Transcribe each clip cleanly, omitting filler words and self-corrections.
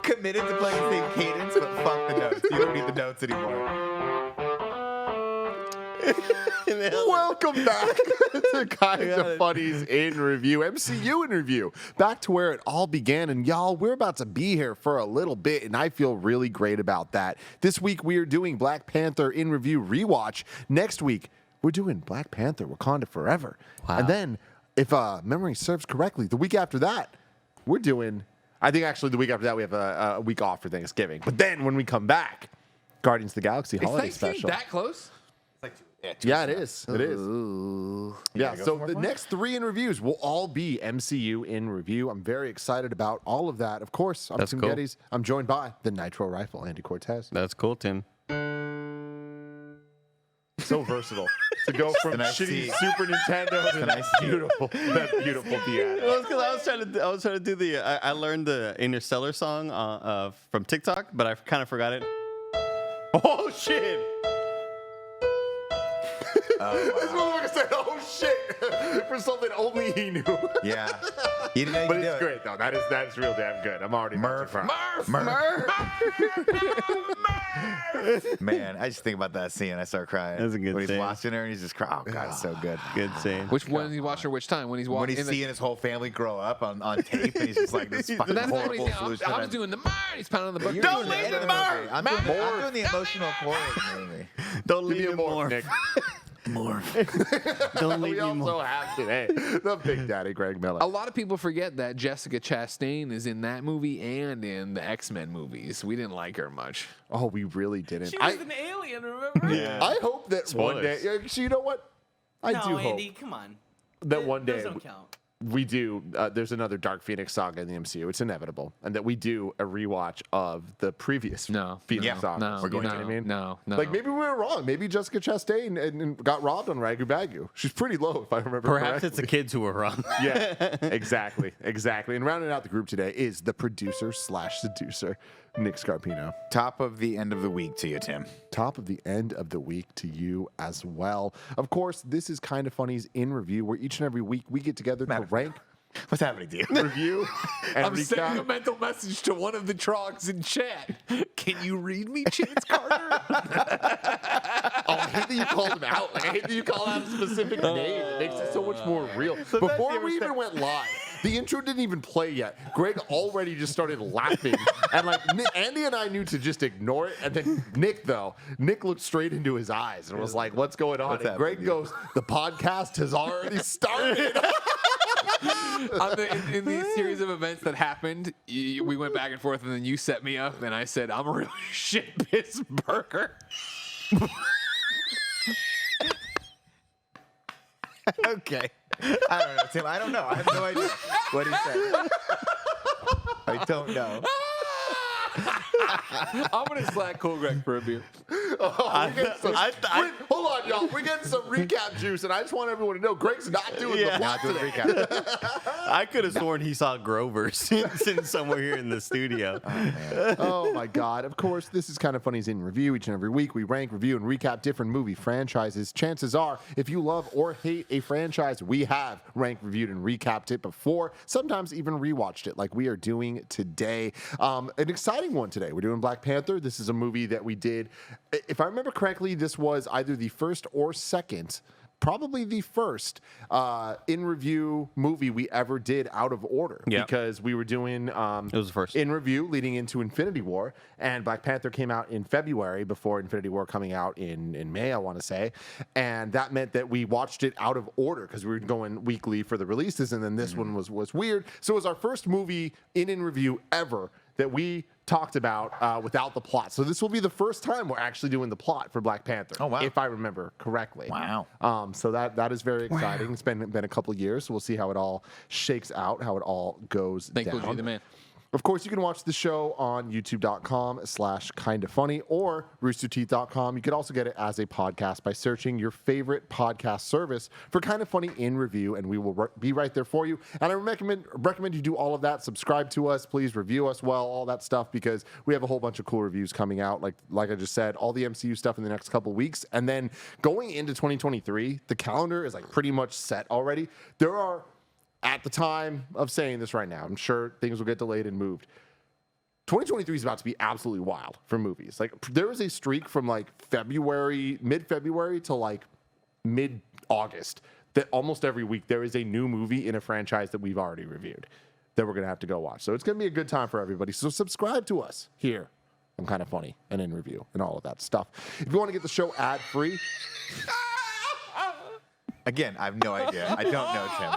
Committed to playing the same cadence, but fuck the notes. You don't need the notes anymore. Welcome back to KindaFunny's in review, MCU in review. Back to where it all began, and y'all, we're about to be here for a little bit, and I feel really great about that. This week we are doing Black Panther in review rewatch. Next week we're doing Black Panther Wakanda Forever, and then, if memory serves correctly, the week after that we're doing. I think actually the week after that we have a week off for Thanksgiving. But then when we come back, Guardians of the Galaxy holiday special. That close? Yeah, it is. It is. Yeah, so the next 3 in reviews will all be MCU in review. I'm very excited about all of that. Of course, I'm Tim Geddes. I'm joined by the Nitro Rifle, Andy Cortez. That's cool, Tim. So versatile to go from shitty Super Nintendo to that beautiful piano. Well, because I was trying to do the. I learned the Interstellar song from TikTok, but I kind of forgot it. Oh shit! This motherfucker said, "Oh shit," for something only he knew. Yeah, he didn't know. But it's great though. That is real damn good. I'm already Murph. Man, I just think about that scene. I start crying. That's a good when scene. He's watching her and he's just crying. Oh god, it's so good. Good scene. When he's watching her? Which time? When he's watching? When he's seeing his whole family grow up on tape, and he's just like this fucking horrible solution. I was doing the Mars. He's pounding on the book. Don't leave the Mars. I'm doing the emotional core movie. Don't leave me more, Nick. Don't leave We me also more. have today the Big Daddy Greg Miller. A lot of people forget that Jessica Chastain is in that movie and in the X-Men movies. We didn't like her much. Oh, we really didn't. She was an alien, remember? Yeah. I hope that one day. So you know what? I do hope Andy, come on. that one day Those don't count. we do. There's another Dark Phoenix saga in the MCU. It's inevitable, and that we do a rewatch of the previous Phoenix saga. No, We're going to. You know what I mean? No. Like maybe we were wrong. Maybe Jessica Chastain and got robbed on Ragu Bagu. She's pretty low, if I remember Perhaps correctly. it's the kids who were wrong. Yeah, exactly. And rounding out the group today is the producer/seducer, Nick Scarpino. Top of the end of the week to you, Tim. Top of the end of the week to you as well. Of course, this is KindaFunny's in review, where each and every week we get together to rank, What's happening to you? review, and I'm sending a recap. mental message to one of the trogs in chat. Can you read me, Chance Carter? Oh, I hate that you called him out. Like, I hate that you call out a specific name. It makes it so much more real. Before we even went live, the intro didn't even play yet. Greg already just started laughing. And like Andy and I knew to just ignore it. And then Nick looked straight into his eyes and was like, what's going on? And Greg goes, the podcast has already started. In these series of events that happened, we went back and forth, and then you set me up, and I said, I'm a really shit piss burger. Okay. I don't know, Tim. I don't know. I have no idea what he said. I don't know. I'm going to slack Cool Greg for a beer. Hold on, y'all. We're getting some recap juice, and I just want everyone to know Greg's not doing the plot today. I could have sworn he saw Grover sitting somewhere here in the studio. Oh my God. Of course, this is KindaFunny's in review. Each and every week we rank, review, and recap different movie franchises. Chances are, if you love or hate a franchise, we have ranked, reviewed, and recapped it before, sometimes even rewatched it like we are doing today. An exciting one today. We're doing Black Panther. This is a movie that we did, if I remember correctly, this was either the first or second, probably the first in review movie we ever did out of order. Yeah. Because we were doing It was the first. in review leading into Infinity War, and Black Panther came out in February before Infinity War coming out in May, I want to say. And that meant that we watched it out of order because we were going weekly for the releases, and then this one was weird. So it was our first movie in review ever that we talked about without the plot. So this will be the first time we're actually doing the plot for Black Panther, if I remember correctly. Wow. So that is very exciting. It's been a couple of years, so we'll see how it all shakes out, how it all goes Thank down. you, the man. Of course, you can watch the show on youtube.com/KindaFunny or roosterteeth.com. You can also get it as a podcast by searching your favorite podcast service for Kinda Funny in Review, and we will be right there for you. And I recommend you do all of that. Subscribe to us. Please review us well, all that stuff, because we have a whole bunch of cool reviews coming out. Like I just said, all the MCU stuff in the next couple weeks. And then going into 2023, the calendar is like pretty much set already. There are... At the time of saying this right now, I'm sure things will get delayed and moved. 2023 is about to be absolutely wild for movies. Like, there is a streak from like mid-February to like mid-August that almost every week there is a new movie in a franchise that we've already reviewed that we're going to have to go watch. So it's going to be a good time for everybody. So subscribe to us here. I'm Kinda Funny and in review and all of that stuff. If you want to get the show ad-free... Again, I have no idea. I don't know, Tim.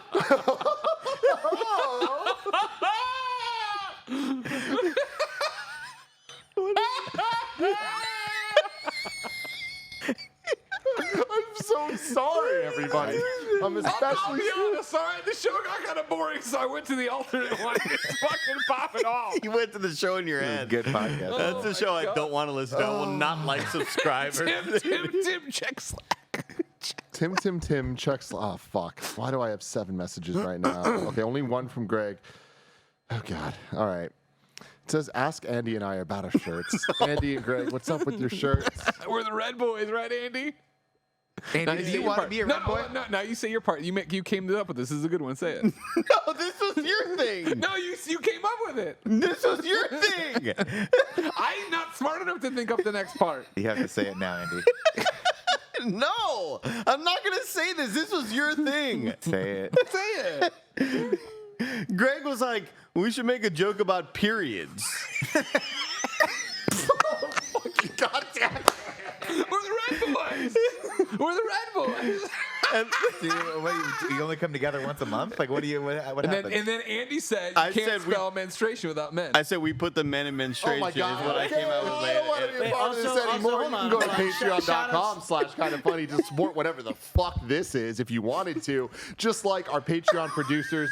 I'm so sorry, everybody. I'm I'll especially be honest, all right? The show got kind of boring, so I went to the alternate one. It's fucking popping off. You went to the show in your head. Good podcast. That's the show I don't want to listen to. I will not like subscribe. Tim, check Slack. Tim checks. Oh, fuck. Why do I have 7 messages right now? Okay, only one from Greg. Oh, God. All right. It says, ask Andy and I about our shirts. Andy and Greg, what's up with your shirts? We're the Red Boys, right, Andy? Andy, do you want to be a red boy? No, you say your part. You came up with this. This is a good one. Say it. No, this was your thing. No, you came up with it. This was your thing. I'm not smart enough to think up the next part. You have to say it now, Andy. No, I'm not going to say this. This was your thing. Say it. Say it. Greg was like, we should make a joke about periods. God damn it. We're the Red Boys. We're the Red Boys. And, You only come together once a month? Like, what happens? And then Andy said, I you can't said we- spell menstruation without men. I said we put the men in menstruation. Oh, my God. Is what I came out with I don't want to be a later. part of this also, anymore. hold You can on, go to hold on. patreon.com/kindafunny to support whatever the fuck this is if you wanted to. Just like our Patreon producers.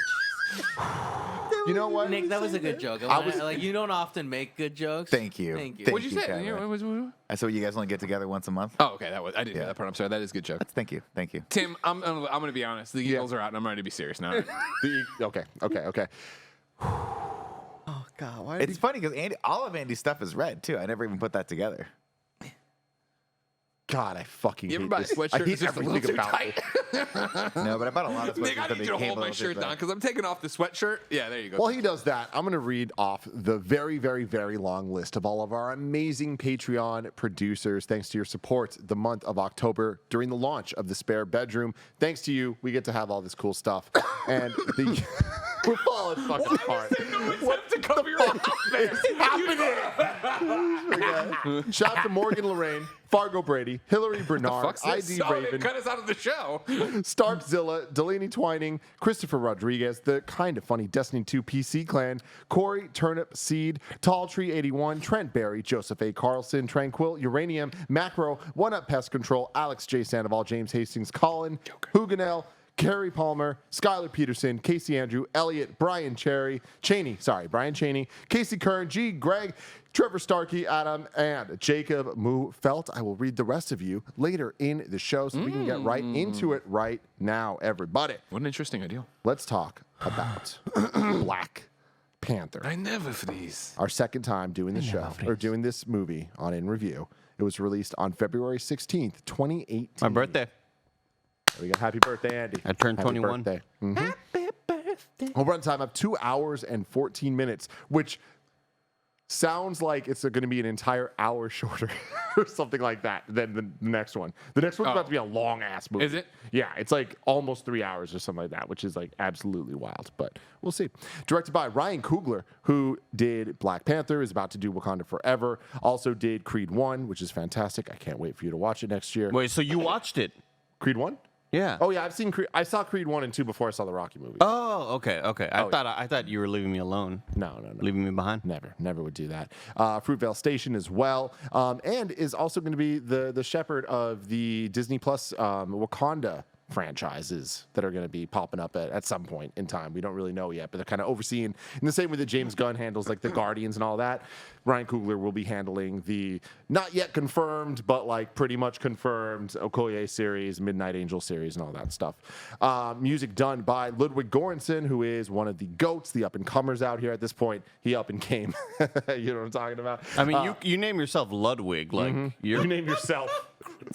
You know what? Nick, that was a good joke. Like, you don't often make good jokes. Thank you. Thank you. Thank What'd you say? Tyler. I said you guys only get together once a month. Oh, okay. I didn't hear that part. I'm sorry. That is a good joke. Thank you. Thank you. Tim, I'm going to be honest. The Eagles are out, and I'm ready to be serious now. Okay. Oh, God. Why It's funny because all of Andy's stuff is red too. I never even put that together. God, I fucking You ever hate buy a this. sweatshirt I hate that's just a little everything too about tight? it. No, but I bought a lot of sweatshirts. Nick, I that need you to became hold a my little shirt bit down because I'm taking off the sweatshirt. Yeah, there you go. While he does that, I'm going to read off the very, very, very long list of all of our amazing Patreon producers. Thanks to your support the month of October during the launch of the Spare Bedroom. Thanks to you, we get to have all this cool stuff. And we're falling fucking apart. What to cover your mouth there? Shout out to Morgan Lorraine, Fargo Brady, Hillary Bernard, Fuck's this? ID Oh, they Raven, cut us out of the show. Starkzilla, Delaney Twining, Christopher Rodriguez, the Kinda Funny Destiny 2 PC Clan, Corey Turnip Seed, Tall Tree 81, Trent Berry, Joseph A. Carlson, Tranquil, Uranium, Macro, One Up Pest Control, Alex J. Sandoval, James Hastings, Colin, Huganel, Carrie Palmer, Skylar Peterson, Casey Andrew, Elliot, Brian Cheney, Casey Kern, G. Greg, Trevor Starkey, Adam, and Jacob Moo Felt. I will read the rest of you later in the show so we can get right into it right now, everybody. What an interesting idea. Let's talk about Black Panther. I never freeze. Our second time doing the show, or doing this movie on In Review. It was released on February 16th, 2018. My birthday. There we go. Happy birthday, Andy. I turned Happy 21. Birthday. Happy birthday. Whole runtime of 2 hours and 14 minutes, which sounds like it's going to be an entire hour shorter or something like that than the next one. The next one's about to be a long-ass movie. Is it? Yeah, it's like almost 3 hours or something like that, which is like absolutely wild, but we'll see. Directed by Ryan Coogler, who did Black Panther, is about to do Wakanda Forever, also did Creed 1, which is fantastic. I can't wait for you to watch it next year. Wait, so you watched it? Creed 1? Yeah. Oh yeah, I've seen Creed. I saw Creed 1 and 2 before I saw the Rocky movie. Oh, okay. I thought you were leaving me alone. No. Leaving me behind. Never would do that. Fruitvale Station as well, and is also going to be the shepherd of the Disney Plus Wakanda franchises that are going to be popping up at some point in time. We don't really know yet, but they're kind of overseeing in the same way that James Gunn handles like the Guardians and all that. Ryan Coogler will be handling the not yet confirmed, but like pretty much confirmed Okoye series, Midnight Angel series, and all that stuff. Music done by Ludwig Göransson, who is one of the GOATs, the up-and-comers out here at this point. He up and came. You know what I'm talking about? I mean, you name yourself Ludwig. Like you name yourself.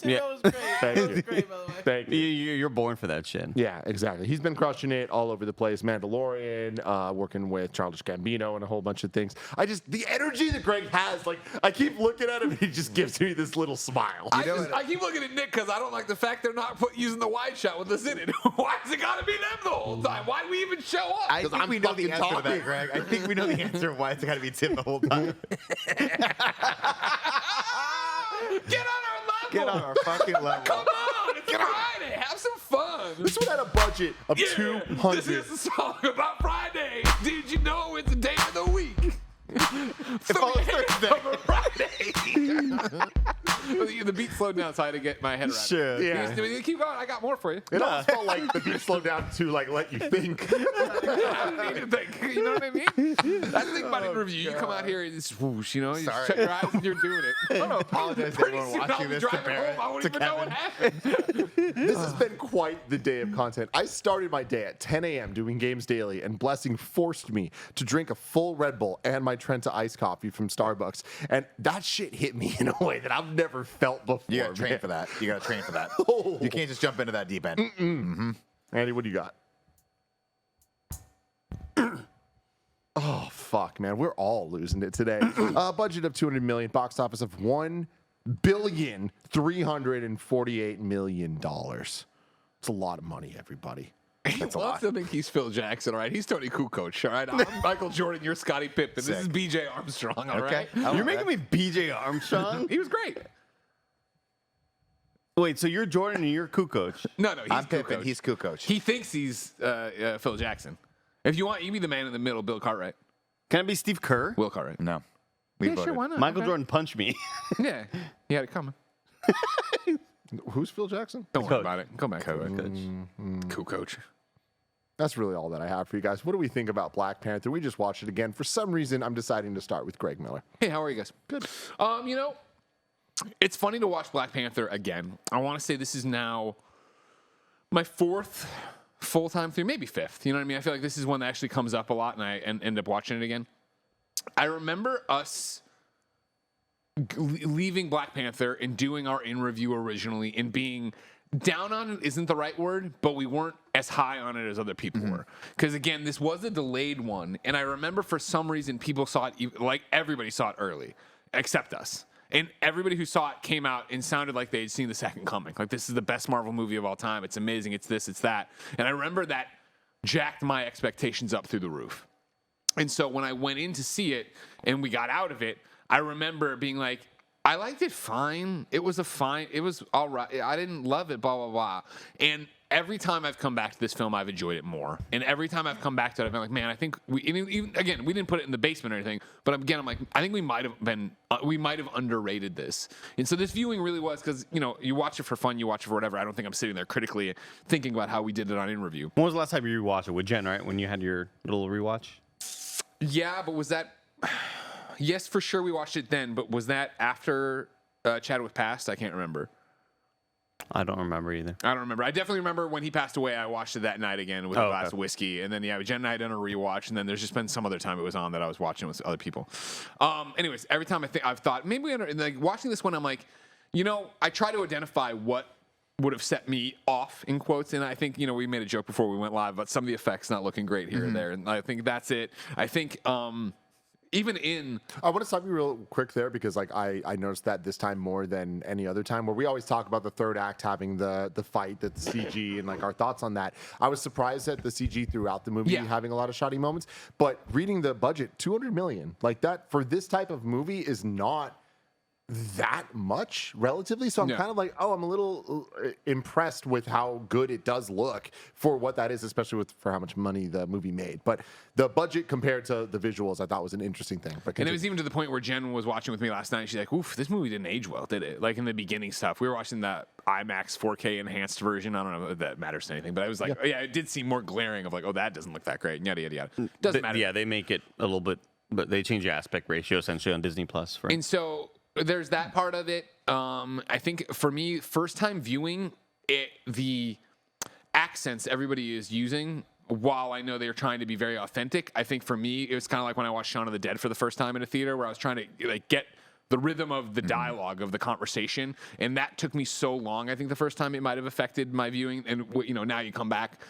Dude, that was great. That was great, by the way. Thank you. You're born for that shit. Yeah, exactly. He's been crushing it all over the place. Mandalorian, working with Childish Gambino and a whole bunch of things. The energy that Greg has, like, I keep looking at him and he just gives me this little smile. I keep looking at Nick because I don't like the fact they're not using the wide shot with us in it. Why has it got to be them the whole time? Why do we even show up? I think we know the answer to that, Greg. I think we know the answer of why it's got to be Tim the whole time. Get on our level. Get on our fucking level. Come on, it's Friday. Have some fun. This one had a budget of Yeah, 200. This is a song about Friday. Did you know it's a day of the week? Thursday. Friday. The beat slowed down, so I had to get my head around Sure. it. Yeah. Keep going. I got more for you. It almost felt like the beat slowed down to like let you think. I don't need to think. You know what I mean? That's the thing about an review. You come out here and it's whoosh, you know, you Sorry. shut your eyes and you're doing it. I want to apologize to Pretty everyone soon I'll watching be this to driving home. I won't even know what happened. This has been quite the day of content. I started my day at 10 a.m. doing Games Daily, and Blessing forced me to drink a full Red Bull and my Trenta iced coffee from Starbucks. And that shit hit me in a way that I've never felt before. You got to train man. for that. You got to train for that. Oh. You can't just jump into that deep end. Andy, what do you got? Oh, fuck, man. We're all losing it today. Budget of $200 million, box office of $1,348 million. It's a lot of money, everybody. That's a lot. I still think he's Phil Jackson, all right? He's Tony Kukoc, all right? I'm Michael Jordan, you're Scottie Pippen. This is Sick. BJ Armstrong, all right? You're making me BJ Armstrong? He was great. Wait, so you're Jordan and you're Kukoc? No, he's I'm Pippen. Kukoc. He's Kukoc. He thinks he's Phil Jackson. If you want, you be the man in the middle, Bill Cartwright. Can I be Steve Kerr? Will Cartwright. No. We Yeah, sure, voted. why not? Michael Okay. Jordan punched me. Yeah, he had it coming. Who's Phil Jackson? Don't worry about it. Go back to it. Kukoc. Kukoc. That's really all that I have for you guys. What do we think about Black Panther? We just watched it again. For some reason, I'm deciding to start with Greg Miller. Hey, how are you guys? Good. You know, it's funny to watch Black Panther again. I want to say this is now my fourth full-time through, maybe fifth. You know what I mean? I feel like this is one that actually comes up a lot, and I end up watching it again. I remember us leaving Black Panther and doing our in-review originally and being down on it isn't the right word, but we weren't as high on it as other people were. Because, again, this was a delayed one, and I remember for some reason people saw it, like everybody saw it early, except us. And everybody who saw it came out and sounded like they had seen the second coming. Like, this is the best Marvel movie of all time. It's amazing. It's this, it's that. And I remember that jacked my expectations up through the roof. And so when I went in to see it and we got out of it, I remember being like, I liked it fine. It was all right. I didn't love it, blah, blah, blah. And every time I've come back to this film, I've enjoyed it more. And every time I've come back to it, I've been like, man, I think again, we didn't put it in the basement or anything, but again, I'm like, I think we might have underrated this. And so this viewing really was because, you know, you watch it for fun, you watch it for whatever. I don't think I'm sitting there critically thinking about how we did it on in review. When was the last time you rewatched it? With Jen, right? When you had your little rewatch? Yeah, but was that... Yes, for sure we watched it then, but was that after Chadwick passed? I can't remember. I don't remember either. I don't remember. I definitely remember when he passed away, I watched it that night again with a glass of whiskey. And then, yeah, Jen and I had done a rewatch, and then there's just been some other time it was on that I was watching with other people. Anyways, every time I've thought, maybe like watching this one, I'm like, you know, I try to identify what would have set me off, in quotes, and I think, you know, we made a joke before we went live about some of the effects not looking great here and there, and I think that's it. I think... even in... I want to stop you real quick there because like I noticed that this time more than any other time where we always talk about the third act having the fight, the CG, and like our thoughts on that. I was surprised at the CG throughout the movie having a lot of shoddy moments, but reading the budget, $200 million, like that for this type of movie is not that much relatively. So I'm kind of like, I'm a little impressed with how good it does look for what that is, especially for how much money the movie made. But the budget compared to the visuals, I thought was an interesting thing. But and it was even to the point where Jen was watching with me last night. And she's like, "Oof, this movie didn't age well, did it?" Like in the beginning stuff, we were watching that IMAX 4K enhanced version. I don't know if that matters to anything, but I was like, yeah, it did seem more glaring of like, oh, that doesn't look that great. Yada yada yada. Doesn't matter. Yeah, they make it a little bit, but they change the aspect ratio essentially on Disney Plus. Right? And so there's that part of it. I think for me, first time viewing it, the accents everybody is using, while I know they're trying to be very authentic, I think for me, it was kind of like when I watched Shaun of the Dead for the first time in a theater, where I was trying to like get the rhythm of the dialogue of the conversation. And that took me so long. I think the first time it might have affected my viewing. And, now you come back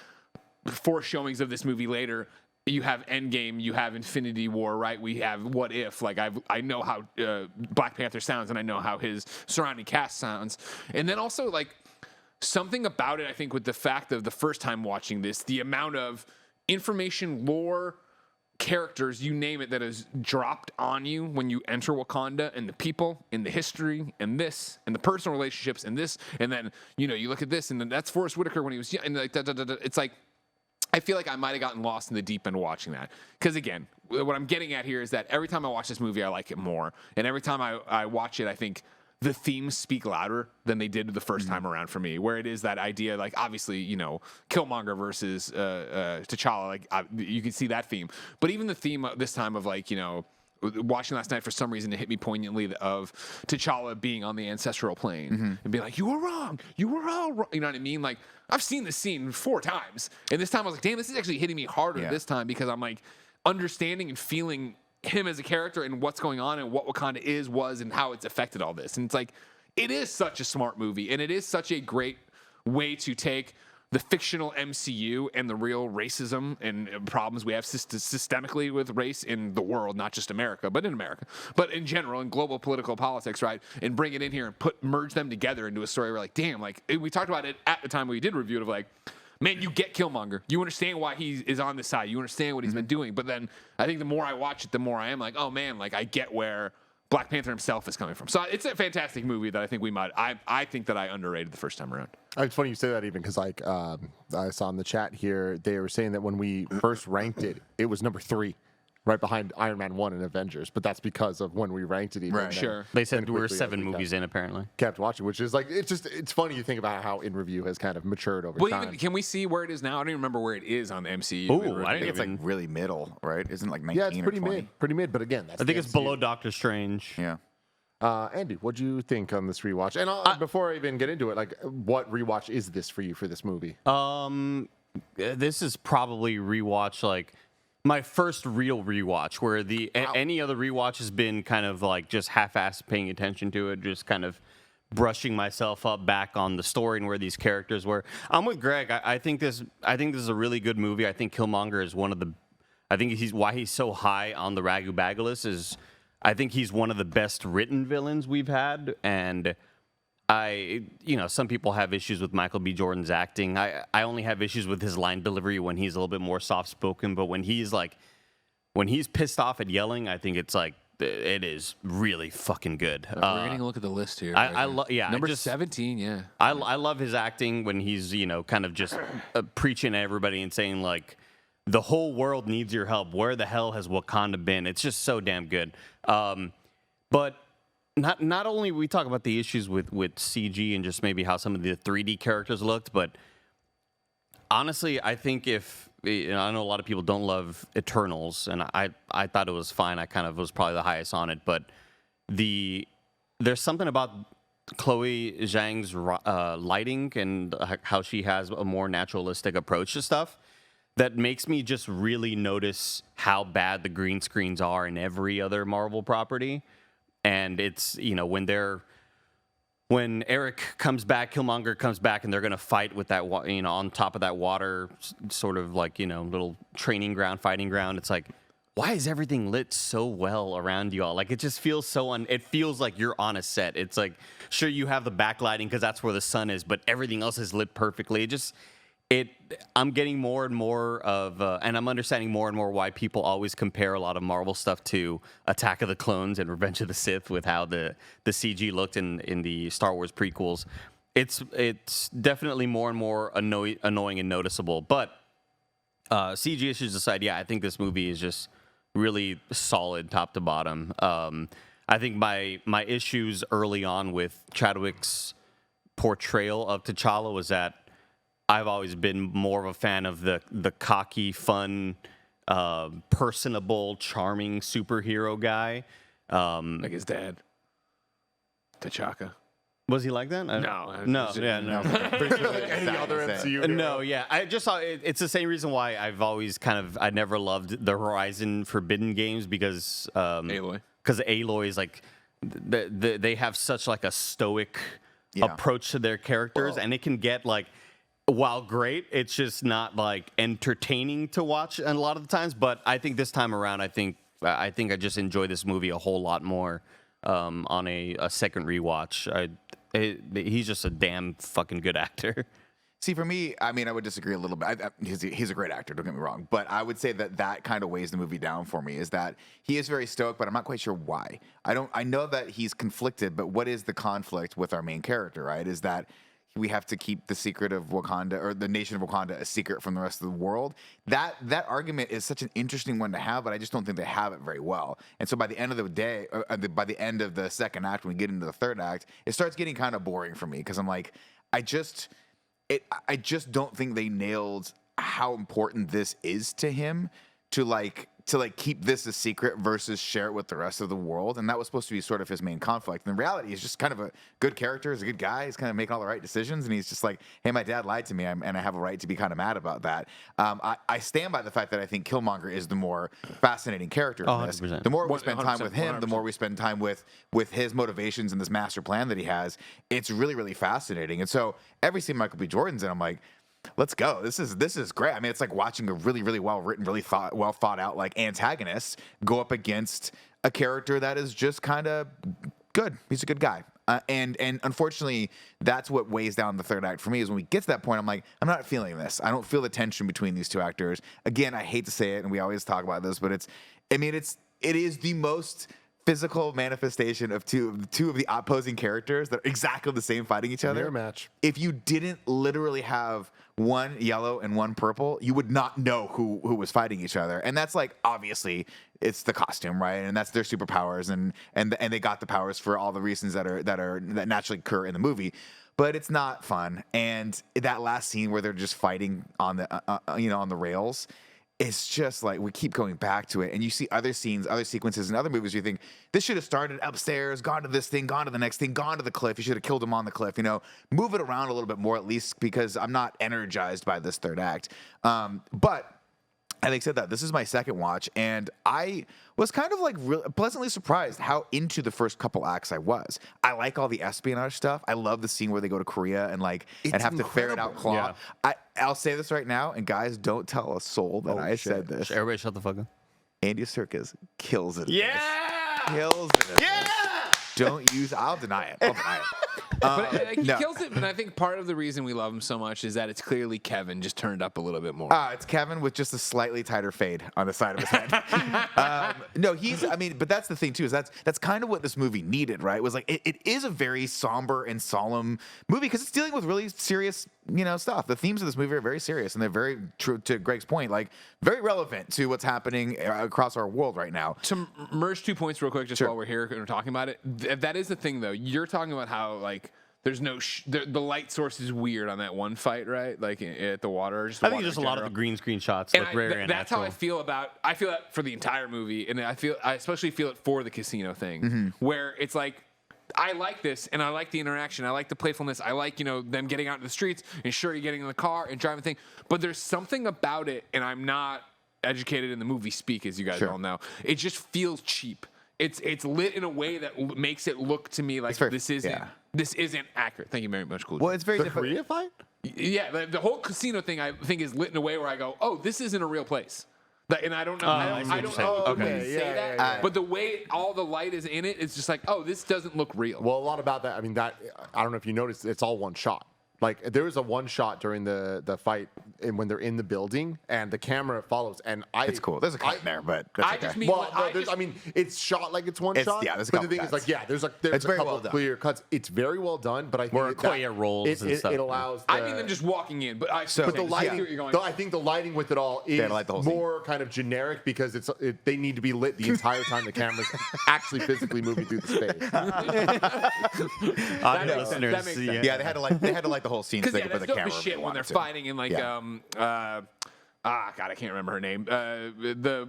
4 showings of this movie later, you have Endgame, you have Infinity War, right? We have What If. Like I know how Black Panther sounds, and I know how his surrounding cast sounds. And then also like something about it, I think, with the fact of the first time watching this, the amount of information, lore, characters, you name it, that is dropped on you when you enter Wakanda, and the people, and the history, and this, and the personal relationships, and this, and then you look at this, and then that's Forrest Whitaker when he was young, and like it's like. I feel like I might have gotten lost in the deep end watching that. Because again, what I'm getting at here is that every time I watch this movie, I like it more. And every time I watch it, I think the themes speak louder than they did the first time around for me. Where it is that idea, like obviously, Killmonger versus T'Challa, like you can see that theme. But even the theme this time of like, watching last night, for some reason, it hit me poignantly of T'Challa being on the ancestral plane and being like, "You were wrong. You were all wrong." You know what I mean? Like, I've seen this scene 4 times. And this time I was like, damn, this is actually hitting me harder this time, because I'm like understanding and feeling him as a character and what's going on and what Wakanda was and how it's affected all this. And it's like, it is such a smart movie, and it is such a great way to take the fictional MCU and the real racism and problems we have systemically with race in the world, not just America, but in America, but in general, in global political politics, right? And bring it in here and merge them together into a story where like, damn, like we talked about it at the time we did review it of like, man, you get Killmonger. You understand why he is on this side. You understand what he's been doing. But then I think the more I watch it, the more I am like, oh man, like I get where Black Panther himself is coming from. So it's a fantastic movie that I think I think that I underrated the first time around. It's funny you say that, even because like I saw in the chat here, they were saying that when we first ranked it, it was number 3, right behind Iron Man 1 and Avengers. But that's because of when we ranked it. Even right. Sure. They said we were 7 movies in, apparently. Kept watching, which is like, it's funny you think about how In Review has kind of matured over time. Even, can we see where it is now? I don't even remember where it is on the MCU. Ooh, I think it's like really middle, right? Isn't it like 19 yeah, it's pretty or 20? mid. Pretty mid, but again, that's I think the it's MCU. below Doctor Strange. Yeah. Andy, what'd you think on this rewatch? And before I even get into it, like, what rewatch is this for you for this movie? This is probably rewatch like my first real rewatch, where any other rewatch has been kind of like just half-assed paying attention to it, just kind of brushing myself up back on the story and where these characters were. I'm with Greg. I think this is a really good movie. I think Killmonger is why he's so high on the Ragu Baga list is I think he's one of the best written villains we've had. And some people have issues with Michael B. Jordan's acting. I only have issues with his line delivery when he's a little bit more soft-spoken. But when he's pissed off at yelling, I think it's like, it is really fucking good. We're getting a look at the list here. Number 17, yeah. I love his acting when he's, kind of just preaching at everybody and saying, like, the whole world needs your help. Where the hell has Wakanda been? It's just so damn good. But not only we talk about the issues with CG and just maybe how some of the 3D characters looked, but honestly, I think I know a lot of people don't love Eternals, and I thought it was fine. I kind of was probably the highest on it, but there's something about Chloe Zhang's lighting and how she has a more naturalistic approach to stuff that makes me just really notice how bad the green screens are in every other Marvel property. And it's, when Eric comes back, Killmonger comes back, and they're going to fight with that, on top of that water, sort of like, little training ground, fighting ground. It's like, why is everything lit so well around you all? Like, it just feels it feels like you're on a set. It's like, sure, you have the backlighting because that's where the sun is, but everything else is lit perfectly. I'm getting more and more of, and I'm understanding more and more why people always compare a lot of Marvel stuff to Attack of the Clones and Revenge of the Sith with how the CG looked in the Star Wars prequels. It's definitely more and more annoying and noticeable. But CG issues aside, yeah, I think this movie is just really solid top to bottom. I think my issues early on with Chadwick's portrayal of T'Challa was that I've always been more of a fan of the cocky, fun, personable, charming superhero guy. Like his dad, T'Chaka. Was he like that? No. Pretty sure like any other MCU. No, yeah. I just saw it's the same reason why I've always I never loved the Horizon Forbidden games because Aloy. Because Aloy is like they have such like a stoic approach to their characters, and it can get like, while great, it's just not like entertaining to watch a lot of the times. But I think this time around, I think I just enjoy this movie a whole lot more on a second rewatch. He's just a damn fucking good actor. See, for me, I mean, I would disagree a little bit. He's a great actor, don't get me wrong. But I would say that kind of weighs the movie down for me, is that he is very stoic, but I'm not quite sure why. I know that he's conflicted, but what is the conflict with our main character, right? Is that we have to keep the secret of Wakanda, or the nation of Wakanda, a secret from the rest of the world. That argument is such an interesting one to have, but I just don't think they have it very well. And so by the end of the day, by the end of the second act, when we get into the third act, it starts getting kind of boring for me, because I'm like, I just don't think they nailed how important this is to him to keep this a secret versus share it with the rest of the world. And that was supposed to be sort of his main conflict. And in reality, he's just kind of a good character. He's a good guy. He's kind of making all the right decisions. And he's just like, hey, my dad lied to me, and I have a right to be kind of mad about that. I stand by the fact that I think Killmonger is the more fascinating character in this. 100%. The more we spend time with him, 100%. the more we spend time with his motivations and this master plan that he has. It's really, really fascinating. And so every scene Michael B. Jordan's in, I'm like, let's go. This is great. I mean, it's like watching a really, really well written, well thought out like antagonist go up against a character that is just kind of good. He's a good guy. And unfortunately, that's what weighs down the third act for me, is when we get to that point, I'm like, I'm not feeling this. I don't feel the tension between these two actors. Again, I hate to say it, and we always talk about this, but it is the most physical manifestation of two of the opposing characters that are exactly the same fighting each other. Mirror match. If you didn't literally have one yellow and one purple, you would not know who was fighting each other. And that's like, obviously it's the costume, right? And that's their superpowers, and they got the powers for all the reasons that naturally occur in the movie. But it's not fun. And that last scene where they're just fighting on the on the rails, it's just like we keep going back to it, and you see other scenes, other sequences in other movies. You think this should have started upstairs, gone to this thing, gone to the next thing, gone to the cliff. You should have killed him on the cliff. Move it around a little bit more, at least, because I'm not energized by this third act. But having said that, this is my second watch, and I was kind of like really pleasantly surprised how into the first couple acts I was. I like all the espionage stuff. I love the scene where they go to Korea and have to ferret out Claw. Yeah. I'll say this right now, and guys, don't tell a soul that I said this. Everybody shut the fuck up. Andy Serkis kills it. Yeah! Kills it. Yeah! I'll deny it. But he kills it, but I think part of the reason we love him so much is that it's clearly Kevin just turned up a little bit more. It's Kevin with just a slightly tighter fade on the side of his head. But that's the thing too, is that's kind of what this movie needed, right? It was like, it is a very somber and solemn movie because it's dealing with really serious, stuff. The themes of this movie are very serious, and they're very true to Greg's point, like very relevant to what's happening across our world right now. To merge 2 points real quick, just while we're here and we're talking about it, that is the thing though. You're talking about how there's no the light source is weird on that one fight, right? Like at the water. I think just a lot of the green screen shots look very unnatural. That's how I feel that for the entire movie, and I especially feel it for the casino thing, where it's like, I like this, and I like the interaction. I like the playfulness. I like, them getting out in the streets, and sure, you're getting in the car and driving the thing. But there's something about it, and I'm not educated in the movie speak, as you guys all know. It just feels cheap. It's lit in a way that makes it look to me like this isn't accurate. Thank you very much, Cool. Well, it's very different. Korea fight? Yeah, the whole casino thing I think is lit in a way where I go, oh, this isn't a real place. And I don't know. I don't know how to say that. But the way all the light is in it, it's just like, oh, this doesn't look real. Well, a lot about that. I mean, I don't know if you noticed, it's all one shot. Like there was a one shot during the fight, and when they're in the building, and the camera follows, and It's cool. There's a cut in there, but that's I okay. just mean, Well, I no, just- I mean, it's shot like it's one shot. Yeah, there's a but couple the thing is, cuts. like, yeah, there's It's a very couple well done. clear cuts. It's very well done, but I think Where Okoye rolls and stuff. It allows. I mean them just walking in, but I So- But the I see lighting, where you're going. though, I think the lighting with it all is light the whole scene. more kind of generic because they need to be lit the entire time the camera's actually physically moving through the space. That makes sense. That makes sense. Yeah, they had to light the whole scene so Because they yeah, could put that's the dope camera as shit where when they they're wanted to. fighting in like Yeah. God, I can't remember her name. The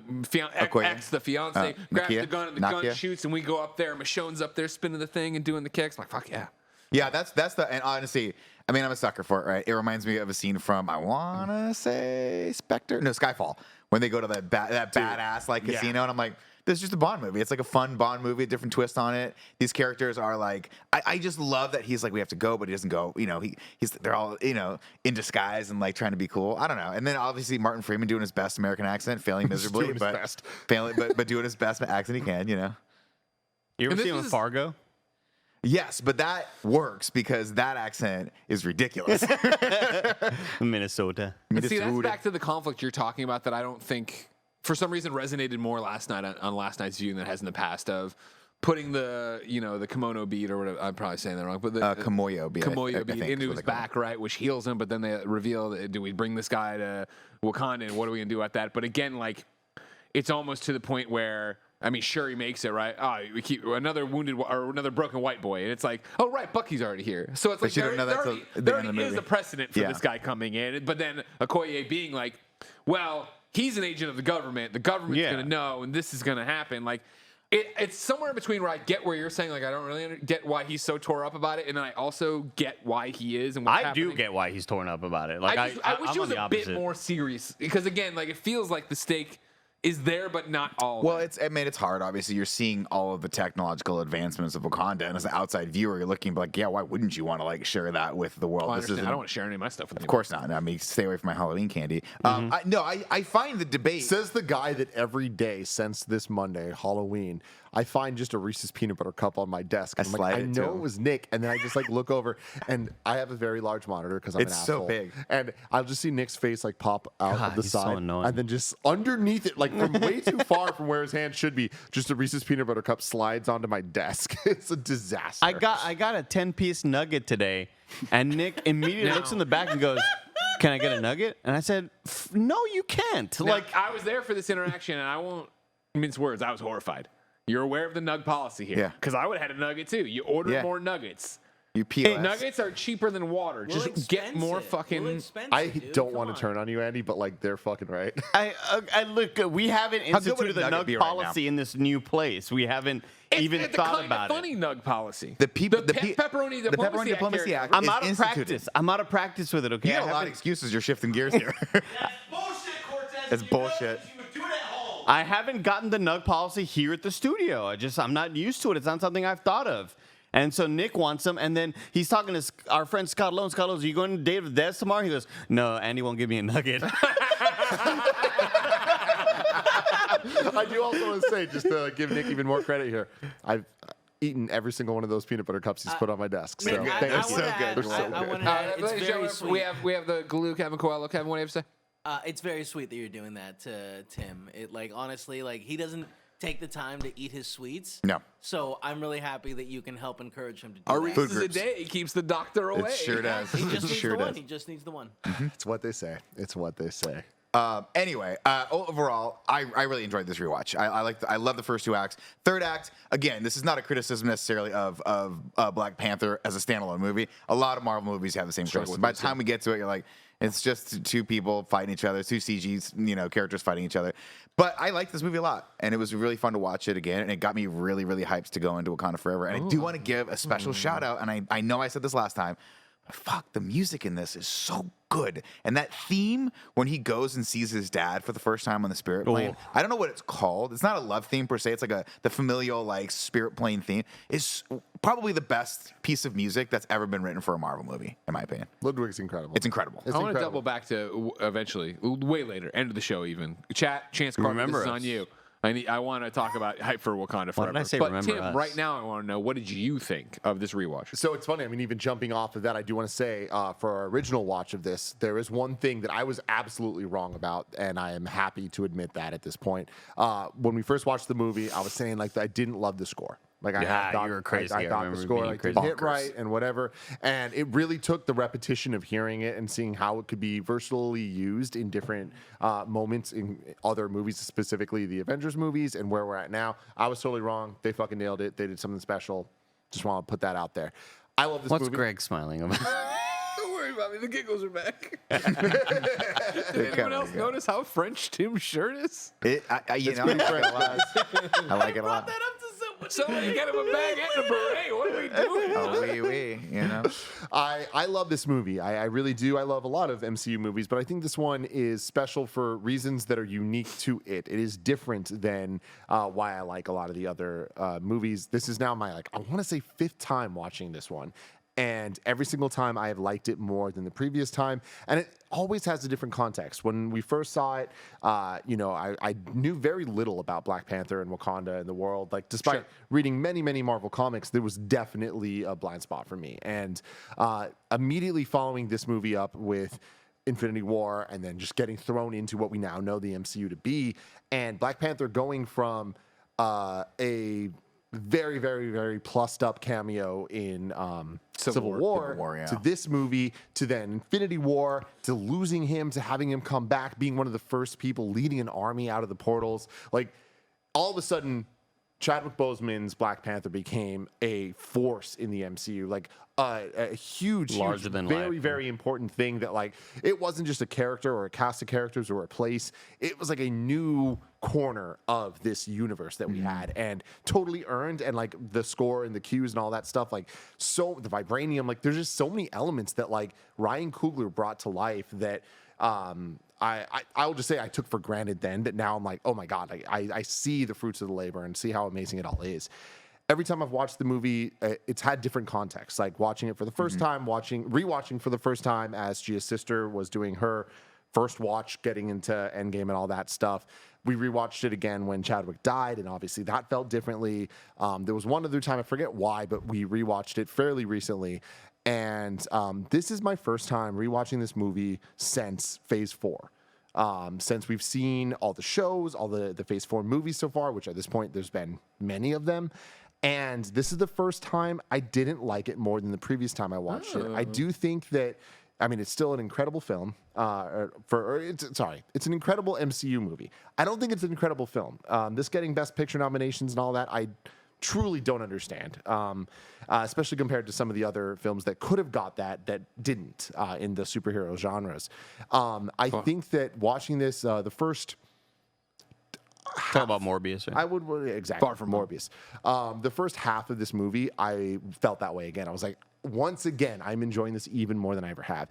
Okoye? ex, the fiance, grabs Nakia? the gun and the Nakia? gun shoots, and we go up there. Michonne's up there spinning the thing and doing the kicks. I'm like, fuck yeah. Yeah, that's the, and honestly, I mean, I'm a sucker for it, right? It reminds me of a scene from, I want to say Spectre? No, Skyfall, when they go to that badass like casino, and I'm like, this is just a Bond movie. It's like a fun Bond movie, a different twist on it. These characters are like, I just love that he's like, we have to go, but he doesn't go. You know, they're all, you know, in disguise and like trying to be cool. I don't know. And then obviously Martin Freeman doing his best American accent, failing miserably, doing his best. failing, but doing his best accent he can, you know. You ever And this seen is- Fargo? Yes, but that works because that accent is ridiculous. Minnesota. And see, that's back to the conflict you're talking about that I don't think, for some reason, resonated more last night on last night's viewing than it has in the past of putting the, you know, the kimono bead or whatever. I'm probably saying that wrong, but the Kimoyo bead, I Kimoyo bead think is into what his they call it. back, right, which heals him. But then they reveal, do we bring this guy to Wakanda and what are we gonna do at that? But again, like, it's almost to the point where, I mean, sure, he makes it, right? Oh, we keep another wounded or another broken white boy, and it's like, oh, right, Bucky's already here. So it's like you don't know that's the there end of the already is movie. a precedent for Yeah. this guy coming in. But then Okoye being like, well, he's an agent of the government. The government's Yeah. going to know, and this is going to happen. Like, it's somewhere in between where I get where you're saying, like, I don't really get why he's so tore up about it, and then I also get why he is and what's I happening. do get why he's torn up about it. Like I wish I'm it was on the a bit opposite. more serious because again, like it feels like the stake is there, but not all. Well, of it. it's hard. Obviously, you're seeing all of the technological advancements of Wakanda, and as an outside viewer, you're looking like, yeah, why wouldn't you want to like share that with the world? Well, I This understand. isn't- I don't want to share any of my stuff with Of course not. I mean, stay away from my Halloween candy. Mm-hmm. I find the debate. Says the guy that every day since this Monday, Halloween, I find just a Reese's peanut butter cup on my desk. And I'm like, slide I it know too. it was Nick, and then I just like look over, and I have a very large monitor because I'm It's an so asshole. big. And I'll just see Nick's face like pop out God, of the he's so side, annoying. and then just underneath it, like from way too far from where his hand should be, just a Reese's peanut butter cup slides onto my desk. It's a disaster. I got a 10-piece nugget today, and Nick immediately looks in the back and goes, "Can I get a nugget?" And I said, "No, you can't." Now, Like, I was there for this interaction, and I won't mince words. I was horrified. You're aware of the nug policy here, Yeah. because I would have had a nugget too. You order Yeah. more nuggets. You peel Nuggets are cheaper than water. We'll Just get more expense it. fucking. We'll expense I it, dude. don't Come want on. to turn on you, Andy, but like they're fucking right. I look. We haven't good would a instituted the nugget nug be right now? policy in this new place. We haven't even It's thought the about funny it. nug policy. The people, pepperoni diplomacy, diplomacy act. I'm is out of instituted. practice. I'm out of practice with it. Okay. You I got a lot of haven't- excuses. You're shifting gears here. That's bullshit, Cortez. That's You know bullshit. this, you would do it at home. I haven't gotten the nug policy here at the studio. I'm not used to it. It's not something I've thought of. And so Nick wants them, and then he's talking to our friend Scott Lowe. Scott Lowe, are you going to date with Des tomorrow? He goes, "No, Andy won't give me a nugget." I do also want to say, just to give Nick even more credit here, I've eaten every single one of those peanut butter cups he's put on my desk. So Nick, thank you. so good. They're so I good. want to add, it's very sweet. we have the glue, Kevin Coelho. Kevin, what do you have to say? It's very sweet that you're doing that to Tim. It like honestly, like he doesn't take the time to eat his sweets. No. So I'm really happy that you can help encourage him to do A that. Reese's a groups. day keeps the doctor away. It sure does. He just It needs sure the one. does. He just needs the one. It's what they say. It's what they say. Anyway, overall, I really enjoyed this rewatch. I love the first two acts. Third act, again, this is not a criticism necessarily of Black Panther as a standalone movie. A lot of Marvel movies have the same struggles. By the time we get to it, you're like, it's just two people fighting each other, two CGs, characters fighting each other. But I liked this movie a lot, and it was really fun to watch it again, and it got me really, really hyped to go into Wakanda Forever. And I do want to give a special shout out, and I know I said this last time, but fuck, the music in this is so good. And that theme, when he goes and sees his dad for the first time on the spirit plane, I don't know what it's called. It's not a love theme per se. It's like the familial, like, spirit plane theme. It's probably the best piece of music that's ever been written for a Marvel movie, in my opinion. Ludwig's incredible. It's incredible. It's I want to incredible. double back to eventually, way later, end of the show even. Chance Carter, Remember this is us. on you. I want to talk about hype for Wakanda forever. did I say but remember Tim, us? right now, I want to know, what did you think of this rewatch? So it's funny. I mean, even jumping off of that, I do want to say for our original watch of this, there is one thing that I was absolutely wrong about, and I am happy to admit that at this point. When we first watched the movie, I was saying like I didn't love the score. Like Yeah, I thought, you were crazy. I I thought the remember score being like crazy. didn't hit Bonkers. right and whatever, and it really took the repetition of hearing it and seeing how it could be versatilely used in different moments in other movies, specifically the Avengers movies, and where we're at now. I was totally wrong. They fucking nailed it. They did something special. Just want to put that out there. I love this What's movie. Greg smiling about? Don't worry about me. The giggles are back. Did anyone else notice how French Tim's shirt is? I like it a lot. Somebody get him a bag and a beret. What are we doing? Oh, you know. I love this movie. I really do. I love a lot of MCU movies, but I think this one is special for reasons that are unique to it. It is different than why I like a lot of the other movies. This is now my, I want to say 5th time watching this one. And every single time I have liked it more than the previous time. And it always has a different context. When we first saw it, I knew very little about Black Panther and Wakanda and the world. Like, despite reading many, many Marvel comics, there was definitely a blind spot for me. And immediately following this movie up with Infinity War and then just getting thrown into what we now know the MCU to be, and Black Panther going from a very, very, very plussed up cameo in Civil War, yeah. to this movie, to then Infinity War, to losing him, to having him come back, being one of the first people leading an army out of the portals. Like, all of a sudden, Chadwick Boseman's Black Panther became a force in the MCU, like a huge, Larger huge, than very, life. very important thing that, like, it wasn't just a character or a cast of characters or a place. It was like a new corner of this universe that we had, and totally earned. And like the score and the cues and all that stuff, like, so the vibranium, like, there's just so many elements that like Ryan Coogler brought to life that I'll just say I took for granted then, that now I'm like, oh my God, I see the fruits of the labor and see how amazing it all is. Every time I've watched the movie, it's had different contexts. Like watching it for the first time, rewatching for the first time as Gia's sister was doing her first watch, getting into Endgame and all that stuff. We rewatched it again when Chadwick died, and obviously that felt differently. There was one other time, I forget why, but we rewatched it fairly recently. And this is my first time rewatching this movie since Phase 4. Since we've seen all the shows, all the Phase 4 movies so far, which at this point there's been many of them. And this is the first time I didn't like it more than the previous time I watched it. I do think that, I mean, it's still an incredible film. It's an incredible MCU movie. I don't think it's an incredible film. This getting Best Picture nominations and all that, I truly don't understand, especially compared to some of the other films that could have got that didn't in the superhero genres. I think that watching this, the first... Talk about Morbius, right? I would exactly Far from Morbius. The first half of this movie, I felt that way again. I was like, once again, I'm enjoying this even more than I ever have.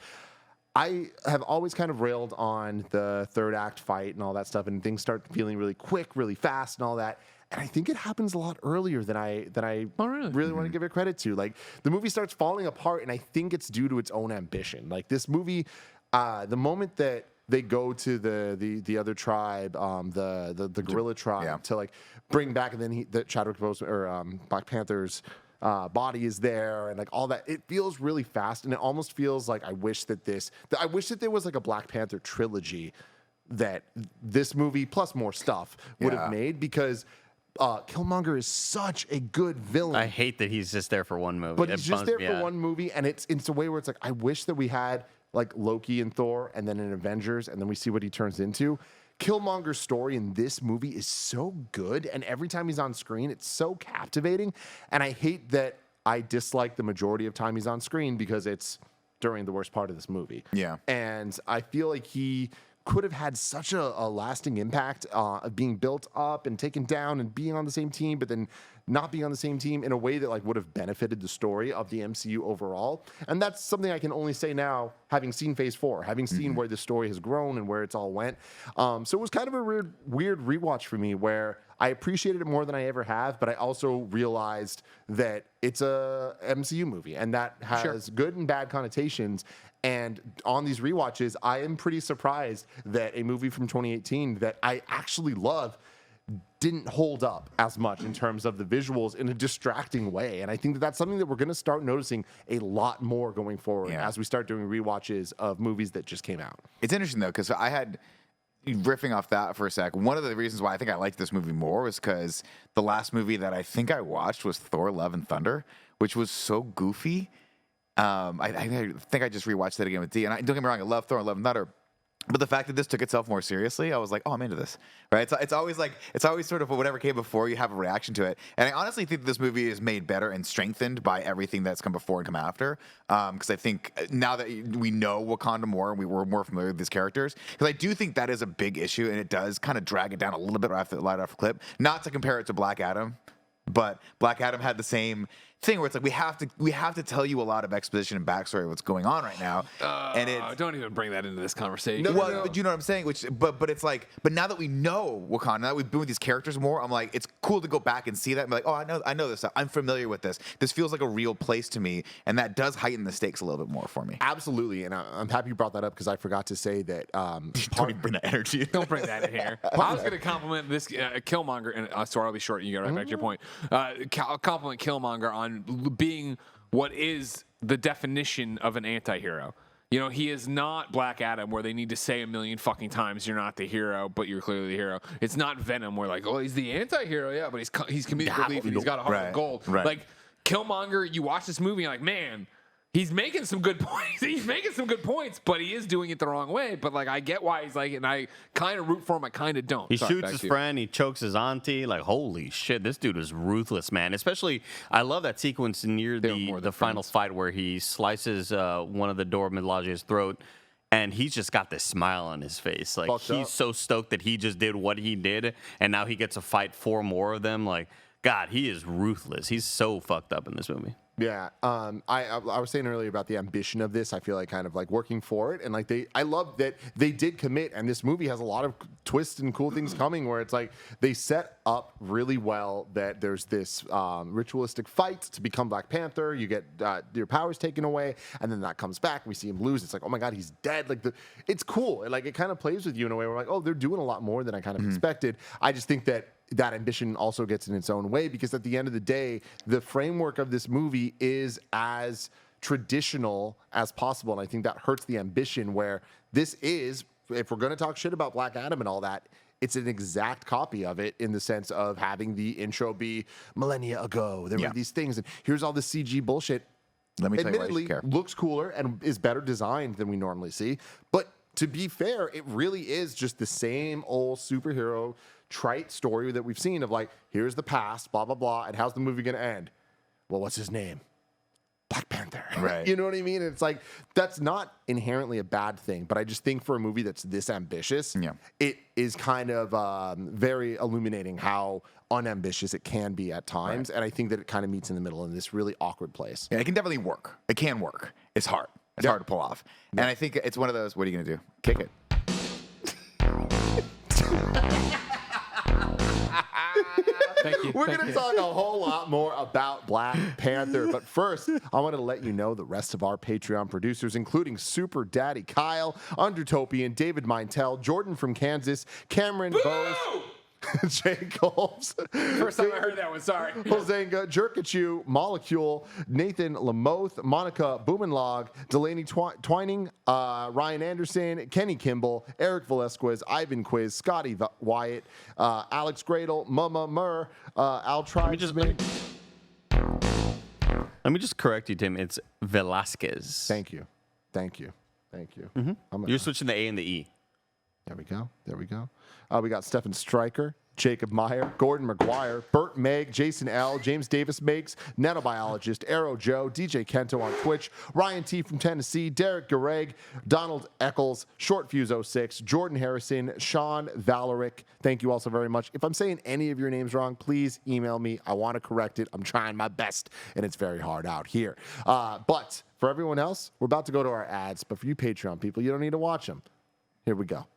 I have always kind of railed on the third act fight and all that stuff, and things start feeling really quick, really fast, and all that. And I think it happens a lot earlier than I really want to give it credit to. Like, the movie starts falling apart, and I think it's due to its own ambition. Like, this movie, the moment that they go to the other tribe, the gorilla tribe, to like bring back, and then the Chadwick Boseman or Black Panther's body is there, and like all that. It feels really fast, and it almost feels like I wish that there was like a Black Panther trilogy that this movie plus more stuff would have made, because Killmonger is such a good villain. I hate that he's just there for one movie. But he's just there for one movie, and it's a way where it's like, I wish that we had like Loki and Thor, and then in Avengers, and then we see what he turns into. Killmonger's story in this movie is so good, and every time he's on screen, it's so captivating. And I hate that I dislike the majority of time he's on screen, because it's during the worst part of this movie. Yeah. And I feel like he could have had such a lasting impact of being built up and taken down and being on the same team, but then not being on the same team in a way that like would have benefited the story of the MCU overall. And that's something I can only say now, having seen Phase 4, having seen where the story has grown and where it's all went. So it was kind of a weird rewatch for me, where I appreciated it more than I ever have, but I also realized that it's a MCU movie, and that has good and bad connotations. And on these rewatches, I am pretty surprised that a movie from 2018 that I actually love didn't hold up as much in terms of the visuals in a distracting way. And I think that that's something that we're going to start noticing a lot more going forward as we start doing rewatches of movies that just came out. It's interesting, though, because I had, riffing off that for a sec, one of the reasons why I think I liked this movie more was because the last movie that I think I watched was Thor: Love and Thunder, which was so goofy. I think I just rewatched that again with D. And don't get me wrong, I love Thor: Love and Thunder. But the fact that this took itself more seriously, I was like, oh, I'm into this, right? It's always sort of whatever came before, you have a reaction to it. And I honestly think that this movie is made better and strengthened by everything that's come before and come after. Because I think now that we know Wakanda more and we're more familiar with these characters, because I do think that is a big issue, and it does kind of drag it down a little bit right off the clip. Not to compare it to Black Adam, but Black Adam had the same thing where it's like we have to tell you a lot of exposition and backstory of what's going on right now, and don't even bring that into this conversation. But you know what I'm saying? But it's like, but now that we know Wakanda, now that we've been with these characters more, I'm like, it's cool to go back and see that and be like, oh, I know this stuff. I'm familiar with this. This feels like a real place to me, and that does heighten the stakes a little bit more for me. Absolutely, and I'm happy you brought that up because I forgot to say that. Don't even bring that energy. Don't bring that in here. I was going to compliment this Killmonger, and sorry, I'll be short. You get right back to your point. Compliment Killmonger on being what is the definition of an anti-hero. You know, he is not Black Adam, where they need to say a million fucking times you're not the hero, but you're clearly the hero. It's not Venom, where like, oh, he's the anti-hero, yeah, but he's comedic relief and he's got a heart of gold. Right. Like Killmonger, you watch this movie, you're like, man, he's making some good points. He's making some good points, but he is doing it the wrong way. But like, I get why he's like, and I kind of root for him. I kind of don't. He shoots his friend. He chokes his auntie. Like, holy shit, this dude is ruthless, man. Especially, I love that sequence near the final fight where he slices one of the Dora Milaje's throat. And he's just got this smile on his face. Like, he's so stoked that he just did what he did. And now he gets to fight 4 more of them. Like, God, he is ruthless. He's so fucked up in this movie. Yeah, I was saying earlier about the ambition of this. I feel like kind of like working for it, and like I love that they did commit, and this movie has a lot of twists and cool things coming. Where it's like they set up really well that there's this ritualistic fight to become Black Panther. You get your powers taken away, and then that comes back. We see him lose. It's like, oh my god, he's dead. Like it's cool. Like it kind of plays with you in a way where like, oh, they're doing a lot more than I kind of expected. I just think that ambition also gets in its own way, because at the end of the day, the framework of this movie is as traditional as possible. And I think that hurts the ambition, where this is, if we're going to talk shit about Black Adam and all that, it's an exact copy of it in the sense of having the intro be millennia ago. There were these things, and here's all the CG bullshit. Let me tell you why you admittedly, should care. looks cooler and is better designed than we normally see. But to be fair, it really is just the same old superhero trite story that we've seen of like, here's the past, blah, blah, blah, and how's the movie going to end? Well, what's his name? Black Panther. Right. You know what I mean? It's like, that's not inherently a bad thing, but I just think for a movie that's this ambitious, it is kind of very illuminating how unambitious it can be at times. Right. And I think that it kind of meets in the middle in this really awkward place. Yeah, it can definitely work. It can work. It's hard. It's hard to pull off. And I think it's one of those, what are you going to do? Kick it. Thank you. We're going to talk a whole lot more about Black Panther. But first, I want to let you know the rest of our Patreon producers, including Super Daddy Kyle, Undertopian, David Mintel, Jordan from Kansas, Cameron Bose, Jay Coles. First time I heard that one, sorry. Hosenga, Jerkachu, Molecule, Nathan Lamoth, Monica Boomenlog, Delaney Twining, Ryan Anderson, Kenny Kimball, Eric Velasquez, Ivan Quiz, Scotty Wyatt, Alex Gradle, Mama Murr, Al Tribesman. Let me just correct you, Tim. It's Velasquez. Thank you. You're switching the A and the E. There we go. We got Stephen Stryker, Jacob Meyer, Gordon McGuire, Bert Meg, Jason L, James Davis Makes, Nanobiologist, Arrow Joe, DJ Kento on Twitch, Ryan T from Tennessee, Derek Gareg, Donald Eccles, Short Fuse 06, Jordan Harrison, Sean Valerick. Thank you all so very much. If I'm saying any of your names wrong, please email me. I want to correct it. I'm trying my best, and it's very hard out here. But for everyone else, we're about to go to our ads. But for you Patreon people, you don't need to watch them. Here we go.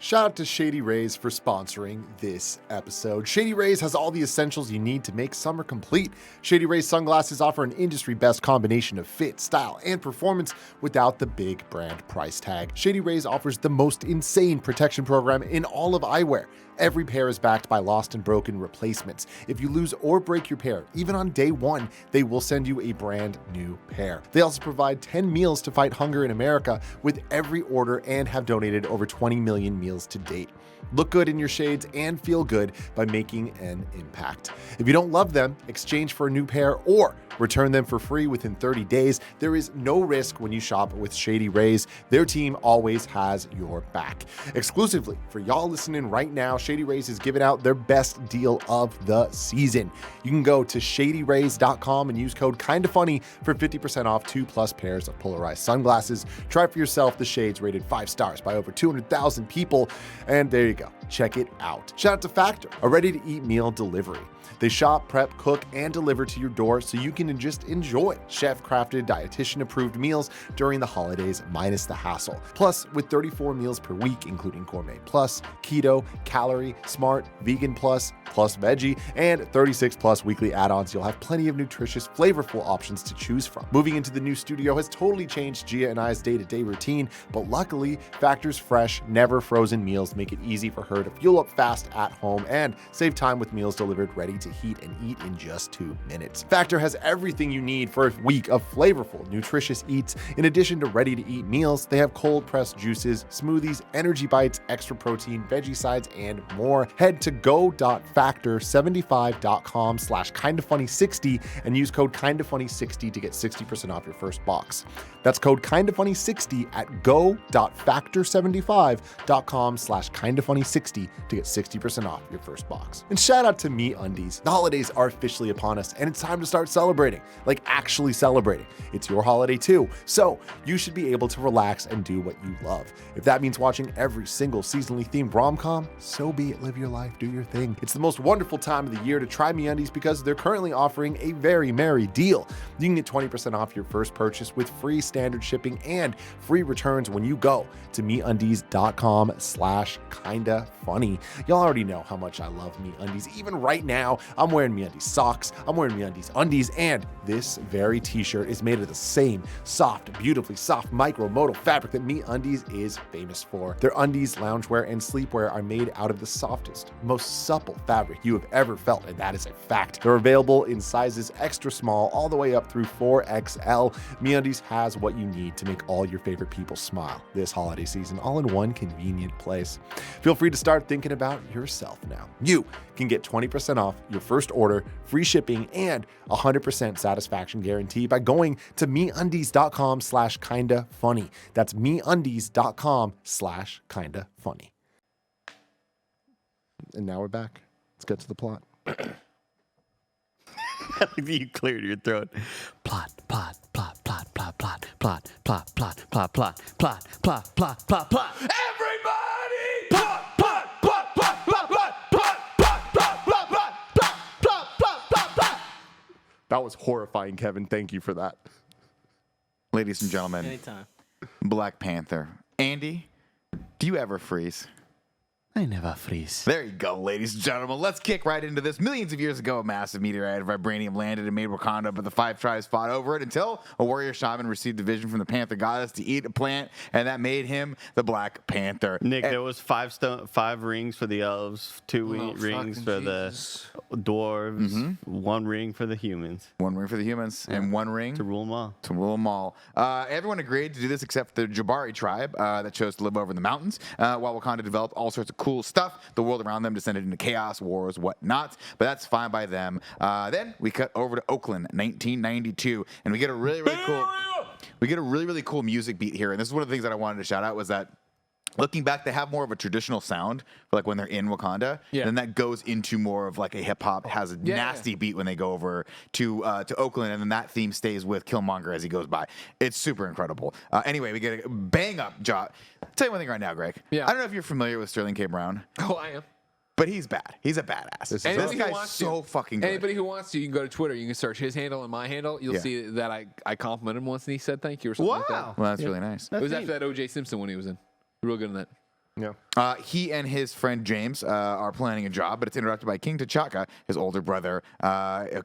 Shout out to Shady Rays for sponsoring this episode. Shady Rays has all the essentials you need to make summer complete. Shady Rays sunglasses offer an industry-best combination of fit, style, and performance without the big brand price tag. Shady Rays offers the most insane protection program in all of eyewear. Every pair is backed by lost and broken replacements. If you lose or break your pair, even on day one, they will send you a brand new pair. They also provide 10 meals to fight hunger in America with every order and have donated over 20 million meals to date. Look good in your shades and feel good by making an impact. If you don't love them, exchange for a new pair or return them for free within 30 days. There is no risk when you shop with Shady Rays. Their team always has your back. Exclusively for y'all listening right now, Shady Rays is giving out their best deal of the season. You can go to shadyrays.com and use code KindaFunny for 50% off 2+ pairs of polarized sunglasses. Try for yourself the shades rated 5 stars by over 200,000 people. And there you go. Check it out. Shout out to Factor, a ready-to-eat meal delivery. They shop, prep, cook, and deliver to your door so you can just enjoy chef-crafted, dietitian-approved meals during the holidays minus the hassle. Plus, with 34 meals per week, including Gourmet Plus, Keto, Calorie, Smart, Vegan Plus, Plus Veggie, and 36+ weekly add-ons, you'll have plenty of nutritious, flavorful options to choose from. Moving into the new studio has totally changed Gia and I's day-to-day routine, but luckily, Factor's fresh, never frozen meals make it easy for her to fuel up fast at home and save time with meals delivered ready to heat and eat in just 2 minutes. Factor has everything you need for a week of flavorful, nutritious eats. In addition to ready-to-eat meals, they have cold-pressed juices, smoothies, energy bites, extra protein, veggie sides, and more. Head to go.factor75.com/kindafunny60 and use code KindaFunny60 to get 60% off your first box. That's code KindaFunny60 at go.factor75.com/KindaFunny60 to get 60% off your first box. And shout out to MeUndies. The holidays are officially upon us, and it's time to start celebrating, like actually celebrating. It's your holiday too, so you should be able to relax and do what you love. If that means watching every single seasonally themed rom-com, so be it. Live your life, do your thing. It's the most wonderful time of the year to try MeUndies because they're currently offering a very merry deal. You can get 20% off your first purchase with free standard shipping and free returns when you go to MeUndies.com/kindafunny. Y'all already know how much I love MeUndies. Even right now, I'm wearing MeUndies socks, I'm wearing MeUndies undies, and this very t-shirt is made of the same soft, beautifully soft micro-modal fabric that MeUndies is famous for. Their undies, loungewear, and sleepwear are made out of the softest, most supple fabric you have ever felt, and that is a fact. They're available in sizes extra small all the way up through 4XL. MeUndies has what you need to make all your favorite people smile this holiday season, all in one convenient place. Feel free to start thinking about yourself now. You can get 20% off your first order, free shipping, and 100% satisfaction guarantee by going to MeUndies.com/kindafunny. That's MeUndies.com/kindafunny. And now we're back. Let's get to the plot. You cleared your throat. Plot, plot, plot, plot, plot, plot, plot, plot, plot, plot, plot, plot, plot, plot, plot, plot. Everybody! Plot, plot, plot, plot, plot, plot, plot, plot, plot, plot, plot, plot, plot, plot, plot, plot. That was horrifying, Kevin. Thank you for that. Ladies and gentlemen, Anytime. Black Panther. Andy, do you ever freeze? I never freeze. There you go, ladies and gentlemen. Let's kick right into this. Millions of years ago, a massive meteorite of vibranium landed and made Wakanda, but the 5 tribes fought over it until a warrior shaman received a vision from the Panther goddess to eat a plant, and that made him the Black Panther. Nick, And- there was 5 rings for the elves, 2 rings for the dwarves, 1 ring for the humans. 1 ring for the humans, and 1 ring To rule them all. to rule them all. Everyone agreed to do this except the Jabari tribe that chose to live over in the mountains, while Wakanda developed all sorts of cool stuff. The world around them descended into chaos, wars, whatnot, but that's fine by them. Then we cut over to Oakland, 1992, and we get a really cool music beat here. And this is one of the things that I wanted to shout out was that looking back, they have more of a traditional sound for like when they're in Wakanda. Yeah. Then that goes into more of like a hip hop, has a nasty beat when they go over to Oakland, and then that theme stays with Killmonger as he goes by. It's super incredible. Anyway, we get a bang up job. Tell you one thing right now, Greg. Yeah. I don't know if you're familiar with Sterling K. Brown, Oh, I am. but he's bad. He's a badass. This Anybody who guy's wants so to. fucking good. Anybody who wants to, you can go to Twitter. You can search his handle and my handle. You'll Yeah. see that I complimented him once and he said thank you or something like that. Well, that's really nice. It was after that O.J. Simpson when he was in. Real good in that. Yeah. He and his friend James are planning a job, but it's interrupted by King T'Chaka, his older brother,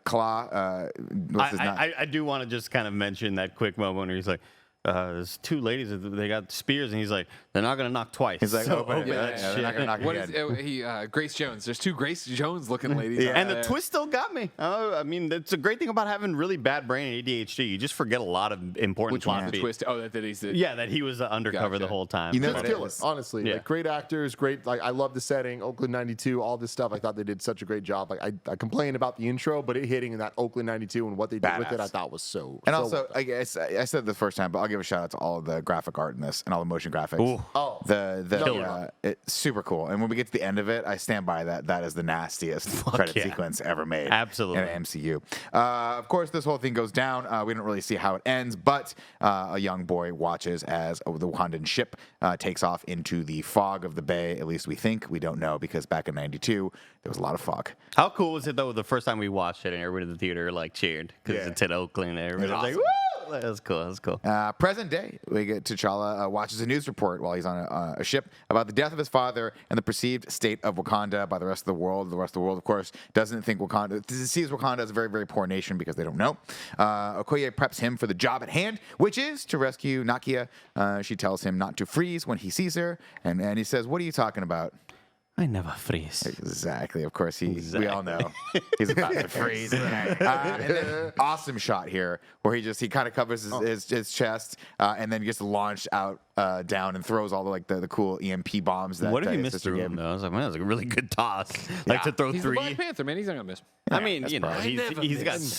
Kla. I do want to just kind of mention that quick moment where he's like, there's two ladies, they got spears, and he's like, they're not going to knock twice. He's like, So open that it. shit. They're not gonna knock What again. is Grace Jones? There's two Grace Jones looking ladies. out And the there. twist still got me. I mean, it's a great thing about having really bad brain and ADHD. You just forget a lot of important Which plot one's the beats. twist? Oh, that he's the. Yeah, that he was undercover the Gotcha. whole time. You know It's what it killer, is. honestly. Yeah. Like, great actors, great. Like, I love the setting, Oakland '92, all this stuff. I thought they did such a great job. Like, I complain about the intro, but it hitting in that Oakland '92 and what they did with it, Badass. I thought was so. And so also, well done. I guess I said it the first time, but I'll give a shout out to all of the graphic art in this and all the motion graphics. Ooh. Oh. It's super cool. And when we get to the end of it, I stand by that. That is the nastiest credit yeah. sequence ever made. Absolutely. In an MCU. Of course, this whole thing goes down. We don't really see how it ends, but a young boy watches as the Wakandan ship takes off into the fog of the bay. At least we think. We don't know because back in '92 there was a lot of fog. How cool was it though? The first time we watched it, and everybody in the theater like cheered because Yeah. it's in Oakland. And everybody was like, Awesome. "Woo!" That was cool. That was cool. Present day, we get T'Challa watches a news report while he's on a ship about the death of his father and the perceived state of Wakanda by the rest of the world. The rest of the world, of course, doesn't think sees Wakanda as a very, very poor nation because they don't know. Okoye preps him for the job at hand, which is to rescue Nakia. She tells him not to freeze when he sees her, and he says, "What are you talking about?" I never freeze. Exactly. Of course, we all know he's about to freeze. And then awesome shot here where he kind of covers his chest and then gets launched out down and throws all the cool EMP bombs. That What if he his missed sister through gave him though? I was like, man, that was a really good toss. Like to throw He's the three. Black Panther, man. He's not gonna miss. I mean, you know, I never he's got miss.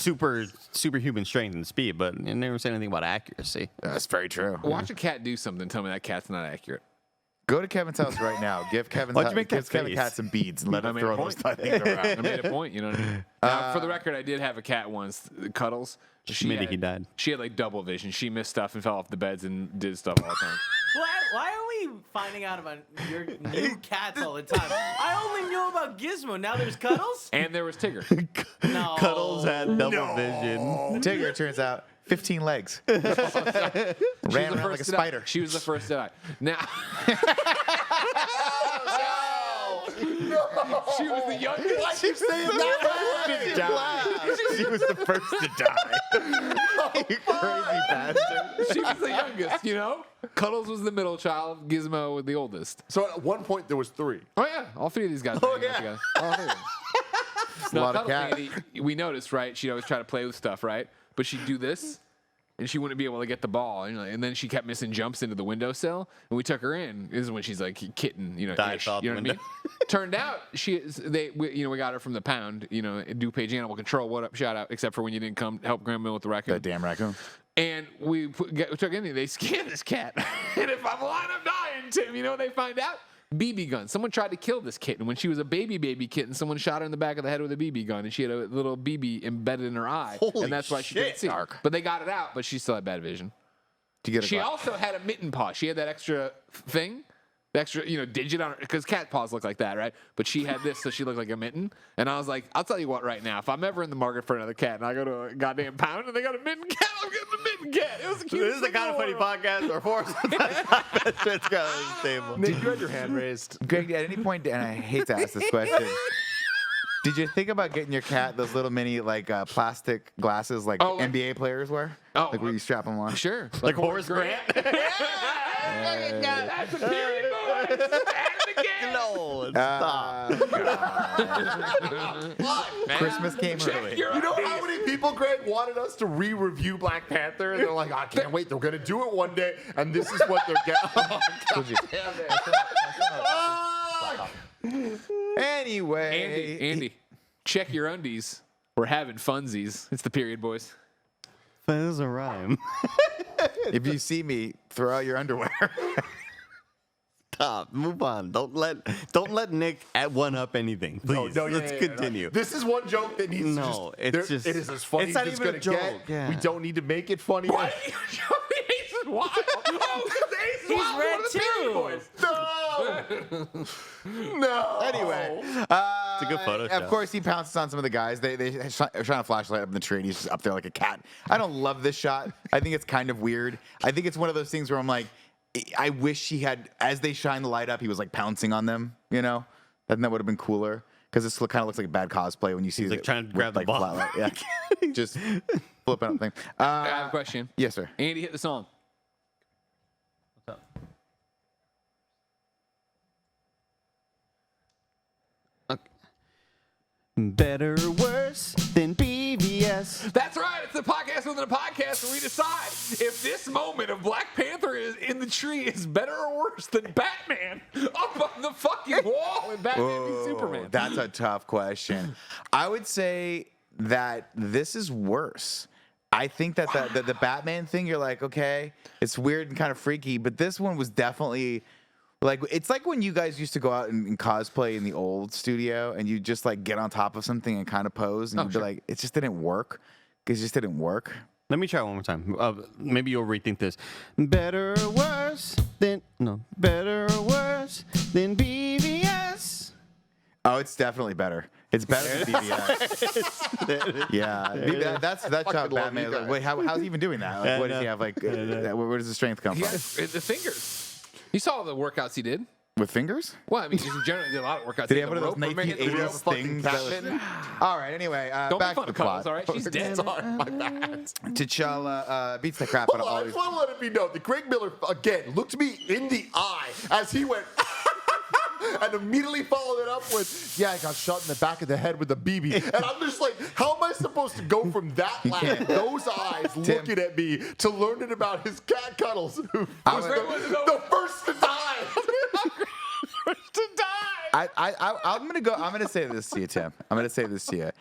superhuman strength and speed, but you never said anything about accuracy. That's very true. Watch a cat do something. Tell me that cat's not accurate. Go to Kevin's house right now. Give Why'd you make that Kevin face? Cat some beads and let I him made throw a those point. things around. I made a point. You know what I mean? Now, for the record, I did have a cat once, Cuddles. admitting he died. She had like double vision. She missed stuff and fell off the beds and did stuff all the time. Why are we finding out about your new cats all the time? I only knew about Gizmo. Now there's Cuddles? And there was Tigger. No. Cuddles had double vision. Tigger, it turns out, 15 legs. Ran She was the around like a first to die. spider. She was the first to die. Now. She was the youngest. keep saying She was the first to die. You crazy bastard. She was the youngest, you know? Cuddles was the middle child. Gizmo was the oldest. So at one point there was three. Oh, yeah. All three of these guys. Oh, hanging out yeah. together. All three of them. a lot of Cuddles, cats. Andy, we noticed, right? She'd always try to play with stuff, right? But she'd do this, and she wouldn't be able to get the ball. And then she kept missing jumps into the windowsill, and we took her in. This is when she's like kitten, you know, Dive ish, out you the know what I mean? Turned out we got her from the pound, you know, DuPage Animal Control. What up? Shout out, except for when you didn't come help Grandma with the raccoon. That damn raccoon. And we took in there. They scanned this cat. And if I'm lying, I'm dying, Tim. You know what they find out? BB gun. Someone tried to kill this kitten. When she was a baby kitten, someone shot her in the back of the head with a BB gun. And she had a little BB embedded in her eye. Holy and that's why she couldn't shit. see. But they got it out, but she still had bad vision. To get She also had a mitten paw. She had that extra thing. The extra, digit on her, because cat paws look like that, right? But she had this, so she looked like a mitten. And I was like, I'll tell you what, right now, if I'm ever in the market for another cat and I go to a goddamn pound and they got a mitten cat, I'm getting the mitten cat. It was the This cutest is the thing kind of in the funny world. podcast where Forrest It's got on the table. Nick, you had your hand raised. Greg, at any point, and I hate to ask this question, did you think about getting your cat those little mini plastic glasses like Oh, like- NBA players wear? Oh, Like where you strap them on? Sure. Like Horace Grant. That's a period, boys. At it again. No, stop. Christmas came early. You know how many people, Greg, wanted us to re-review Black Panther? And they're like, I can't wait. They're going to do it one day. And this is what they're getting. Oh, Anyway. Andy, check your undies. We're having funsies. It's the period, boys. There's a rhyme. If you see me, throw out your underwear. Stop. Move on. Don't let Nick at one up anything. Please. Let's continue. This is one joke that needs No, to it's just, just- it is as funny it's not as it's even going a to get. joke, yeah. We don't need to make it funny. Why do you show me Ace is Wild? Oh, because Ace is He's Wild red was one of the period too. boys. No. Anyway, It's a good photo Of show. course, he pounces on some of the guys. They shine a flashlight up in the tree, and he's just up there like a cat. I don't love this shot. I think it's kind of weird. I think it's one of those things where I'm like, I wish he had, as they shine the light up, he was like pouncing on them. You know, I think that would have been cooler. Because this kind of looks like bad cosplay when you see like trying to grab the ball. flat light. Yeah, just flipping up thing. I have a question. Yes, sir. Andy, hit the song. What's up? Better or worse than BVS. That's right. It's the podcast within a podcast where we decide if this moment of Black Panther is in the tree is better or worse than Batman up on the fucking wall in Batman v Superman. That's a tough question. I would say that this is worse. I think that the Batman thing, you're like, okay, it's weird and kind of freaky, but this one was definitely like, it's like when you guys used to go out and cosplay in the old studio and you just like get on top of something and kind of pose and you'd be like, it just didn't work. It just didn't work. Let me try one more time. Maybe you'll rethink this. Better or worse than BVS. Oh, it's definitely better. It's better than BBS. Yeah, that's how Batman. Like, wait, how's he even doing that? Like, what does he have? Like, where does the strength come from? The fingers. You saw the workouts he did. With fingers? Well, I mean, just in general, he did a lot of workouts. Did he have one of those 1980s things? All right, anyway, Don't back make fun to of the plot. Cuddles, all right? She's dead. Sorry, my bad. T'Challa beats the crap out of Hold on, all I these. just want to let it be known that Greg Miller, again, looked me in the eye as he went and immediately followed it up with, yeah, I got shot in the back of the head with a BB. And I'm just like, how am I supposed to go from that laugh, those eyes looking at me, to learning about his cat Cuddles, who was the first to die? First to die! I'm gonna say this to you, Tim. I'm gonna say this to you.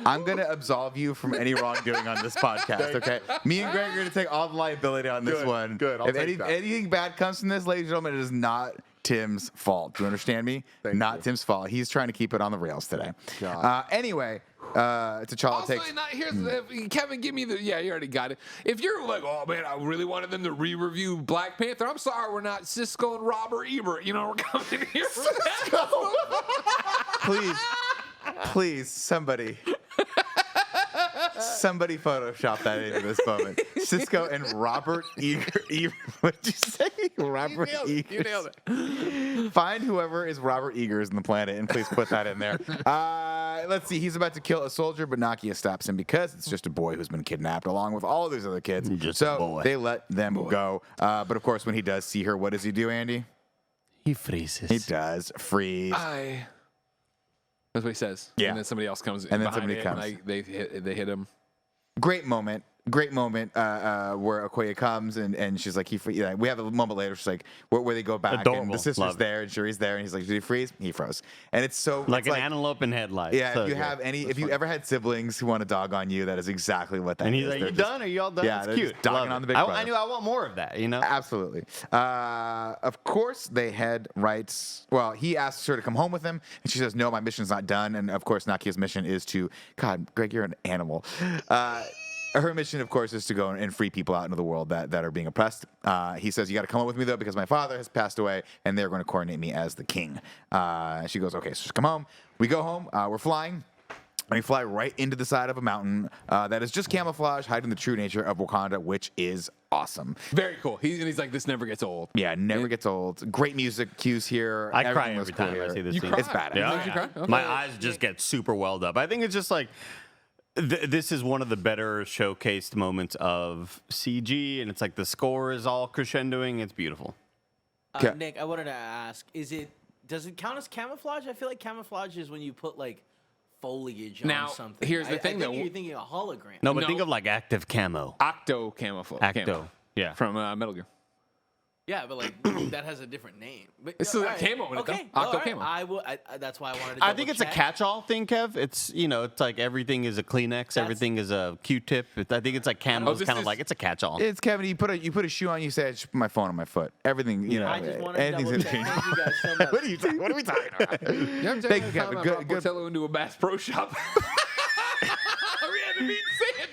I'm gonna absolve you from any wrongdoing on this podcast. Okay, me and Greg are gonna take all the liability on this one. Good. I'll If take that. anything bad comes from this, ladies and gentlemen, it is not Tim's fault. Do you understand me? Not you. Tim's fault. He's trying to keep it on the rails today. God. Anyway, T'Challa Also, takes. Kevin, give me the. Yeah, you already got it. If you're like, oh man, I really wanted them to re-review Black Panther. I'm sorry, we're not Cisco and Robert Ebert. You know, we're coming here. Please, somebody Photoshop that into this moment. Cisco and Robert Eager. What did you say? Robert Eager. You nailed it. Find whoever is Robert Eagers on the planet and please put that in there. Let's see. He's about to kill a soldier, but Nakia stops him because it's just a boy who's been kidnapped along with all these other kids. Just a so boy. they let them go. But of course, when he does see her, what does he do, Andy? He freezes. He does freeze. That's what he says. Yeah. And then somebody else comes. And then behind somebody it, comes. And they hit him. Great moment where Okoye comes and she's like, we have a moment later, she's like, where they go back and Adorable. the sister's Love it. there and Shuri's there and he's like, did he freeze? He froze. And it's so like it's an antelope in headlights. Yeah, So if you good. have if you ever had siblings who want to dog on you, that is exactly what that And is. he's like, They're you just- done? Are you all done? Yeah, It's they're cute. just dogging Love on it. the big I brother. knew I want more of that, you know? Absolutely. Of course, they head right. Well, he asks her to come home with him, and she says, "No, my mission's not done." And of course, Nakia's mission is to. God, Greg, you're an animal. Her mission, of course, is to go and free people out into the world that are being oppressed. He says, "You got to come home with me though, because my father has passed away, and they're going to coronate me as the king." She goes, "Okay, so just come home." We go home. We're flying. And we fly right into the side of a mountain that is just camouflage, hiding the true nature of Wakanda, which is awesome. Very cool. He's like, this never gets old. Yeah, never gets old. Great music cues here. I cry Everything was every cool time I here. see this You scene. cry? It's badass. Yeah. Did you cry? Okay. My eyes just get super welled up. I think it's just like this is one of the better showcased moments of CG, and it's like the score is all crescendoing. It's beautiful. Okay. Nick, I wanted to ask: does it count as camouflage? I feel like camouflage is when you put like foliage Now, on something. here's the I thing, think though. you're thinking a hologram. No, but No. think of like active camo. Octo camouflage. Acto. Yeah. From Metal Gear. Yeah, but like that has a different name. But, It's still all got camo in it, though. Okay, Octo all right. camo. I will. That's why I wanted to. I think it's a double-check. catch-all thing, Kev. It's it's like everything is a Kleenex, everything is a Q-tip. I think it's like camo. this It's kind of is- like it's a catch-all. It's Kevin. You put a shoe on. You say, "I just put my phone on my foot." Everything, you know. I just wanted to anything's double check. interchangeable. Thank you guys so much. What are we talking about? Thank you, Kevin. Good- good. Portillo into a Bass Pro Shop. We had to meet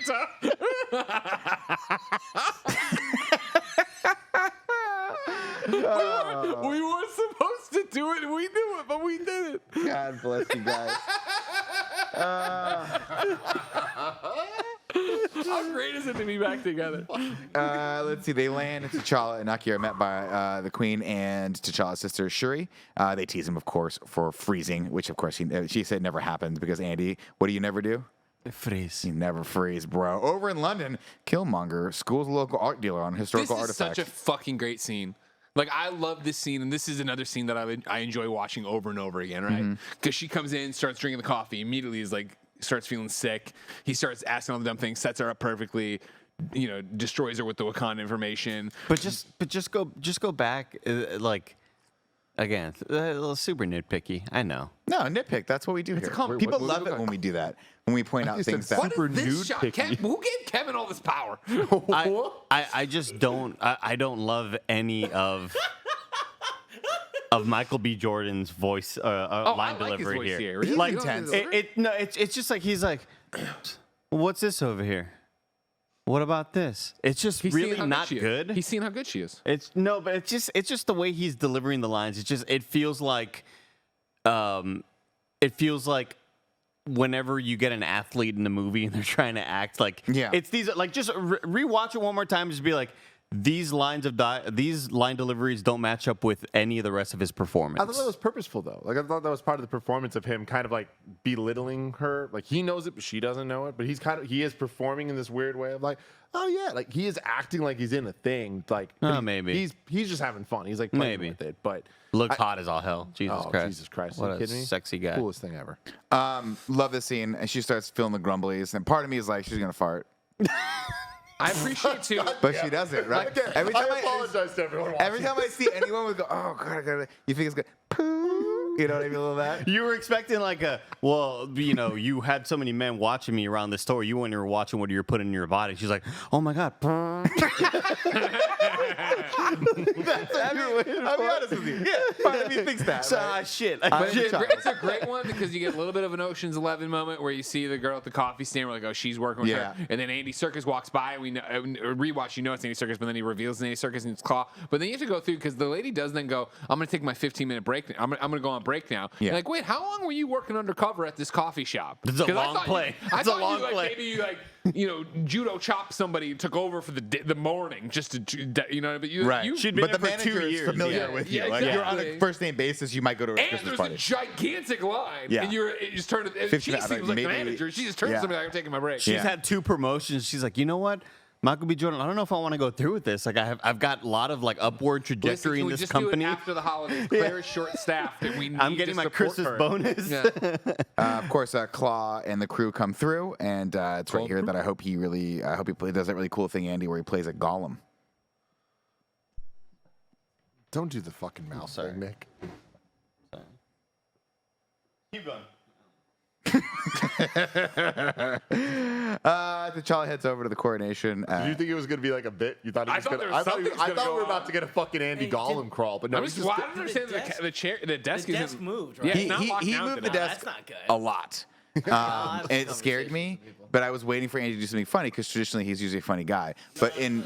Santa. We weren't supposed to do it. We knew it, but we did it. God bless you guys. How great is it to be back together? Let's see. They land, and T'Challa and Nakia are met by the Queen and T'Challa's sister Shuri. They tease him, of course, for freezing, which, of course, she said never happened because Andy, what do you never do? Freeze. You never freeze, bro. Over in London, Killmonger schools a local art dealer on historical This is artifacts. such a fucking great scene. Like, I love this scene, and this is another scene that I enjoy watching over and over again, right? Because she comes in, starts drinking the coffee, immediately is like, starts feeling sick. He starts asking all the dumb things, sets her up perfectly, destroys her with the Wakanda information. But just go back, like, again, a little super nitpicky. I know. No, nitpick. That's what we do here. compliment. People What- love it when we do that. When we point out things that. What is this shot? Who gave Kevin all this power? I just don't. I don't love any of Michael B. Jordan's voice line I like his delivery voice here. here. Really? Like You don't intense. like his delivery? it's just like he's like, what's this over here? What about this? It's just He's seeing really how not she is. good. He's seen how good she is. It's no, but it's just the way he's delivering the lines. It feels like, whenever you get an athlete in the movie and they're trying to act like, Yeah. it's these like just rewatch it one more time, just be like, these line deliveries don't match up with any of the rest of his performance. I thought that was purposeful, though. Like, I thought that was part of the performance of him kind of like belittling her. Like, he knows it, but she doesn't know it. But he is performing in this weird way of like, oh yeah, like he is acting like he's in a thing. Like, but maybe. he's just having fun. He's like playing Maybe. with it. But Looks hot as all hell. Jesus oh, Christ. Jesus Christ. What Are you a kidding me? sexy guy. Coolest thing ever. Love this scene, and she starts feeling the grumblies, and part of me is like, she's gonna fart, I appreciate too. but she doesn't, right? Every time I apologize to everyone watching. Every time I see anyone would go, oh god, you think it's good? Poo. You know what I mean? A little that. You were expecting like you had so many men watching me around the store. You when you were watching what you were putting in your body. She's like, oh my God. I'll be honest with you. Yeah, part of me thinks that. right? Shit. But it's a great one because you get a little bit of an Ocean's 11 moment where you see the girl at the coffee stand. We're like, oh, she's working with Yeah. her. And then Andy Serkis walks by. And we know, rewatch, it's Andy Serkis, but then he reveals Andy Serkis and it's Claw. But then you have to go through because the lady does then go, I'm going to take my 15-minute break. I'm going to go on break now. Yeah. And like, wait, how long were you working undercover at this coffee shop? It's a 'Cause I long thought play. I It's a thought long you, like, play. maybe you judo chopped somebody, took over for the morning just to, but you, Right. you She'd been But the there for 2 manager is years. familiar Yeah. with Yeah, you. Like, you're on a exactly. first name basis. You might go to a and Christmas there's party. a gigantic line, Yeah. and you just turned it. 15 She minutes, seems like the maybe- manager. She just turns yeah. to me like, I'm taking my break. She's Yeah. had 2 promotions. She's like, you know what? Michael B. Jordan, I don't know if I want to go through with this. Like I've got a lot of like upward Listen, trajectory can in we this just company. do it after the holidays? Claire is short-staffed, and we need I'm getting to my support Christmas her. bonus. Yeah. Of course, Claw and the crew come through, and it's right here that I hope he does that really cool thing, Andy, where he plays a golem. Don't do the fucking mouse thing, Nick. Keep going. T'Challa heads over to the coronation. Did you think it was going to be like a bit? You thought it I was thought going there to. was something I gonna thought we go were about on. to get a fucking Andy Hey, Gollum crawl, but no, I'm he's just, just. well, I don't understand the desk The isn't. desk moved, right? Yeah, it's not he locked down moved the today. desk That's not good. a lot. I'll have And it scared conversations me, with people. but I was waiting for Andy to do something funny because traditionally he's usually a funny guy. But in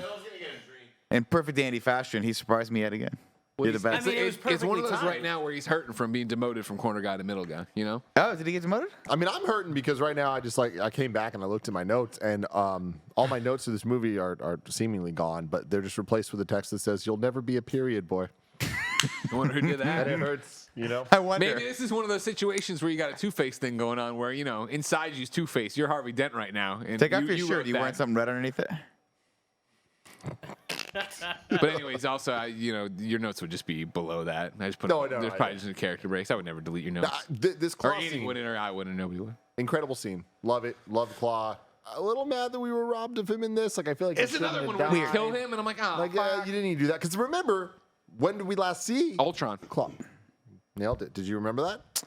perfect Andy fashion, he surprised me yet again. You're the best. I mean, it was It's one of perfectly those right timed. now where he's hurting from being demoted from corner guy to middle guy. You know. Oh, did he get demoted? I mean, I'm hurting because right now I came back and I looked at my notes, and all my notes of this movie are seemingly gone, but they're just replaced with a text that says, "You'll never be a period boy." I wonder who did that. And it hurts, you know. I wonder. Maybe this is one of those situations where you got a Two-Face thing going on, where inside you's Two-Face. You're Harvey Dent right now. And Take off your wrote shirt. You that. wearing something red underneath it? But anyways, also, your notes would just be below that. I just put No, there's I probably know. just a character breaks. I would never delete your notes. This Or claw Andy scene, wouldn't, or I wouldn't. Nobody would. incredible scene. Love it. Love Claw. A little mad that we were robbed of him in this. Like I feel like he It's shouldn't another have one where we died. kill him, and I'm like, oh, Like yeah, you didn't need to do that. Because remember, when did we last see Ultron. Claw? Nailed it. Did you remember that?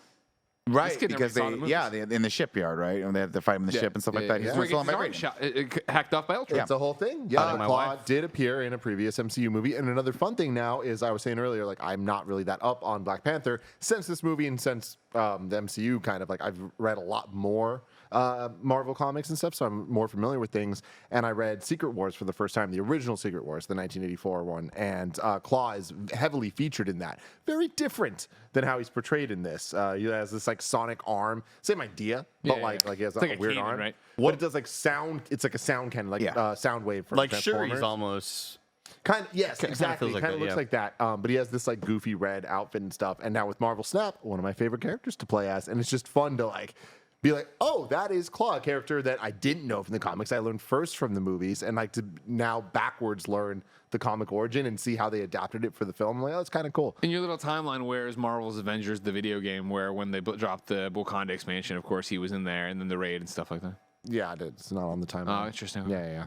Right, kid never because saw the movies. they in the shipyard, right? And they have to fight him in the ship and stuff like that. He's Where he still gets on his my arm brain. shot, hacked off by Ultron. It's a whole thing. Yeah, my Claw wife. did appear in a previous MCU movie. And another fun thing now is I was saying earlier, like I'm not really that up on Black Panther since this movie and since the MCU kind of like I've read a lot more Marvel comics and stuff, so I'm more familiar with things. And I read Secret Wars for the first time, the original Secret Wars, the 1984 one, and Claw is heavily featured in that. Very different than how he's portrayed in this. He has this like sonic arm, same idea, but Yeah, like he has it's a like a weird cannon, arm. right? What it does like sound? It's like a sound cannon, like sound wave from Like Transformers. Shuri's almost. Kind of, yes, Kinda exactly. feels like Kind of that, looks yeah. like that. But he has this like goofy red outfit and stuff. And now with Marvel Snap, one of my favorite characters to play as, and it's just fun to like be like, oh, that is Claw, a character that I didn't know from the comics. I learned first from the movies, and like to now backwards learn the comic origin and see how they adapted it for the film. I'm like, oh, it's kind of cool. In your little timeline, where is Marvel's Avengers, the video game, where when they dropped the Wakanda expansion, of course, he was in there, and then the raid and stuff like that? Yeah, it's not on the timeline. Oh, interesting. Yeah.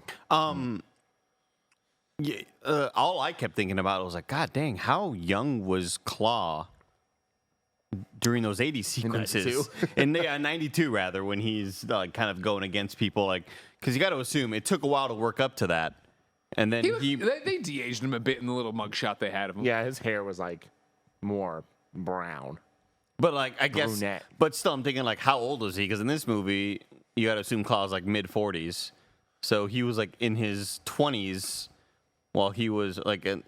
All I kept thinking about was like, God dang, how young was Claw during those 80s sequences? In 92 rather, when he's kind of going against people, like, because you got to assume it took a while to work up to that, and then They de-aged him a bit in the little mugshot they had of him. Yeah, his hair was like more brown. But like, I guess, Brunette. but still, I'm thinking like, how old was he? Because in this movie, you got to assume Claw's like mid 40s, so he was like in his 20s. While he was like a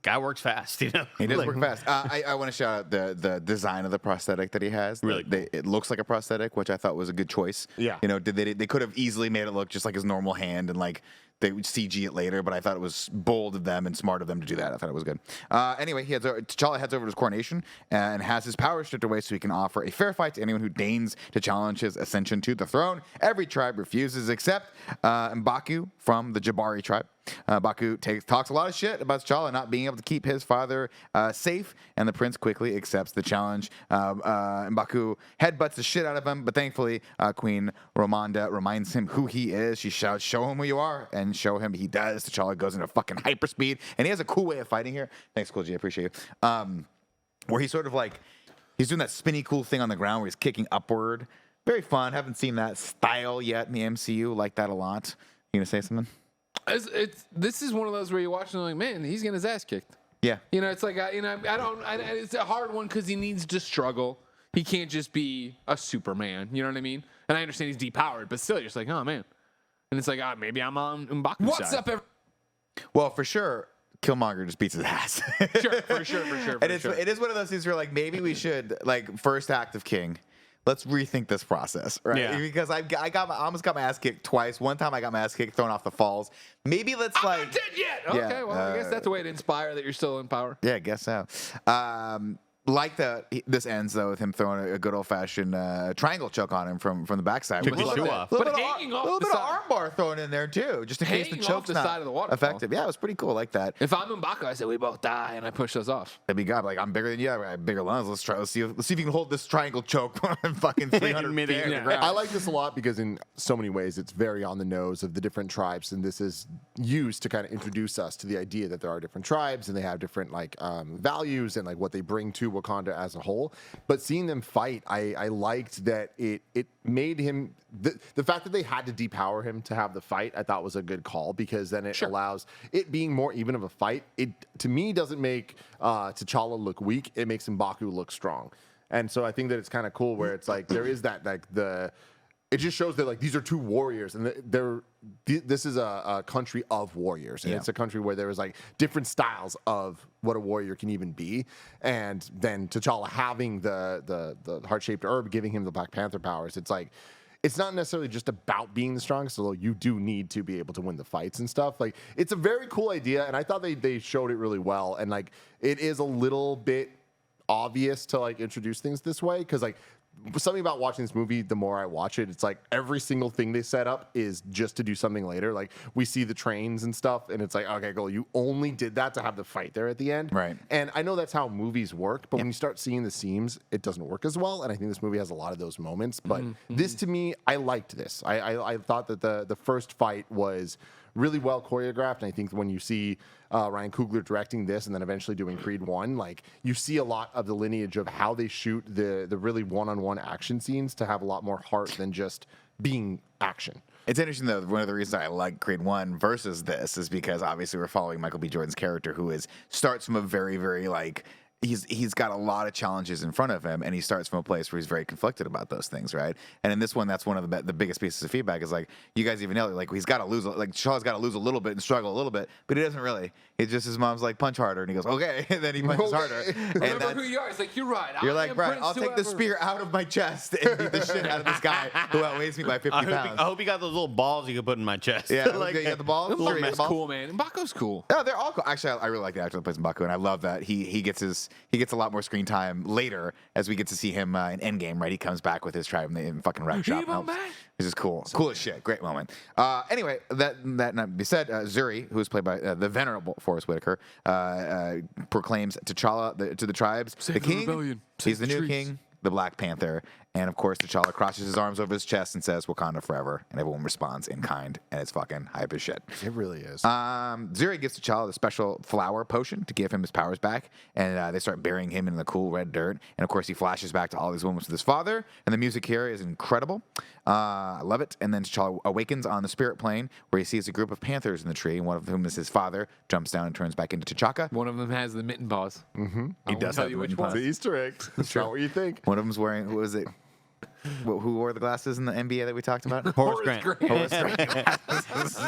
guy works fast, you know. He does work fast. I want to shout out the design of the prosthetic that he has. Really cool. It looks like a prosthetic, which I thought was a good choice. Yeah. You know, they could have easily made it look just like his normal hand and like they would CG it later, but I thought it was bold of them and smart of them to do that. I thought it was good. Anyway, T'Challa heads over to his coronation and has his power stripped away so he can offer a fair fight to anyone who deigns to challenge his ascension to the throne. Every tribe refuses except M'Baku from the Jabari tribe. Baku talks a lot of shit about T'Challa not being able to keep his father safe, and the prince quickly accepts the challenge. M'Baku headbutts the shit out of him, but thankfully Queen Ramonda reminds him who he is. She shouts, "Show him who you are," and show him he does. T'Challa goes into fucking hyperspeed, and he has a cool way of fighting here. Thanks, Cool G, I appreciate you. Where he's sort of like, he's doing that spinny cool thing on the ground where he's kicking upward. Very fun. Haven't seen that style yet in the MCU. Like that a lot. You gonna say something? This is one of those where you watch and you're like, man, he's getting his ass kicked. Yeah. You know, it's like, it's a hard one because he needs to struggle. He can't just be a Superman. You know what I mean? And I understand he's depowered, but still, you're just like, oh, man. And it's like, maybe I'm on M'Baku's What's side. up, everyone? Well, for sure, Killmonger just beats his ass. For sure. And it is one of those things where, like, maybe we should, like, first act of King, let's rethink this process, right? Yeah. Because I almost got my ass kicked twice. One time I got my ass kicked thrown off the falls. Maybe let's I'm not dead yet. Yeah, Okay, well, I guess that's a way to inspire that you're still in power. Yeah, I guess so. Like this ends though with him throwing a good old fashioned triangle choke on him from the backside. Took With his a shoe little off. bit But of hanging off a little the bit of side. armbar thrown in there too, just in case the Hanging off choke's the not side of the waterfall. effective. Yeah, it was pretty cool. I like that. If I'm M'Baku, I say we both die, and I push those off. That'd be good. Like, I'm bigger than you. I have bigger lungs. Let's see if you can hold this triangle choke on fucking 300 feet midair. in the Yeah. ground. I like this a lot because in so many ways it's very on the nose of the different tribes, and this is used to kind of introduce us to the idea that there are different tribes and they have different like values and like what they bring to Wakanda as a whole. But seeing them fight, I liked that it made him the fact that they had to depower him to have the fight. I thought was a good call because then it allows it being more even of a fight. It to me doesn't make T'Challa look weak. It makes M'Baku look strong. And so I think that it's kind of cool where it's like there is that like it just shows that like these are two warriors and this is a country of warriors and it's a country where there is like different styles of what a warrior can even be, and then T'Challa having the heart-shaped herb giving him the Black Panther powers. It's like it's not necessarily just about being the strongest, although you do need to be able to win the fights and stuff. Like it's a very cool idea, and I thought they showed it really well. And like it is a little bit obvious to like introduce things this way because like something about watching this movie, the more I watch it, it's like every single thing they set up is just to do something later. Like we see the trains and stuff, and it's like, okay, cool, you only did that to have the fight there at the end. Right. And I know that's how movies work, but when you start seeing the seams, it doesn't work as well. And I think this movie has a lot of those moments. But this to me, I liked this. I thought that the first fight was really well choreographed. And I think when you see Ryan Coogler directing this and then eventually doing Creed 1, like you see a lot of the lineage of how they shoot the really one-on-one action scenes to have a lot more heart than just being action. It's interesting though. One of the reasons I like Creed 1 versus this is because obviously we're following Michael B. Jordan's character, who starts from a very, very like he's got a lot of challenges in front of him, and he starts from a place where he's very conflicted about those things, right? And in this one, that's one of the biggest pieces of feedback is like, you guys even know, like, he's got to lose, like, T'Challa's got to lose a little bit and struggle a little bit, but he doesn't really. It's just his mom's like, punch harder, and he goes, okay, and then he punches harder. And Remember who you are. It's like, you're right. you're like, right, I'll take the spear out of my chest and beat the shit out of this guy who outweighs me by 50 pounds. I hope you got those little balls you can put in my chest. Yeah, like, you got the balls? Sure, you got the Mbaku's balls? cool, man. Mbaku's cool. No, they're all cool. Actually, I really like the actor that plays M'Baku, and I love that he gets a lot more screen time later as we get to see him in Endgame. Right, he comes back with his tribe and they fucking wreck shop. This is cool, cool as shit. Great moment. Anyway, that not be said, Zuri, who is played by the venerable Forrest Whitaker, proclaims T'Challa to the tribes the king. rebellion. He's Save the the new trees. king, the Black Panther. And of course, T'Challa crosses his arms over his chest and says, Wakanda forever. And everyone responds in kind. And it's fucking hype as shit. It really is. Zuri gives T'Challa the special flower potion to give him his powers back. And they start burying him in the cool red dirt. And of course, he flashes back to all these moments with his father. And the music here is incredible. I love it. And then T'Challa awakens on the spirit plane where he sees a group of panthers in the tree. One of whom is his father, jumps down and turns back into T'Chaka. One of them has the mitten paws. He does tell have you the which mitten one. paws. It's Easter eggs. That's not what you think. One of them's wearing, who was it? Who wore the glasses in the NBA that we talked about? Horace Grant.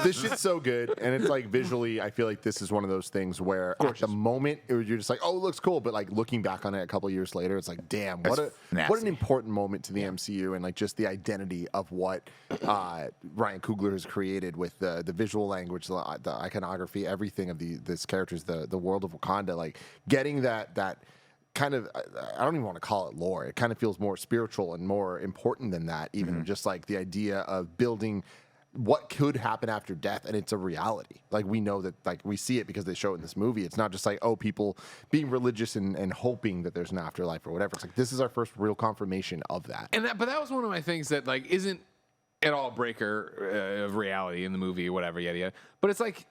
This shit's so good, and it's like visually, I feel like this is one of those things where at the moment you're just like, oh, it looks cool, but like looking back on it a couple years later, it's like, damn, what nasty. an important moment to the MCU and like just the identity of what Ryan Coogler has created with the visual language, the iconography, everything of this characters, the world of Wakanda, like getting that kind of, I don't even want to call it lore. It kind of feels more spiritual and more important than that, even just like the idea of building what could happen after death, and it's a reality. Like we know that, like we see it because they show it in this movie. It's not just like, oh, people being religious and hoping that there's an afterlife or whatever. It's like this is our first real confirmation of that. But that was one of my things that like isn't at all a breaker of reality in the movie or whatever, yada yada. But it's like,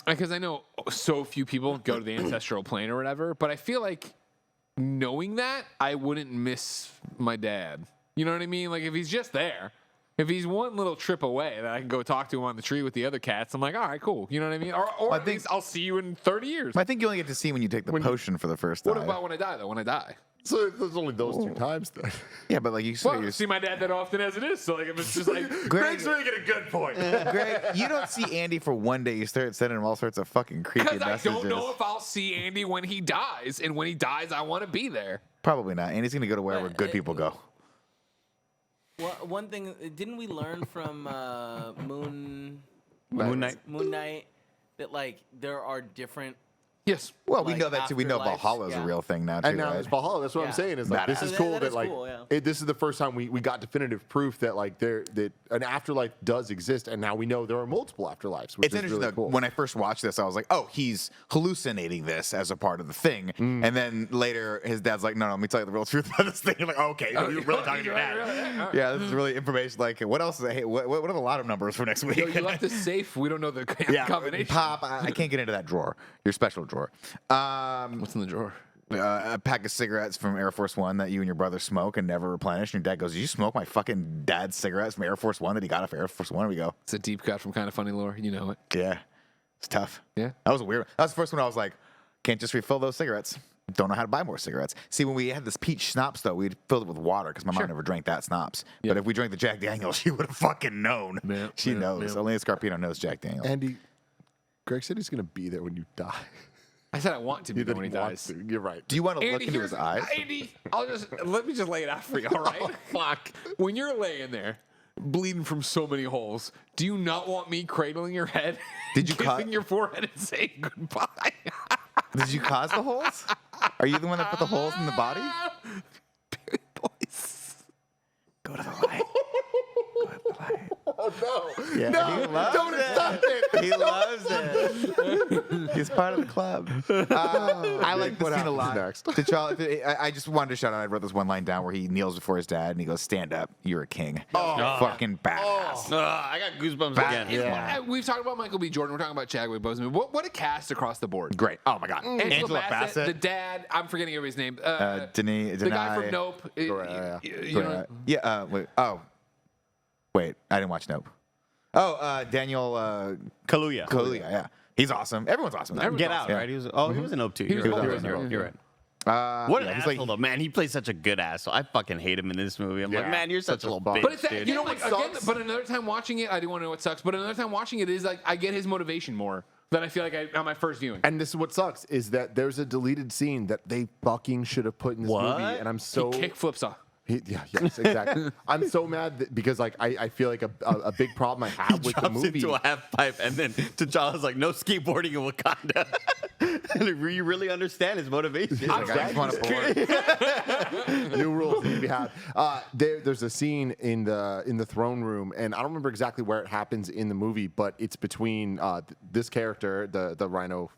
because I know so few people go to the ancestral plane or whatever, but I feel like knowing that, I wouldn't miss my dad. You know what I mean? Like, if he's just there, if he's one little trip away that I can go talk to him on the tree with the other cats, I'm like, all right, cool. You know what I mean? Or at least I'll see you in 30 years. I think you only get to see when you take the potion for the first time. What about when I die, though? When I die? So there's only those two times then. Yeah, but like you Well, I say, don't see my dad that often as it is. So, like, if it's just like, Greg's making a good point. Greg, you don't see Andy for one day. You start sending him all sorts of fucking creepy because I messages. don't know if I'll see Andy when he dies. And when he dies, I want to be there. Probably not. Andy's gonna go to wherever good people go. Well, one thing, didn't we learn from Moon Knight. Moon Knight that like there are different? Yes. Well, we Like know that too. We know afterlives, Valhalla's yeah. a real thing now too. And now right? it's Valhalla. That's what I'm Yeah. saying. Is like this Badass. is cool. That That, is like cool, yeah. this is the first time we got definitive proof that like that an afterlife does exist, and now we know there are multiple afterlives. Which It's is interesting really that cool. when I first watched this, I was like, "Oh, he's hallucinating this as a part of the thing." And then later, his dad's like, "No, let me tell you the real truth about this thing." You're like, oh, "Okay, you're really talking to your dad." Yeah, this is really information. Like, what else? Hey, what are the lotto numbers for next week? Yo, you left this safe. We don't know the Yeah, combination. Pop, I can't get into that drawer. Your special drawer. What's in the drawer? A pack of cigarettes from Air Force One that you and your brother smoke and never replenish. And your dad goes, "Did you smoke my fucking dad's cigarettes from Air Force One that he got off Air Force One?" We go, It's a deep cut from KindaFunny lore. You know it. "Yeah, it's tough." Yeah. That was a weird. That was the first one I was like, "Can't just refill those cigarettes." Don't know how to buy more cigarettes. See, when we had this peach schnapps, though, we filled it with water because my mom never drank that schnapps. But if we drank the Jack Daniels, she would have fucking known. Yeah, She yeah, knows. yeah. Only a Scarpino knows Jack Daniels. Andy, Greg said he's going to be there when you die. I said I want to be there when he didn't want dies. to. You're right. Do you want to look Andy, into his here's- eyes? Andy, let me just lay it out for you, all right? Fuck. When you're laying there, bleeding from so many holes, do you not want me cradling your head? Did you kissing cut- your forehead and saying goodbye? Did you cause the holes? Are you the one that put the holes in the body? Baby boys. Go to the light. Go to the light. Oh, no. Yeah, No, he loves don't it. stop it. He loves it. He's part of the club. I like the What scene a happens lot. next? T'Challa, I just wanted to shout out. I wrote this one line down where he kneels before his dad and he goes, "Stand up, you're a king." Fucking badass. I got goosebumps again. Yeah. We've talked about Michael B. Jordan. We're talking about Chadwick Boseman. What a cast across the board. Great. Oh my God. Angela Bassett, the dad. I'm forgetting everybody's name. Denis, the guy from Nope. Yeah. You know, Wait. Oh. Wait. I didn't watch Nope. Oh, Daniel Kaluuya. Kaluuya. Yeah. He's awesome. Everyone's awesome. Get out, right? He was. Oh, he was an OP too. was You're both, right. yeah. You're right. What an yeah, he's asshole, though. Man, he plays such a good asshole. I fucking hate him in this movie. I'm like, Yeah, man, you're such such a a little fuck. bitch, But it's that, dude. you know, what like, again, sucks? but another time watching it, I do want to know what sucks. But another time watching it is like I get his motivation more than I feel like on my first viewing. And this is what sucks is that there's a deleted scene that they fucking should have put in this What? movie, and I'm He so kick flips off. yes, exactly. I'm so mad because like I feel like a big problem I have with the Drops movie. into a half pipe, and then T'Challa's like, no skateboarding in Wakanda. You really understand his motivation. Like, I just want to board. New rules need to be had. There's a scene in the throne room, and I don't remember exactly where it happens in the movie, but it's between this character, the Rhino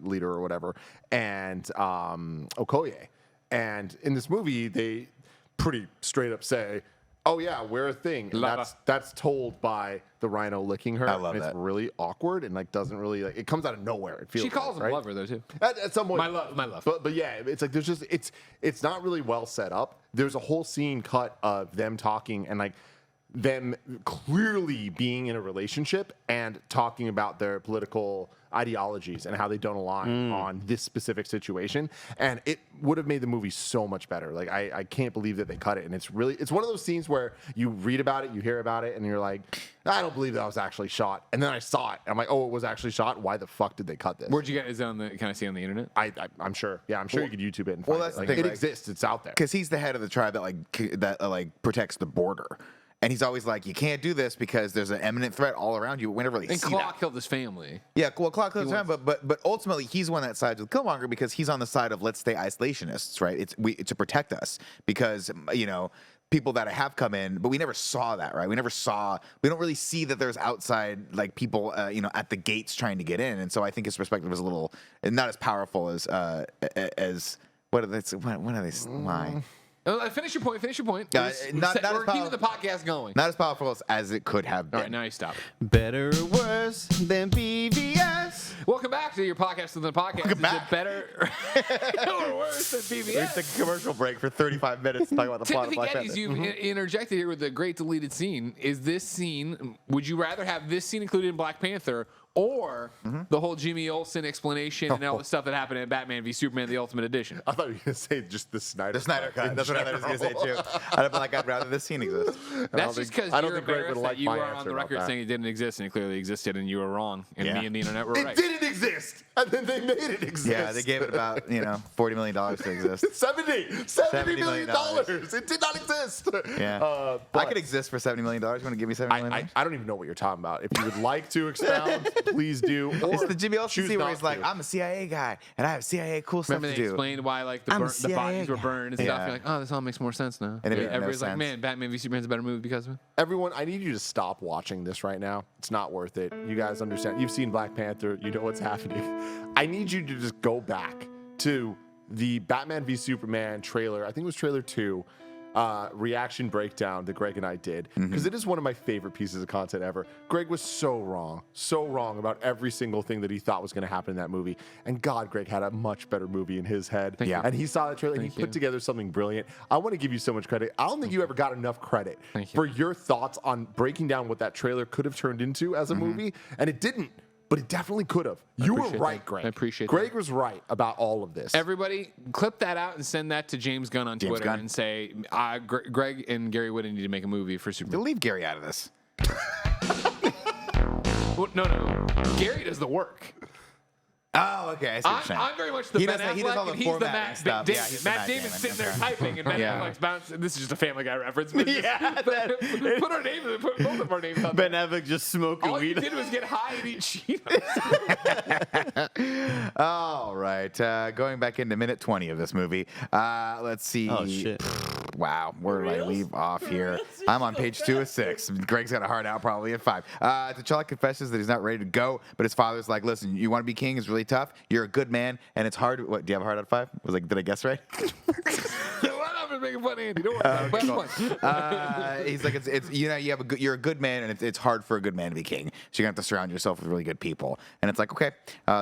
leader or whatever, and Okoye. And in this movie, they pretty straight up say, "Oh yeah, we're a thing." And that's told by the Rhino licking her. I love and that. It's really awkward and like doesn't really like it comes out of nowhere. It feels She calls him right? lover though too. At some point, My love. But yeah, it's like there's just it's not really well set up. There's a whole scene cut of them talking and like them clearly being in a relationship and talking about their political ideologies and how they don't align on this specific situation. And it would have made the movie so much better. Like I can't believe that they cut it. And it's one of those scenes where you read about it, you hear about it, and you're like, I don't believe that was actually shot. And then I saw it. And I'm like, oh, it was actually shot. Why the fuck did they cut this? Where'd you get? Is it on the? Can I see on the internet? I'm sure. Yeah, I'm sure you could YouTube it and well, find that's it. Like, the thing, it right? exists. It's out there. Because he's the head of the tribe that protects the border, and he's always like, you can't do this because there's an imminent threat all around you. We never really And see Claw that. killed his family. Yeah, well, Claw kills him, but ultimately he's the one that sides with Killmonger because he's on the side of let's stay isolationists, right? It's to protect us because people that have come in, but we never saw that, right? We don't really see that there's outside like people, at the gates trying to get in, and so I think his perspective is a little not as powerful as what are they? Why? Finish your point. Not We're as keeping the podcast going. Not as powerful as it could have been. All right, now you stop. Better or worse than BVS. Welcome back to your podcast within the podcast. Welcome back. Is it better or worse than We BBS? took a commercial break for 35 minutes to talk about the plot of Timothy Black Geddes, Panther. you've interjected here with the great deleted scene. Is this scene, would you rather have this scene included in Black Panther or the whole Jimmy Olsen explanation and all the stuff that happened in Batman v Superman, the Ultimate Edition? I thought you were going to say just the Snyder. The Snyder Cut. That's what I was going to say too. I'd rather this scene exist. That's just because I don't you're think Greg would embarrassed like that you my are on answer the about record that. saying it didn't exist and it clearly existed and you were wrong. And Yeah. me and the internet were It right. didn't exist, and then they made it exist. Yeah, they gave it about $40 million to exist. $70 million. million. It did not exist. Yeah, I could exist for $70 million. You want to give me $70 million? I don't even know what you're talking about. If you would like to expound, please do. Or It's the Jimmy Olsen choose scene where not he's like, to. I'm a CIA guy and I have CIA cool stuff Remember to they do. explained why like I'm a the CIA bodies were guy. burned and stuff. Yeah. You're like, oh, this all makes more sense now. And it made no Everybody's like, sense. man, Batman v Superman's a better movie because of it. Everyone, I need you to stop watching this right now. It's not worth it. You guys understand. You've seen Black Panther. You know what's happening. I need you to just go back to the Batman v Superman trailer. I think it was trailer 2. Reaction breakdown that Greg and I did because it is one of my favorite pieces of content ever. Greg was so wrong about every single thing that he thought was going to happen in that movie. And God, Greg had a much better movie in his head. Thank you. And he saw the trailer and he put together something brilliant. I want to give you so much credit. I don't think you ever got enough credit for your thoughts on breaking down what that trailer could have turned into as a movie. And it didn't. But it definitely could have. You were appreciate right, that. Greg. I appreciate Greg that. was right about all of this. Everybody, clip that out and send that to James Gunn on Twitter Gunn. and say, Greg and Gary Whitta need to make a movie for Superman. Leave Gary out of this. Well, no. Gary does the work. Oh, okay. I see what you're saying. I'm very much the He Ben does- he does all Affleck, the and he's the formatting Matt stuff. Damon. Yeah, he's the Matt Matt Damon's Damon. sitting there Okay. typing, and Ben Yeah. Affleck's bouncing. This is just a Family Guy reference. But Yeah, put our names, put both of our names on Ben there. Affleck just smoking All you weed. did was get high and eat Cheetos. All right. Going back into minute 20 of this movie. Let's see. Oh, shit. Wow. Where did I leave off here? I'm on page 2 of 6. Greg's got a hard out probably at 5. T'Challa confesses that he's not ready to go, but his father's like, listen, you want to be king? It's really tough. You're a good man, and it's hard. What, do you have a hard out of 5? Was like, did I guess right? What happened? was making fun of Andy. Don't worry about it. Fun. He's like, you're a good man, and it's hard for a good man to be king. So you're gonna have to surround yourself with really good people. And it's like, okay,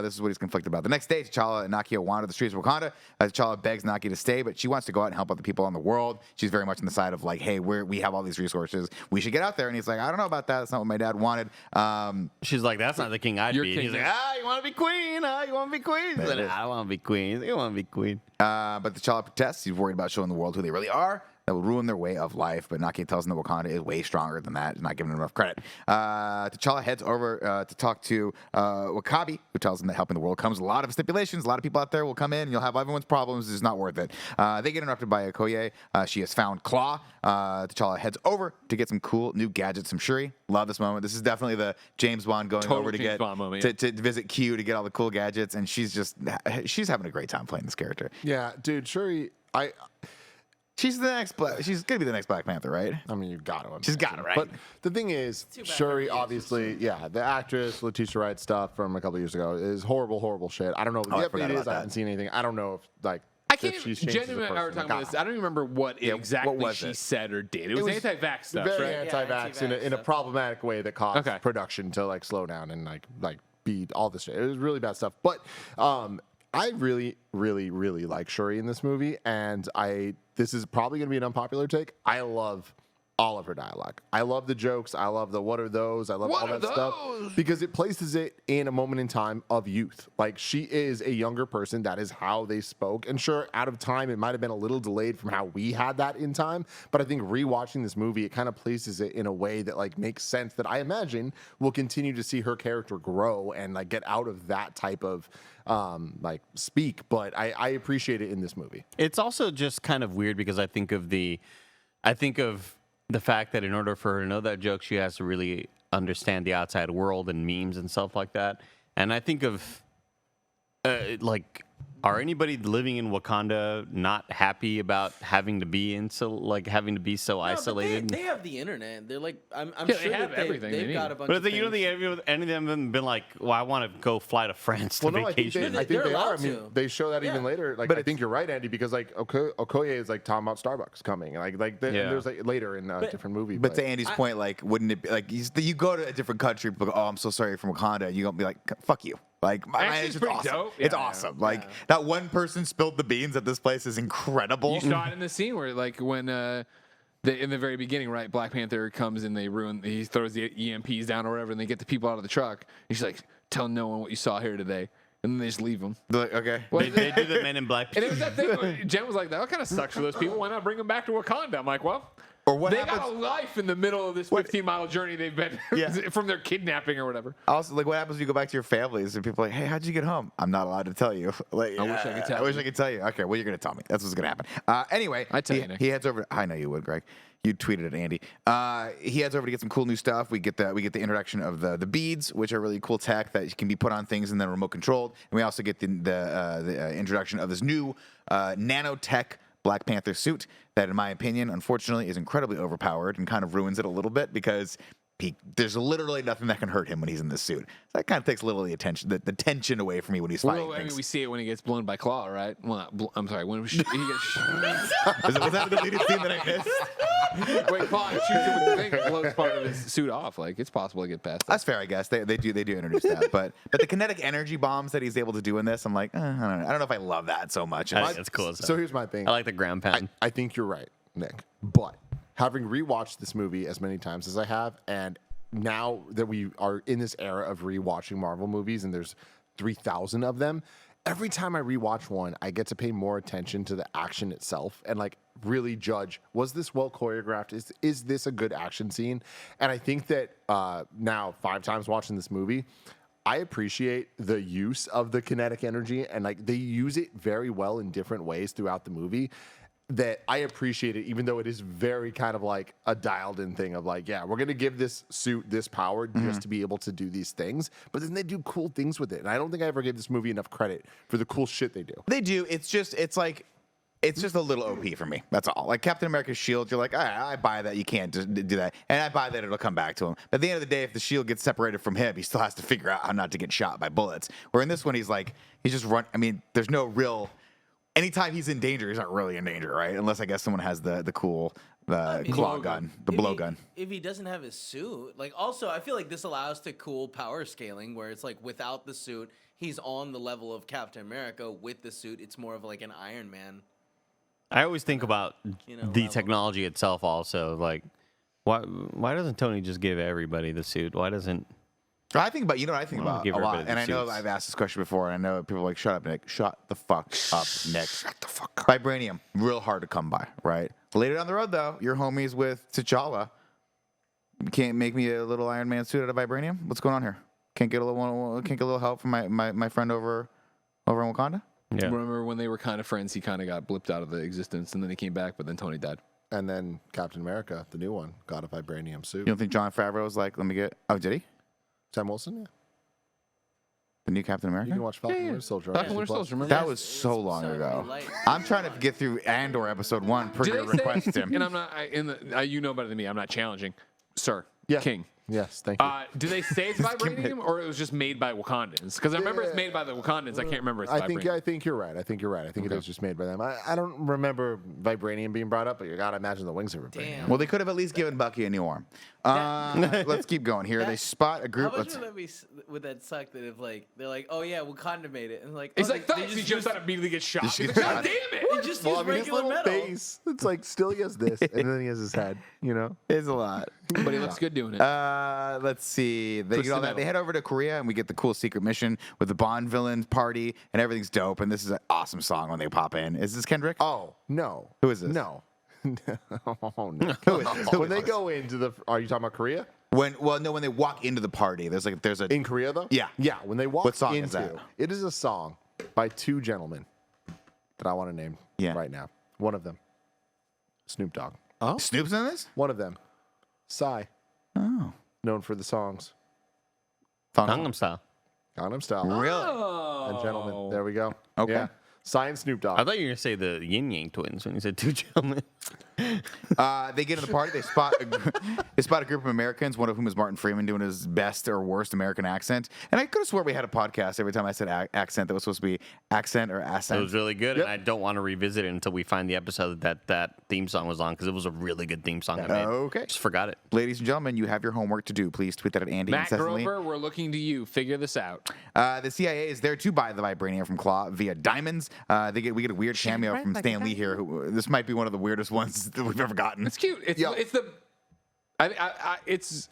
this is what he's conflicted about. The next day, T'Challa and Nakia wander the streets of Wakanda. T'Challa begs Nakia to stay, but she wants to go out and help other people in the world. She's very much on the side of like, hey, we have all these resources. We should get out there. And he's like, I don't know about that. That's not what my dad wanted. She's like, that's not the king I'd be. king He's like, now. you want to be queen? You want to be queen? He's like, I want to be queen. You want to be queen. But T'Challa protests. He's worried about showing the world who they really are. That will ruin their way of life. But Nakia tells him that Wakanda is way stronger than that. He's not giving him enough credit. T'Challa heads over to talk to W'Kabi, who tells him that helping the world comes with a lot of stipulations. A lot of people out there will come in, and you'll have everyone's problems. It's not worth it. They get interrupted by Okoye. She has found Claw. T'Challa heads over to get some cool new gadgets from Shuri. Love this moment. This is definitely the James Bond going over to James get Bond moment, to visit Q to get all the cool gadgets, and she's having a great time playing this character. Yeah, dude, Shuri, She's gonna be the next Black Panther, right? I mean, you got to. She's got it, right? But the thing is, bad Shuri, her obviously, the actress, Letitia Wright stuff from a couple years ago is horrible shit. I don't know what I the forgot update about is. I that. haven't seen anything. I don't know if, like, I can't if even she's changed as a genuinely. I was person. talking about this. I don't even remember what exactly was she it? said or did. It was was anti-vax stuff, very right? anti-vax anti-vax in a stuff. problematic way that caused Okay. production to like slow down and like be all this shit. It was really bad stuff. But I really, really, really like Shuri in this movie, and this is probably going to be an unpopular take. I love all of her dialogue. I love the jokes. I love the what are those? I love What all are that stuff those? because it places it in a moment in time of youth. Like, she is a younger person. That is how they spoke. And sure, out of time, it might have been a little delayed from how we had that in time. But I think rewatching this movie, it kind of places it in a way that like makes sense, that I imagine we'll continue to see her character grow and like get out of that type of like speak. But I appreciate it in this movie. It's also just kind of weird because I think of the fact that in order for her to know that joke, she has to really understand the outside world and memes and stuff like that. And I think of like, are anybody living in Wakanda not happy about having to be so isolated? They have the internet. They're like, I'm Yeah, sure they have that everything they they've got need. a bunch But I of think you don't things. think any of them have been like, well, I want to go fly to France to Well, no, I think vacation. they They're are. I allowed mean, to. they show that even Yeah. later. Like, But I think you're right, Andy, because like Okoye is like talking about Starbucks coming, and and there's like later in a different movie. But to Andy's point, like, wouldn't it be like you go to a different country, people go, "Oh, I'm so sorry from Wakanda." You gonna be like, "Fuck you." Like, Actually, it's it's just pretty awesome. dope. It's Yeah, awesome. Like that one person spilled the beans at this place is incredible. You saw it in the scene where, like, when in the very beginning, right? Black Panther comes and he throws the EMPs down or whatever, and they get the people out of the truck. And she's like, "Tell no one what you saw here today," and then they just leave them. They're like, okay. They do the Men in Black. And it was that thing. Where Jen was like, "That kind of sucks for those people. Why not bring them back to Wakanda?" I'm like, "Well." Or what they happens? got a life in the middle of this 15-mile journey they've been Yeah. from their kidnapping or whatever. Also, like, what happens when you go back to your families and people are like, "Hey, how'd you get home?" I'm not allowed to tell you. Like, I wish I could tell I wish you. I could tell you. Okay, well, you're gonna tell me. That's what's gonna happen. Anyway, I'd tell you, Nick. he heads over. I know you would, Greg. You tweeted at Andy. He heads over to get some cool new stuff. We get the introduction of the beads, which are really cool tech that can be put on things and then remote controlled. And we also get the introduction of this new nanotech Black Panther suit that, in my opinion, unfortunately, is incredibly overpowered and kind of ruins it a little bit because there's literally nothing that can hurt him when he's in this suit. So that kind of takes a little of the attention, the tension away from me when he's fighting Well, I mean, things. we see it when he gets blown by Claw, right? Well, I'm sorry. When he gets Was that a deleted scene that I missed? wait, Claw shoots him with the thing and blows part of his suit off. Like, it's possible to get past that. That's fair, I guess. They do introduce that, but the kinetic energy bombs that he's able to do in this, I'm like, I don't know. I don't know if I love that so much. I think that's cool. So here's my thing. I like the ground pound. I think you're right, Nick. But having rewatched this movie as many times as I have, and now that we are in this era of rewatching Marvel movies, and there's 3,000 of them, every time I rewatch one, I get to pay more attention to the action itself and like really judge, was this well choreographed? Is this a good action scene? And I think that now 5 times watching this movie, I appreciate the use of the kinetic energy, and like they use it very well in different ways throughout the movie. That I appreciate it, even though it is very kind of like a dialed in thing of like, yeah, we're going to give this suit this power just to be able to do these things. But then they do cool things with it. And I don't think I ever gave this movie enough credit for the cool shit they do. They do. It's just a little OP for me. That's all. Like Captain America's shield, you're like, I buy that you can't just do that. And I buy that it'll come back to him. But at the end of the day, if the shield gets separated from him, he still has to figure out how not to get shot by bullets. Where in this one, he's just run. I mean, there's no real anytime he's in danger, he's not really in danger, right? Unless I guess someone has the cool claw gun, the blow gun. If he doesn't have his suit, like also I feel like this allows to cool power scaling where it's like without the suit, he's on the level of Captain America. With the suit, it's more of like an Iron Man. I always think about the level. technology itself also. Like, why doesn't Tony just give everybody the suit? Why doesn't... I think about, you know what I think about give a lot, everybody and I the know suits. I've asked this question before, and I know people are like, shut up, Nick. Shut the fuck up, Nick. Shut the fuck up. Vibranium, real hard to come by, right? Later down the road, though, your homies with T'Challa. You can't make me a little Iron Man suit out of vibranium? What's going on here? Can't get a little help from my friend over in Wakanda? Yeah. Remember when they were kind of friends, he kind of got blipped out of the existence, and then he came back, but then Tony died. And then Captain America, the new one, got a vibranium suit. You don't think Jon Favreau was like, let me get... Oh, did he? Sam Wilson, yeah. The new Captain America? You can watch Falcon Winter Soldier. on Falcon Disney Winter Plus. Soldier, remember? That was so long Sorry, ago. light. I'm trying to get through Andor episode 1 per Did your they say, request, Tim. and I'm not, you know better than me, I'm not challenging. Sir, Yeah. King. Yes, thank you. Do they say it's vibranium, or it was just made by Wakandans? Because I remember it's made by the Wakandans. I can't remember it's vibranium. I think you're right. I think it was just made by them. I don't remember vibranium being brought up, but you gotta imagine the wings are vibranium. Damn. Well, they could have at least given Bucky a new arm. Let's keep going here. They spot a How group. much would that suck that if like they're like, oh yeah, Wakanda made it, and like He's oh, like, they thanks. He just jumps used- out immediately gets shot. He's like, He's God shot. damn it. They just Well, I use mean, his regular little metal. face. It's like still he has this, and then he has his head. You know. It's a lot. But he looks good doing it. Let's see. They, Twisted Metal. they head over to Korea, and we get the cool secret mission with the Bond villain party, and everything's dope. And this is an awesome song when they pop in. Is this Kendrick? Oh no. Who is this? No. Oh no. Who is this? Who When is they this? go into the, are you talking about Korea? When they walk into the party, there's a In Korea though? Yeah. Yeah. When they walk What song into is that? it is a song by two gentlemen that I want to name right now. One of them, Snoop Dogg. Snoop's in this. One of them, Psy. Oh, Known for the songs Gangnam Style. Gangnam Style. really? And Gentlemen. There we go. Okay. Yeah. Psy and Snoop Dogg. I thought you were going to say the Yin Yang twins when you said two gentlemen. They get in the party. They spot a group of Americans, one of whom is Martin Freeman doing his best or worst American accent. And I could have swore we had a podcast every time I said accent that was supposed to be accent or It accent. was really good, and I don't want to revisit it until we find the episode that theme song was on, because it was a really good theme song I made. Okay. Just forgot it. Ladies and gentlemen, you have your homework to do. Please tweet that at Andy Matt incessantly. Grover, we're looking to you. Figure this out. The CIA is there to buy the vibranium from Claw via diamonds. We get a weird cameo from Stan Lee here. This might be one of the weirdest ones that we've ever gotten. It's cute. It's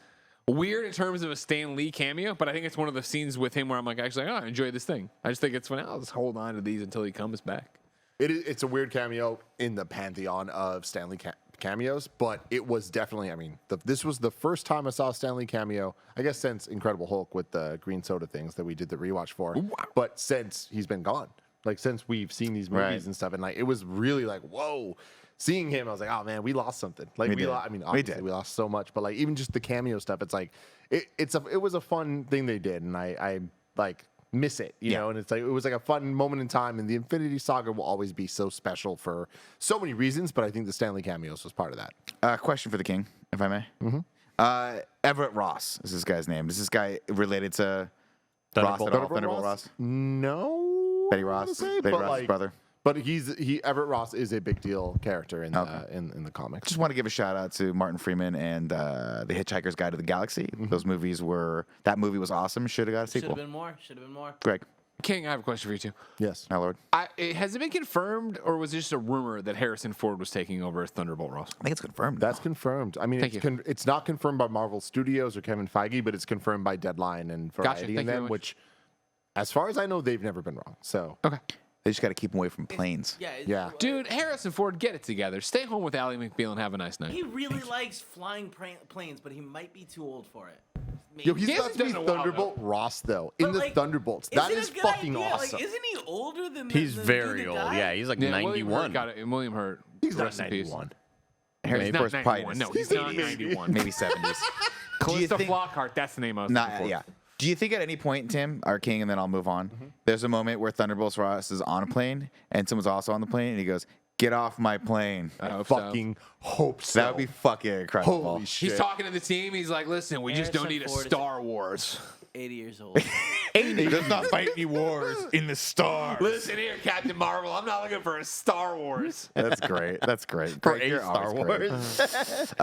weird in terms of a Stan Lee cameo, but I think it's one of the scenes with him where I'm like, actually, I enjoy this thing. I just think it's fun. I'll just hold on to these until he comes back. It's a weird cameo in the pantheon of Stanley cameos, but it was definitely, this was the first time I saw a Stanley cameo, I guess since Incredible Hulk with the green soda things that we did the rewatch for, but since he's been gone, like since we've seen these movies Right. and stuff, and like it was really like, whoa. Seeing him, I was like, "Oh man, we lost something." Like did. obviously we lost so much, but like even just the cameo stuff, it's like it was a fun thing they did, and I like miss it, you know. And it's like it was like a fun moment in time, and the Infinity Saga will always be so special for so many reasons. But I think the Stanley cameos was part of that. Question for the king, if I may. Mm-hmm. Everett Ross is this guy's name. Is this guy related to Ross at all? Thunderbolt Ross? No, Betty I Ross? wanna say, Betty but, Ross's like, brother? But Everett Ross is a big deal character in the comics. Just want to give a shout out to Martin Freeman and The Hitchhiker's Guide to the Galaxy. Those movies that movie was awesome. Should have got a Should sequel. have been more. Should have been more. Greg, King, I have a question for you too. Yes. my lord. Has it been confirmed, or was it just a rumor that Harrison Ford was taking over as Thunderbolt Ross? I think it's confirmed. That's confirmed. I mean, Thank it's not confirmed by Marvel Studios or Kevin Feige, but it's confirmed by Deadline and Variety Thank you and very them, much. which, as far as I know, they've never been wrong. So Okay. They just got to keep him away from planes. Yeah. Dude, Harrison Ford, get it together. Stay home with Ally McBeal and have a nice night. He really likes flying planes, but he might be too old for it. Yo, he's He about hasn't to be done it in a while, Thunderbolt Ross, though, in But, the like, Thunderbolts. That it is a good fucking idea? awesome. Like, isn't he older than He's the very dude that old. died? Yeah, he's like Yeah, 91. William Hurt. He's not rest in peace. 91. Harrison He's not Ford's probably 91. in No, his he's not 80s. 91. Maybe 70s. Calista think- Flockhart, that's the name I was looking for. Yeah. Do you think at any point, Tim, our king, and then I'll move on, there's a moment where Thunderbolts Ross is on a plane and someone's also on the plane and he goes, "Get off my plane." I hope so. Fucking hope so. That would be fucking incredible. Holy shit. He's talking to the team. He's like, listen, we just don't need a Harrison Ford is- Star Wars. 80 years old. painting. Does not fight any wars in the stars. Listen here, Captain Marvel. I'm not looking for a Star Wars. That's great. That's great. For Greg, a you're Star always great. Wars.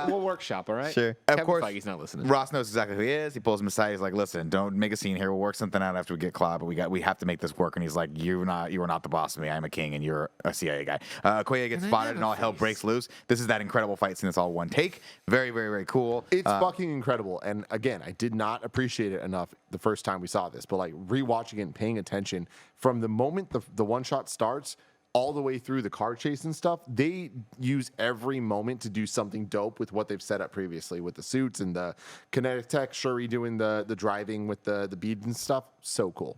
We'll workshop, all right? Sure. Of Kevin course, Feige's not listening. Ross knows exactly who he is. He pulls him aside. He's like, "Listen, don't make a scene here. We'll work something out after we get Claw, but we have to make this work." And he's like, "You are not the boss of me. I'm a king, and you're a CIA guy." Okoye gets spotted, and all hell breaks loose. This is that incredible fight scene. That's all one take. Very, very, very cool. It's fucking incredible. And again, I did not appreciate it enough the first time we saw this, but like rewatching it and paying attention from the moment the one shot starts all the way through the car chase and stuff, they use every moment to do something dope with what they've set up previously with the suits and the kinetic tech, Shuri doing the driving with the beads and stuff. So cool.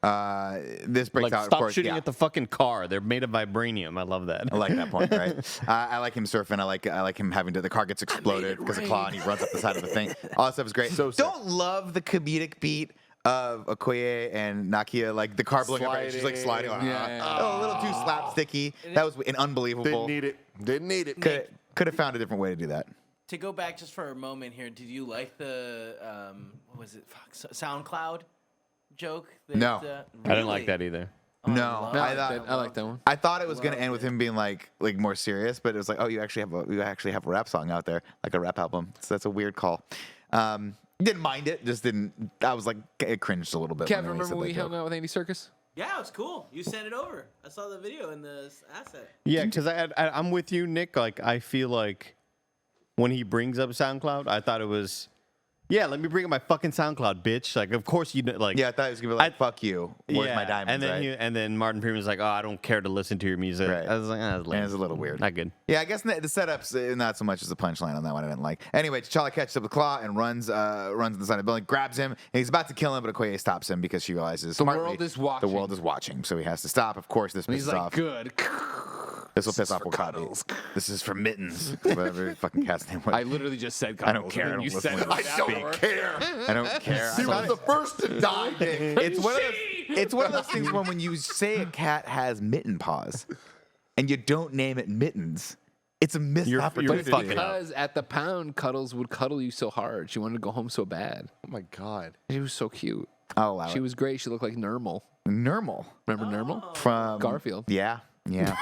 This breaks Like, out, stop of course. shooting Yeah. at the fucking car. They're made of vibranium. I love that. I like that point, right? I like him surfing. I like him having the car gets exploded because of Claw, and he runs up the side of the thing. All that stuff is great. So sick. Don't love the comedic beat of Okoye and Nakia, like the car blowing up, right? She's like sliding. Like, Yeah. a little too slapsticky. That was unbelievable. Didn't need it. Could have found a different way to do that. To go back just for a moment here, did you like the what was it? SoundCloud joke? That, No. I didn't like really? that either. Oh, No, love No, I it. thought- I like that one. I thought it was going to Love end with it. him being like more serious, but it was like, oh, you actually have a rap song out there, like a rap album. So that's a weird call. Didn't mind it, just didn't. I was like, it cringed a little bit. Kev, when he remember said when that we joke. hung out with Andy Serkis? Yeah, it was cool. You sent it over. I saw the video in the asset. Yeah, because I'm with you, Nick. Like, I feel like when he brings up SoundCloud, I thought it was, yeah, let me bring up my fucking SoundCloud, bitch. Like, of course you like. Yeah, I thought he was gonna be like, "Fuck you, where's my diamonds?" And then right? and then Martin Freeman's like, oh, I don't care to listen to your music. Right. I was like, that's lame. And it's a little weird. Not good. Yeah, I guess the setup's not so much as the punchline on that one. I didn't like. Anyway, T'Challa catches up with Claw and runs in the side of the building, grabs him, and he's about to kill him, but Okoye stops him because she realizes The smartly, world is watching. The world is watching, so he has to stop. Of course, this And pisses he's like, off. good. This will piss off for Wakanda. cuddles. This is for Mittens. Whatever fucking cat's name was. I literally just said I don't cuddles, care. and I then don't you listen said to it this. without care. I don't care. He was the first to die, Nick. It's one of those things when you say a cat has mitten paws, and you don't name it Mittens, it's a missed You're opportunity. fucking up. Because at the pound, Cuddles would cuddle you so hard. She wanted to go home so bad. Oh my god. She was so cute. I'll allow She it. was great. She looked like Nermal. Nermal Remember Nermal? from Garfield. Yeah, yeah.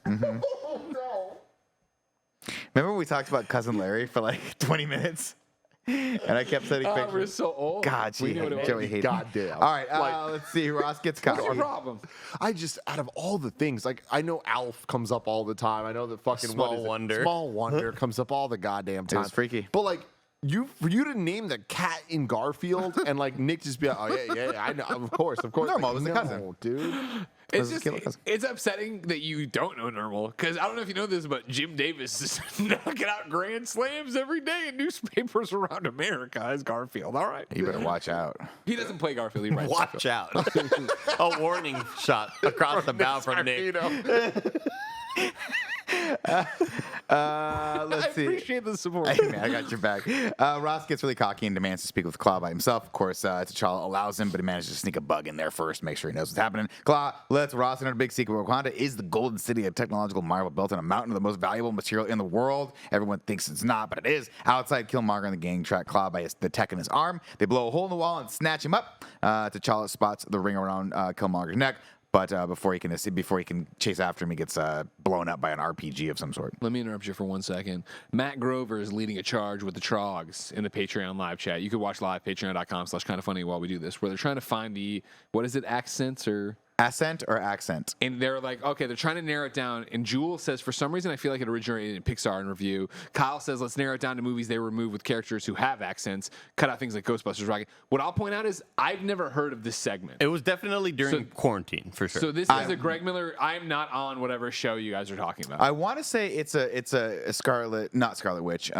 Oh no. Remember when we talked about Cousin Larry for like 20 minutes? And I kept sending Oh, we're pictures. so old. God, We knew what it was. Joey hated. Goddamn. All right, Like- let's see. Ross gets What's your cocky. problem? I just, out of all the things, like I know Alf comes up all the time. I know that fucking Small what is it? Wonder. Small Wonder comes up all the goddamn time. was freaky. But like for you to name the cat in Garfield and like Nick just be like, oh yeah, I know, of course. Normal, Like, it was the no, cousin. dude. It's Cousin, just killer cousin. it's upsetting that you don't know Nermal because I don't know if you know this, but Jim Davis is knocking out grand slams every day in newspapers around America as Garfield. All right, You better watch out. he doesn't play Garfield. He writes Watch out. A warning shot across the bow from Nick. I Let's see. appreciate the support. Hey, man, I got your back. Ross gets really cocky and demands to speak with Claw by himself. Of course, T'Challa allows him, but he manages to sneak a bug in there first, make sure he knows what's happening. Claw lets Ross in on a big secret. Wakanda is the golden city, a technological marvel built on a mountain of the most valuable material in the world. Everyone thinks it's not, but it is. Outside, Killmonger and the gang track Claw by the tech in his arm. They blow a hole in the wall and snatch him up. T'Challa spots the ring around Killmonger's neck. But before he can chase after him, he gets blown up by an RPG of some sort. Let me interrupt you for 1 second. Matt Grover is leading a charge with the Trogs in the Patreon live chat. You could watch live, patreon.com/kindafunny while we do this, where they're trying to find the, what is it, accents or... Ascent or accent? And they're like, okay, they're trying to narrow it down. And Jewel says, for some reason, I feel like it originated in Pixar in review. Kyle says, let's narrow it down to movies they remove with characters who have accents, cut out things like Ghostbusters, Rocket. What I'll point out is I've never heard of this segment. It was definitely during quarantine, for sure. So this is a Greg Miller. I am not on whatever show you guys are talking about. I want to say it's a Scarlet Witch.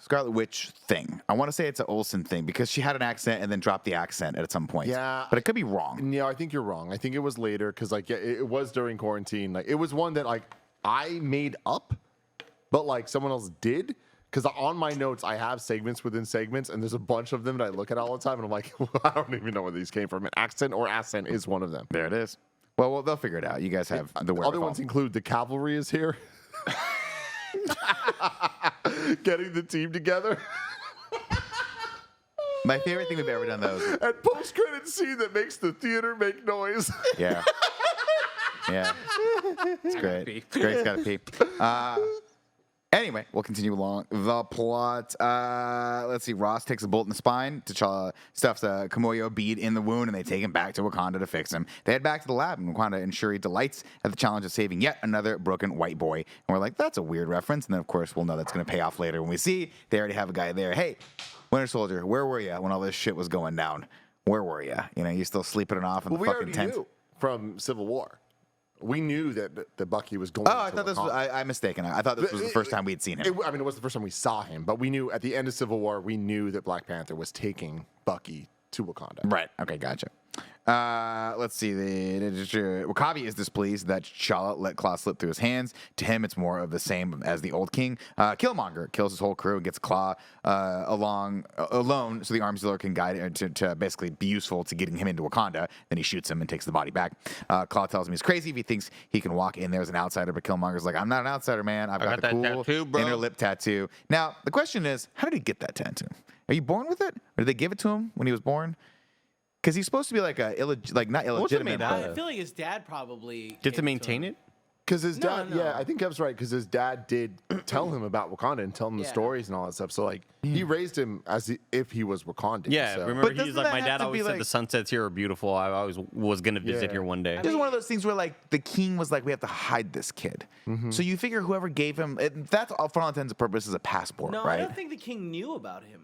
Scarlet Witch thing. I want to say it's an Olsen thing because she had an accent and then dropped the accent at some point. Yeah. But it could be wrong. Yeah, I think you're wrong. I think it was later because like it was during quarantine. Like it was one that like I made up, but like someone else did. Because on my notes, I have segments within segments, and there's a bunch of them that I look at all the time, and I'm like, I don't even know where these came from. An accent or accent is one of them. There it is. Well, they'll figure it out. You guys have the wherewithal. Other ones include the cavalry is here, getting the team together. My favorite thing we've ever done, though. Is, And post-credit scene that makes the theater make noise. yeah. Yeah. It's great. pee. Great's got to pee. Anyway, we'll continue along the plot. Let's see. Ross takes a bolt in the spine. T'Challa stuffs a Kimoyo bead in the wound, and they take him back to Wakanda to fix him. They head back to the lab, and Wakanda and Shuri delights at the challenge of saving yet another broken white boy. And we're like, that's a weird reference. And then, of course, we'll know that's going to pay off later when we see they already have a guy there. Hey, Winter Soldier, where were you when all this shit was going down? Where were you? You know, you still sleeping it off in Well, the we fucking already tent. knew from Civil War. We knew that the Bucky was going. Oh, I to thought this was. Wakanda. I'm mistaken. I thought this was the first time we'd seen him. It was the first time we saw him, but we knew at the end of Civil War, we knew that Black Panther was taking Bucky to Wakanda. Right. Okay. Gotcha. Let's see. Wakabi is displeased that T'Challa let Claw slip through his hands. To him, it's more of the same as the old king. Killmonger kills his whole crew and gets Claw alone, so the arms dealer can guide it to basically be useful to getting him into Wakanda. Then he shoots him and takes the body back. Claw tells him he's crazy if he thinks he can walk in there as an outsider, but Killmonger's like, I'm not an outsider, man. I've got the that cool tattoo, bro." inner lip tattoo. Now, the question is, how did he get that tattoo? Are you born with it, or did they give it to him when he was born? Because he's supposed to be like not illegitimate. made out but- of? I feel like his dad probably Did gave to maintain him. it? Because his No, dad, no. yeah, I think Kev's right. Because his dad did tell him about Wakanda and tell him the Yeah. stories and all that stuff. So like, he raised him if he was Wakandan. Yeah, so. remember But he's doesn't like, that my have dad to always be said like- the sunsets here are beautiful. I always was going to visit Yeah. here one day. This is one of those things where like the king was like, we have to hide this kid. So you figure whoever gave him that's all for all intents and purposes a passport, No, right? I don't think the king knew about him.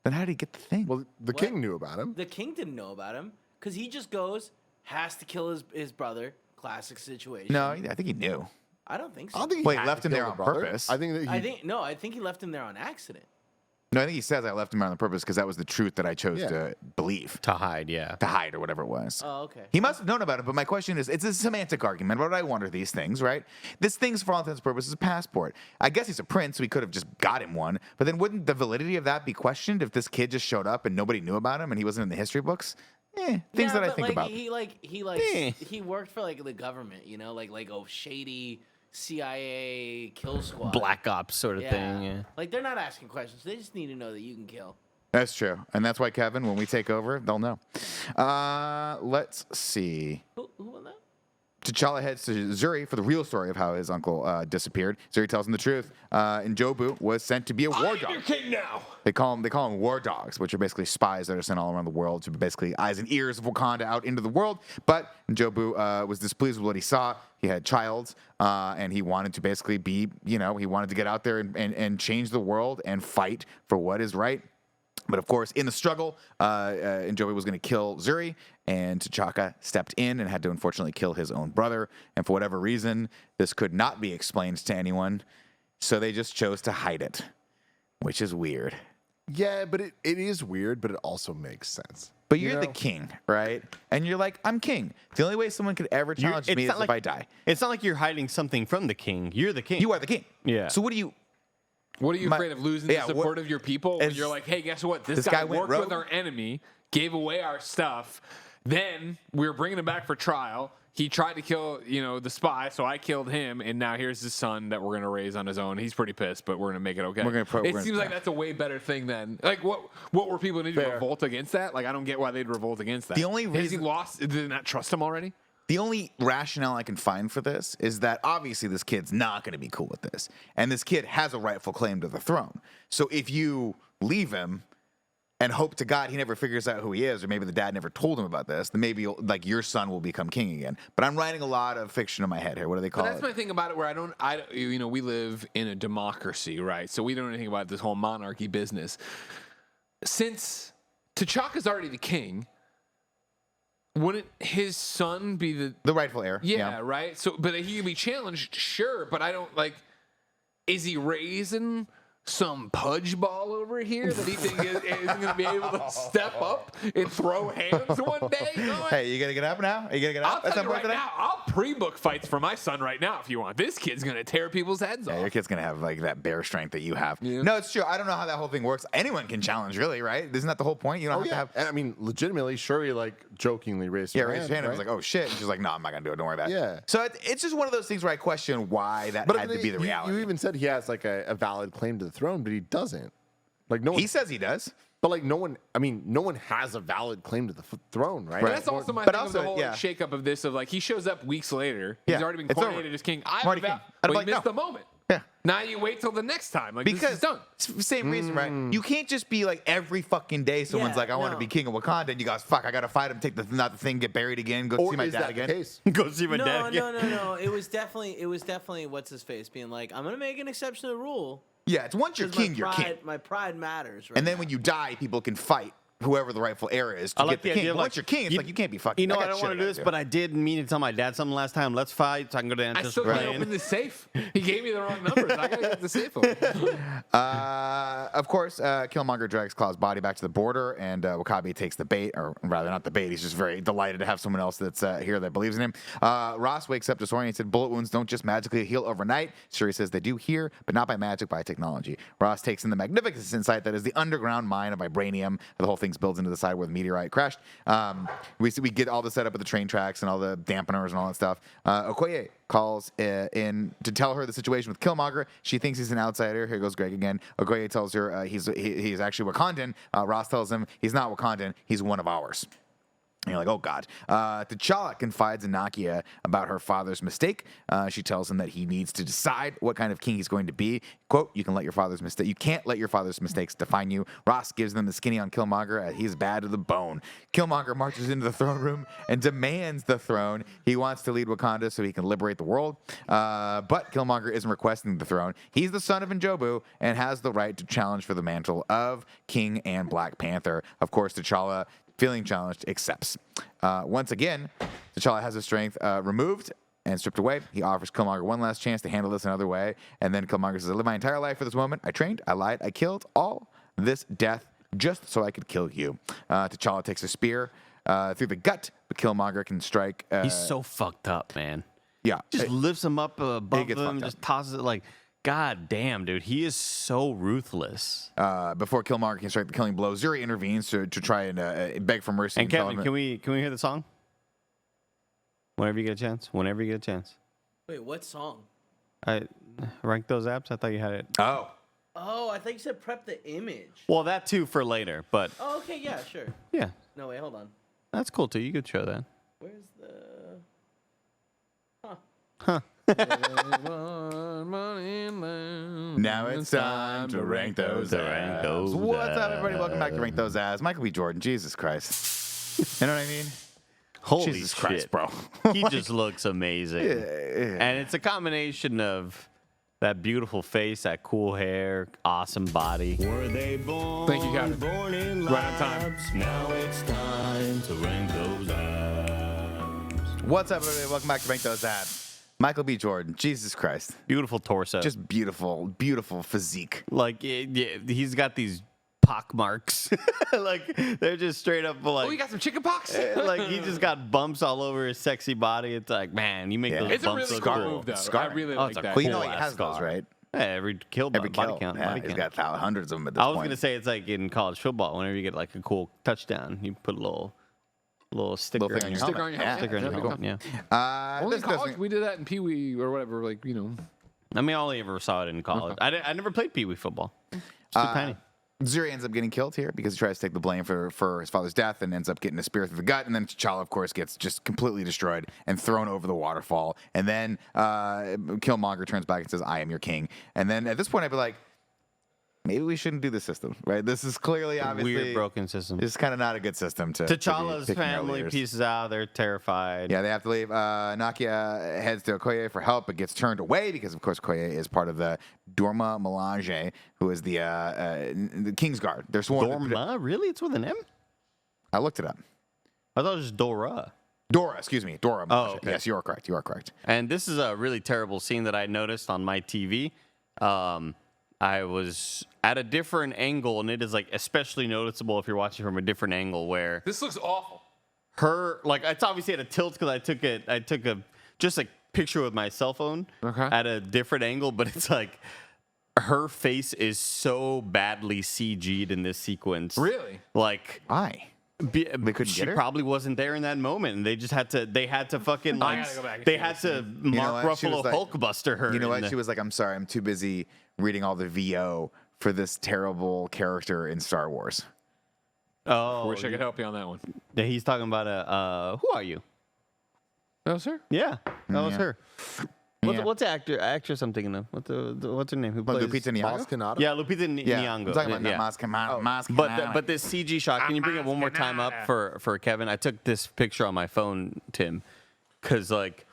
Then how did he get the thing? Well, the king knew about him. The king didn't know about him because he just goes, has to kill his brother. Classic situation. no, I think he knew. I don't think so. I don't think he Wait, had left to him kill there the on brother. purpose? I think that he. I think he left him there on accident. No, I think he says I left him on purpose because that was the truth that I chose Yeah. to believe, To hide, yeah. to hide or whatever it was. Oh, okay. He must have known about it, but my question is, it's a semantic argument. What do I wonder these things, right? This thing's, for all intents and purposes, a passport. I guess he's a prince, so he could have just got him one. But then wouldn't the validity of that be questioned if this kid just showed up and nobody knew about him and he wasn't in the history books? Things Yeah, that I but, think like, about. He worked for like the government, you know, like a shady CIA kill squad. Black Ops sort of Yeah. thing. Yeah. Like they're not asking questions. They just need to know that you can kill. That's true. And that's why, Kevin, when we take over, they'll know. Let's see. Who won that? T'Challa heads to Zuri for the real story of how his uncle disappeared. Zuri tells him the truth. And Jobu was sent to be a war dog. king now. They call them war dogs, which are basically spies that are sent all around the world to basically eyes and ears of Wakanda out into the world. But Jobu was displeased with what he saw. He had child, and he wanted to basically be, he wanted to get out there and change the world and fight for what is right. But of course, in the struggle, Jobu was going to kill Zuri, and T'Chaka stepped in and had to unfortunately kill his own brother. And for whatever reason, this could not be explained to anyone, so they just chose to hide it, which is weird. Yeah, but it is weird, but it also makes sense. But You you're the know? king, right? And you're like, I'm king. The only way someone could ever challenge me is if I die. It's not like you're hiding something from the king. You're the king. You are the king. Yeah. So what do you? What are you My- afraid of losing yeah, the what- support of your people? When as- you're like, hey, guess what? This This guy guy went worked with rogue? our enemy, gave away our stuff. Then we were bringing him back for trial. He tried to kill, the spy, so I killed him, and now here's his son that we're gonna raise on his own. He's pretty pissed, but we're gonna make it okay. It seems like that's a way better thing than like what were people need to Fair. revolt against that? Like I don't get why they'd revolt against that. The only Has he reason- lost? Did they not trust him already? The only rationale I can find for this is that obviously this kid's not going to be cool with this, and this kid has a rightful claim to the throne. So if you leave him and hope to God he never figures out who he is, or maybe the dad never told him about this, then maybe your son will become king again. But I'm writing a lot of fiction in my head here. What do they call But that's it? my thing about it. Where we live in a democracy, right? So we don't know anything about this whole monarchy business. Since T'Chaka's already the king, wouldn't his son be The rightful heir. Yeah, right. So, but he can be challenged, sure. But I don't like. Is he raising some pudge ball over here that he think isn't going to be able to step up and throw hands one day? You know what? Hey, you gonna get up now? Are you gonna get I'll up at tell some you point right today? now, I'll pre-book fights for my son right now if you want. This kid's gonna tear people's heads Yeah, off. your kid's gonna have like that bear strength that you have. Yeah. No, it's true. I don't know how that whole thing works. Anyone can challenge, really, right? Isn't that the whole point? You don't Oh have yeah, to have. and I mean, legitimately, Shuri jokingly raised her Raise your hand. I was right? like, oh shit. And she's like, no, I'm not gonna do it. Don't worry about it. Yeah. So it's just one of those things where I question why that had to be the reality. You even said he has like a valid claim to the throne, but he doesn't. Like no one. He says he does. But like no one has a valid claim to the throne, right? But that's also my But thing also, of the whole yeah. shakeup of this. Of like he shows up weeks later. He's Yeah, already been it's coronated over. as king. Already king. I'd be We like, missed no. the moment. Yeah. Now you wait till the next time. Like this is done. It's the same reason, right? You can't just be like every fucking day someone's Yeah, like, I want to no. be king of Wakanda, and you guys, fuck, I gotta fight him, take the thing, get buried again, go Or see my is dad that again. the case? Go see my No, dad again. no. It was definitely what's his face being like, I'm gonna make an exception to the rule. Yeah, it's once you're 'cause king, you're king. My pride matters, right? And then when you die, people can fight whoever the rightful heir is to I like get the the king. idea of, But like, once you're king, it's like you can't be fucking. You know, got I don't shit want to do gotta this, but I did mean to tell my dad something last time. Let's fight so I can go to I Ancestral still can't Plane. open the safe. He gave me the wrong numbers. I gotta get the safe open. Of course, Killmonger drags Claw's body back to the border, and Wakabi takes the bait, or rather not the bait. He's just very delighted to have someone else that's here that believes in him. Ross wakes up disoriented. Bullet wounds don't just magically heal overnight. Shuri says they do here, but not by magic, by technology. Ross takes in the magnificent insight that is the underground mine of vibranium. The whole thing's built into the side where the meteorite crashed. We get all the setup of the train tracks and all the dampeners and all that stuff. Okoye calls in to tell her the situation with Killmonger. She thinks he's an outsider. Here goes Greg again. Okoye tells her he's actually Wakandan. Ross tells him he's not Wakandan. He's one of ours. And you're like, oh, God. T'Challa confides in Nakia about her father's mistake. She tells him that he needs to decide what kind of king he's going to be. Quote, you can't let your father's mistakes define you. Ross gives them the skinny on Killmonger as he's bad to the bone. Killmonger marches into the throne room and demands the throne. He wants to lead Wakanda so he can liberate the world. But Killmonger isn't requesting the throne. He's the son of Njobu and has the right to challenge for the mantle of King and Black Panther. Of course, T'Challa, feeling challenged, accepts. Once again, T'Challa has his strength removed and stripped away. He offers Killmonger one last chance to handle this another way. And then Killmonger says, I lived my entire life for this moment. I trained, I lied, I killed all this death just so I could kill you. T'Challa takes a spear through the gut, but Killmonger can strike. He's so fucked up, man. Yeah. Just lifts him up above gets him, fucked just up. tosses it like, God damn, dude. He is so ruthless. Before Killmonger can strike the killing blow, Zuri intervenes to try and beg for mercy. And tell Kevin, him can we hear the song? Whenever you get a chance. Whenever you get a chance. Wait, what song? I rank those apps. I thought you had it. Oh. Oh, I thought you said prep the image. Well, that too for later, but Oh, okay, yeah, sure. yeah, No, wait, hold on. that's cool too. You could show that. Where's the? Now it's time to rank those abs. What's up, everybody? Welcome back to Rank Those Abs. Michael B. Jordan. Jesus Christ. You know what I mean? Holy Jesus shit, Christ, bro. He just looks amazing. And it's a combination of that beautiful face, that cool hair, awesome body. Were they born? Thank you, Kevin. Born in Right on time. labs? Now it's time to rank those abs. What's up, everybody? Welcome back to Rank Those Abs. Michael B. Jordan. Jesus Christ. Beautiful torso. Just beautiful, beautiful physique. like he's got these pock marks. Like they're just straight up like Oh, you got some chicken pox? like he just got bumps all over his sexy body. It's like, man, you make Yeah. those It's a bumps really look cool cool. move, though. Scarring. I really Oh, like it's a that. Well, you know Cool he ass has those, scar. right? Yeah, every kill Every body kill. count. Yeah, Body he's count. got hundreds of them at this I was point. gonna say it's like in college football. Whenever you get like a cool touchdown, you put a little sticker Little thing on on your your Sticker on your helmet. helmet. sticker on your Yeah, helmet. that'd Yeah. Only This in college, doesn't- we did that in Pee Wee or whatever, like, you know. I mean, I only ever saw it in college. I never played Pee Wee football. It's too tiny. Zuri ends up getting killed here because he tries to take the blame for his father's death and ends up getting a spear through the gut. And then T'Challa, of course, gets just completely destroyed and thrown over the waterfall. And then Killmonger turns back and says, I am your king. And then at this point, I'd be like, maybe we shouldn't do this system, right? This is clearly, obviously, Weird broken system. It's kind of not a good system to T'Challa's to be picking our family leaders. pieces out. They're terrified. Yeah, they have to leave. Nakia heads to Okoye for help, but gets turned away because, of course, Okoye is part of the Dorma Melange, who is the Kingsguard. They're sworn. Dorma? Really? It's with an M? I looked it up. I thought it was just Dora. Dora, excuse me. Dora Melange. okay. Yes, you are correct. You are correct. And this is a really terrible scene that I noticed on my TV. I was at a different angle, and it is like especially noticeable if you're watching from a different angle where This looks awful. her like it's obviously at a tilt because I took a just a picture with my cell phone at a different angle, but it's like her face is so badly CG'd in this sequence. Really? Like Why? couldn't she get her? probably wasn't there in that moment, and they had to fucking I like gotta go back and they see had this to know Mark what? She Ruffalo was like- Hulkbuster her. You know in what? the- She was like, I'm sorry, I'm too busy reading all the VO for this terrible character in Star Wars. Oh, Wish I could help you on that one. Yeah, he's talking about who are you? No, sir. Yeah, that was Yeah. her. Yeah. What's the actress I'm thinking of? What's her name? Who plays? Lupita Nyong'o? Mascanada? Yeah, Lupita Yeah, Nyong'o. I'm talking about Yeah. Mascanada. But this CG shot, can you bring it one more time up for Kevin? I took this picture on my phone, Tim, because like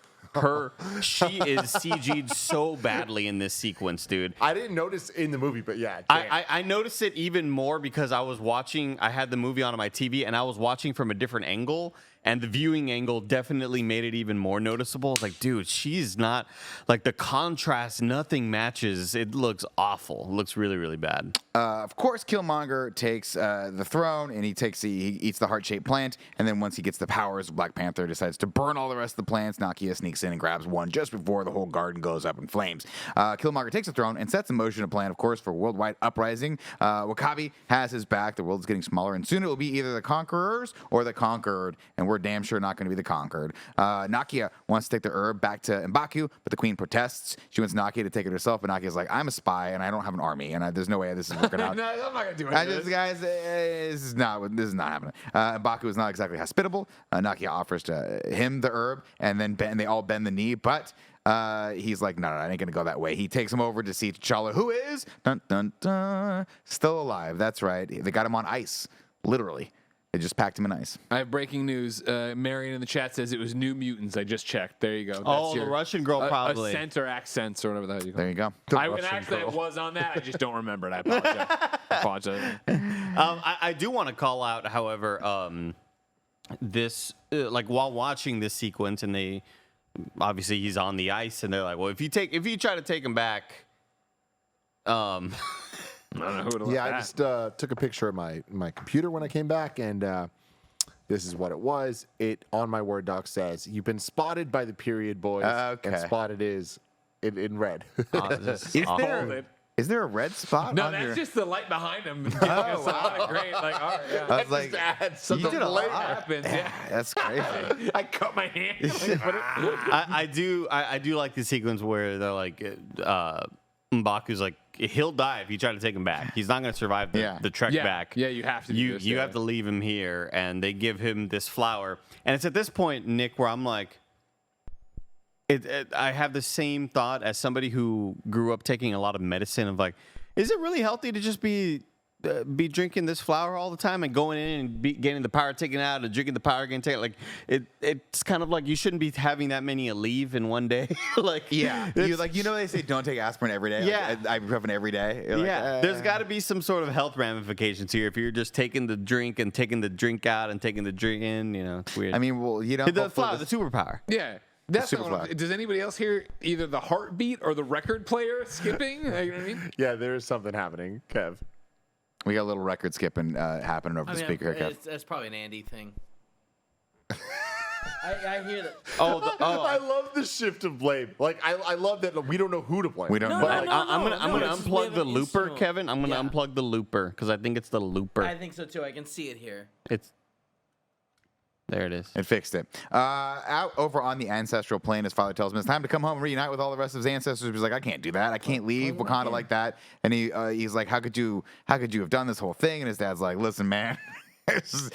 she is CG'd so badly in this sequence, dude. I didn't notice in the movie, but yeah. I noticed it even more because I had the movie on my TV and I was watching from a different angle, and the viewing angle definitely made it even more noticeable. It's like, dude, she's not, like, the contrast, nothing matches. It looks awful. It looks really, really bad. Of course, Killmonger takes the throne, and he eats the heart-shaped plant, and then once he gets the powers, Black Panther decides to burn all the rest of the plants. Nakia sneaks in and grabs one just before the whole garden goes up in flames. Killmonger takes the throne and sets in motion a plan, of course, for worldwide uprising. Wakabi has his back. The world is getting smaller, and soon it will be either the conquerors or the conquered, and we're damn sure not going to be the conquered. Nakia wants to take the herb back to M'Baku, but the queen protests. She wants Nakia to take it herself, but Nakia's like, I'm a spy, and I don't have an army, and there's no way this is working out. No, I'm not gonna do it. Guys, this is not happening. M'Baku is not exactly hospitable. Nakia offers to him the herb, and then they all bend the knee, but he's like, no, I ain't gonna go that way. He takes him over to see T'Challa, who is still alive. That's right. They got him on ice, literally. They just packed him in ice. I have breaking news. Marion in the chat says it was New Mutants. I just checked. There you go. Oh, the Russian girl probably. Accent or accents or whatever the hell you call There it. you go. An accent was on that. I just don't remember it. I apologize. I do want to call out, however, this like while watching this sequence, and they obviously he's on the ice, and they're like, well, if you try to take him back, I don't know who would have Yeah, I just took a picture of my computer when I came back, and this is what it was. It on my Word doc says, "You've been spotted by the period boys." Okay. And spotted is in red. Is there a red spot No, on that's your... just the light behind him. Giving us a lot of great, like, all right, yeah. I was like, Something you did a lot. happens, yeah. That's crazy. I cut my hand. I do like the sequence where they're like, M'Baku's like, he'll die if you try to take him back. He's not going to survive the trek back. Yeah, you have to. You have to leave him here, and they give him this flower. And it's at this point, Nick, where I'm like, I have the same thought as somebody who grew up taking a lot of medicine of like, is it really healthy to just be drinking this flower all the time and going in and getting the power taken out and drinking the power getting taken? Like it's kind of like you shouldn't be having that many leave in one day. Like they say don't take aspirin every day. Yeah, like, ibuprofen every day. You're like, there's got to be some sort of health ramifications here. If you're just taking the drink and taking the drink out and taking the drink in, it's weird. I mean, well, the flower, the superpower. Yeah. That's super fly. Does anybody else hear either the heartbeat or the record player skipping? You know what I mean? Yeah, there is something happening, Kev. we got a little record skipping happening over the speaker here, Kev. That's probably an Andy thing. I hear that. I love the shift of blame. Like I love that we don't know who to blame. We don't know. But I'm gonna it's- we unplug have the an looper, instrumental. Kevin. I'm gonna Yeah. unplug the looper because I think it's the looper. I think so too. I can see it here. There it is. It fixed it. Out over on the ancestral plane, his father tells him it's time to come home and reunite with all the rest of his ancestors. He's like, I can't do that. I can't leave Wakanda like that. And he's like, how could you have done this whole thing? And his dad's like, listen, man, this is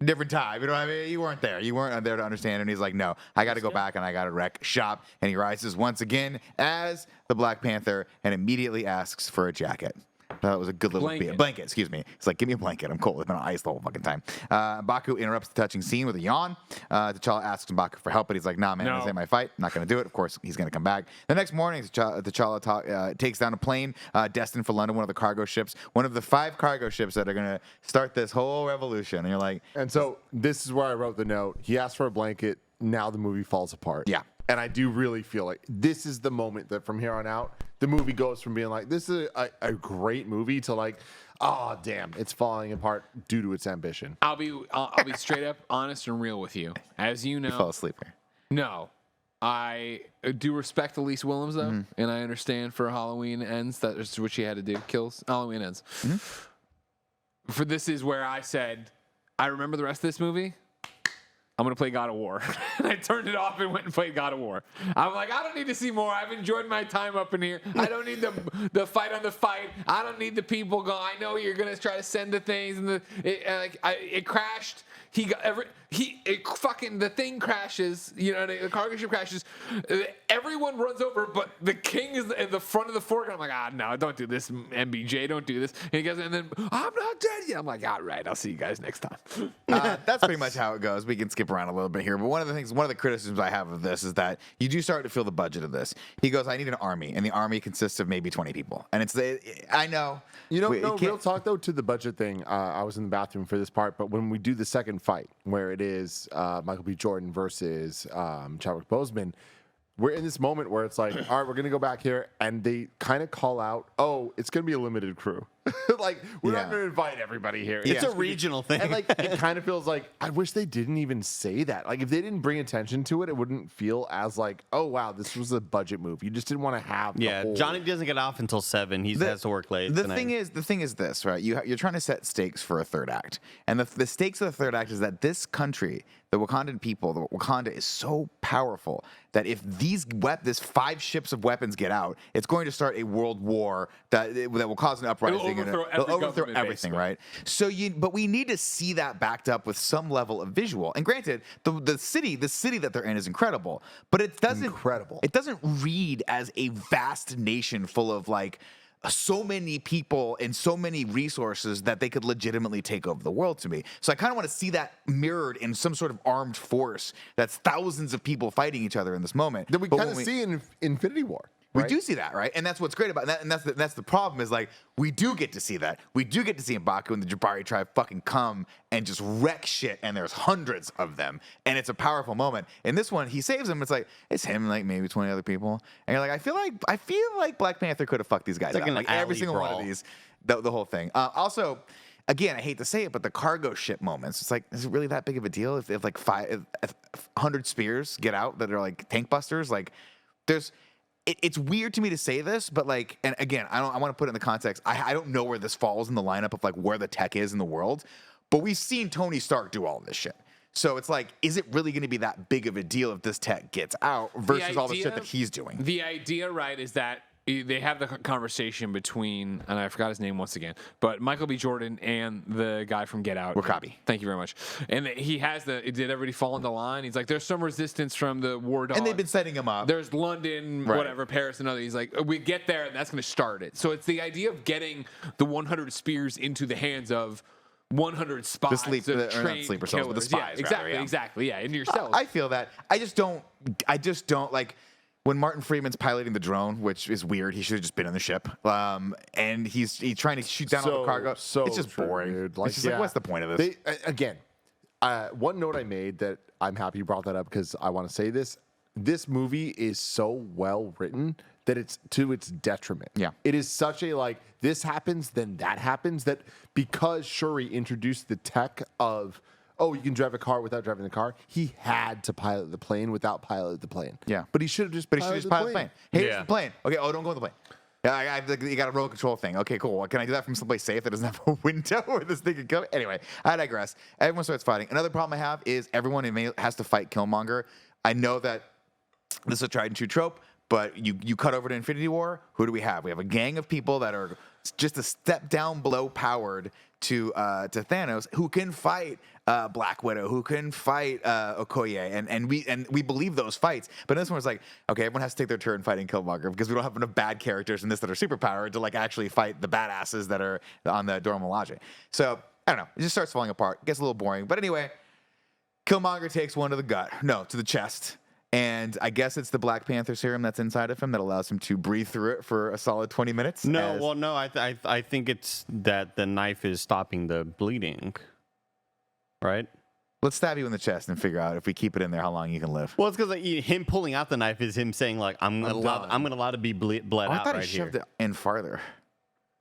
a different time. You know what I mean? You weren't there. You weren't there to understand. And he's like, no, I got to go back and I got to wreck shop. And he rises once again as the Black Panther and immediately asks for a jacket. That was a good little blanket. Excuse me. It's like, give me a blanket. I'm cold. I've been on ice the whole fucking time. M'Baku interrupts the touching scene with a yawn. T'Challa asks M'Baku for help, but he's like, nah, man, this ain't my fight. I'm not going to do it. Of course, he's going to come back. The next morning, T'Challa takes down a plane destined for London, one of the cargo ships, one of the 5 cargo ships that are going to start this whole revolution. And you're like... And so this is where I wrote the note. He asked for a blanket. Now the movie falls apart. Yeah. And I do really feel like this is the moment that from here on out, the movie goes from being like, this is a great movie to like, oh, damn, it's falling apart due to its ambition. I'll be straight up honest and real with you. As you know, You fell asleep here. No, I do respect Elise Willems though, and I understand for Halloween Ends that is what she had to do. Kills Halloween Ends. For this is where I said I remember the rest of this movie. I'm going to play God of War. And I turned it off and went and played God of War. I'm like, I don't need to see more. I've enjoyed my time up in here. I don't need the fight on the fight. I don't need the people going, I know you're going to try to send the things. And it crashed. The thing crashes, the cargo ship crashes. Everyone runs over, but the king is in the front of the foreground. I'm like, no, don't do this, MBJ, don't do this. And he goes, and then, I'm not dead yet. I'm like, all right, I'll see you guys next time. That's pretty much how it goes. We can skip around a little bit here, but one of the criticisms I have of this is that you do start to feel the budget of this. He goes, I need an army, and the army consists of maybe 20 people. And I know. Real talk though, to the budget thing, I was in the bathroom for this part, but when we do the second fight, where it is Michael B. Jordan versus Chadwick Boseman, we're in this moment where it's like, all right, we're going to go back here, and they kind of call out, oh, it's going to be a limited crew. Like, we're not going to invite everybody here. It's a regional thing. And like, it kind of feels like, I wish they didn't even say that. Like, if they didn't bring attention to it, it wouldn't feel as like, oh, wow, this was a budget move. You just didn't want to have the whole... Johnny doesn't get off until 7. He has to work late. The thing is this, right? You're trying to set stakes for a third act. And the stakes of the third act is that this country, the Wakandan people, the Wakanda is so powerful that if this 5 ships of weapons get out, it's going to start a world war that will cause an uprising. It'll overthrow everything, right? So but we need to see that backed up with some level of visual. And granted, the city that they're in is incredible, but it doesn't read as a vast nation full of like so many people and so many resources that they could legitimately take over the world to me. So I kind of want to see that mirrored in some sort of armed force that's thousands of people fighting each other in this moment. That we kind of see in Infinity War. We do see that, right? And that's what's great about that. And that's the problem is like we do get to see that. We do get to see M'Baku and the Jabari tribe fucking come and just wreck shit. And there's hundreds of them, and it's a powerful moment. In this one, he saves them. It's like it's him, like maybe 20 other people. And you're like, I feel like Black Panther could have fucked these guys like out. Like every single one of these, the whole thing. Also, again, I hate to say it, but the cargo ship moments. It's like, is it really that big of a deal if like 100 spears get out that are like tank busters? Like, it's weird to me to say this, but like, and again, I want to put it in the context. I don't know where this falls in the lineup of like where the tech is in the world, but we've seen Tony Stark do all this shit. So it's like, is it really going to be that big of a deal if this tech gets out versus all the shit that he's doing? The idea, right, is that they have the conversation between, and I forgot his name once again, but Michael B. Jordan and the guy from Get Out. Wakabi. Thank you very much. And he has did everybody fall in the line? He's like, there's some resistance from the war dog. And they've been setting him up. There's London, whatever, Paris, and other. He's like, we get there, and that's going to start it. So it's the idea of getting the 100 spears into the hands of 100 spies. The sleeper cells, but the spies. Exactly, into your cells. I feel that. I just don't like. When Martin Freeman's piloting the drone, which is weird, he should have just been on the ship. And he's trying to shoot down all the cargo. It's just boring. Dude. Like, it's just like, what's the point of this? One note I made that I'm happy you brought that up because I want to say this. This movie is so well written that it's to its detriment. Yeah. It is such a like, this happens, then that happens, that because Shuri introduced the tech of, oh, you can drive a car without driving the car. He had to pilot the plane without piloting the plane. Yeah. But he should have just piloted the plane. Hey, here's the plane. Okay, don't go in the plane. Yeah, you got a remote control thing. Okay, cool. Well, can I do that from someplace safe that doesn't have a window where this thing can come? Anyway, I digress. Everyone starts fighting. Another problem I have is everyone has to fight Killmonger. I know that this is a tried and true trope, but you cut over to Infinity War. Who do we have? We have a gang of people that are just a step down below powered to Thanos, who can fight Black Widow, who can fight Okoye, and we believe those fights. But this one was like, okay, everyone has to take their turn fighting Killmonger because we don't have enough bad characters in this that are superpowered to like actually fight the badasses that are on the Dora Milaje. So I don't know, it just starts falling apart. Gets a little boring. But anyway, Killmonger takes one to the chest. And I guess it's the Black Panther serum that's inside of him that allows him to breathe through it for a solid 20 minutes. No. I think it's that the knife is stopping the bleeding, right? Let's stab you in the chest and figure out if we keep it in there how long you can live. Well, it's because like, him pulling out the knife is him saying like, I'm allowed to be bled out I thought right he shoved here. it in farther.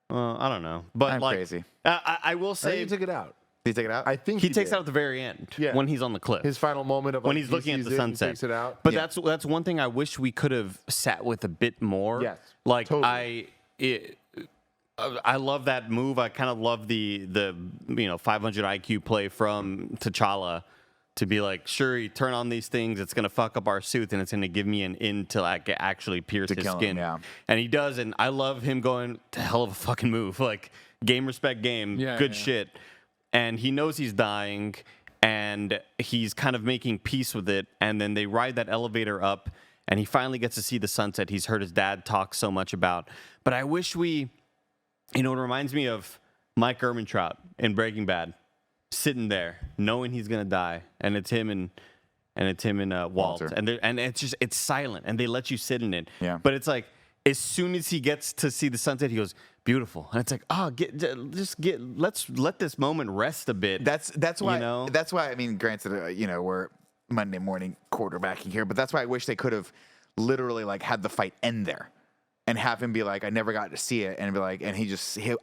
I don't know, but I'm like, crazy. I will I say think he took it out. Did he take it out? I think he takes did. it out at the very end Yeah. when he's on the cliff. His final moment of when like, he's looking at the sees it, sunset. He takes it out. But that's one thing I wish we could have sat with a bit more. Yes, like totally. I love that move. I kind of love the 500 IQ play from T'Challa to be like, Shuri, turn on these things. It's gonna fuck up our suit, and it's gonna give me an in to like actually pierce his kill him, skin. yeah. And he does, and I love him going to hell of a fucking move. Like game respect game, good shit. And he knows he's dying, and he's kind of making peace with it. And then they ride that elevator up, and he finally gets to see the sunset he's heard his dad talk so much about. But I wish it reminds me of Mike Ehrmantraut in Breaking Bad, sitting there knowing he's gonna die, and it's him and Walt, Walter. and it's silent, and they let you sit in it. Yeah. But it's like as soon as he gets to see the sunset, he goes, beautiful, and it's like, let's let this moment rest a bit. That's why. You know? That's why. I mean, granted, we're Monday morning quarterbacking here, but that's why I wish they could have literally like had the fight end there. And have him be like, I never got to see it, and be like, and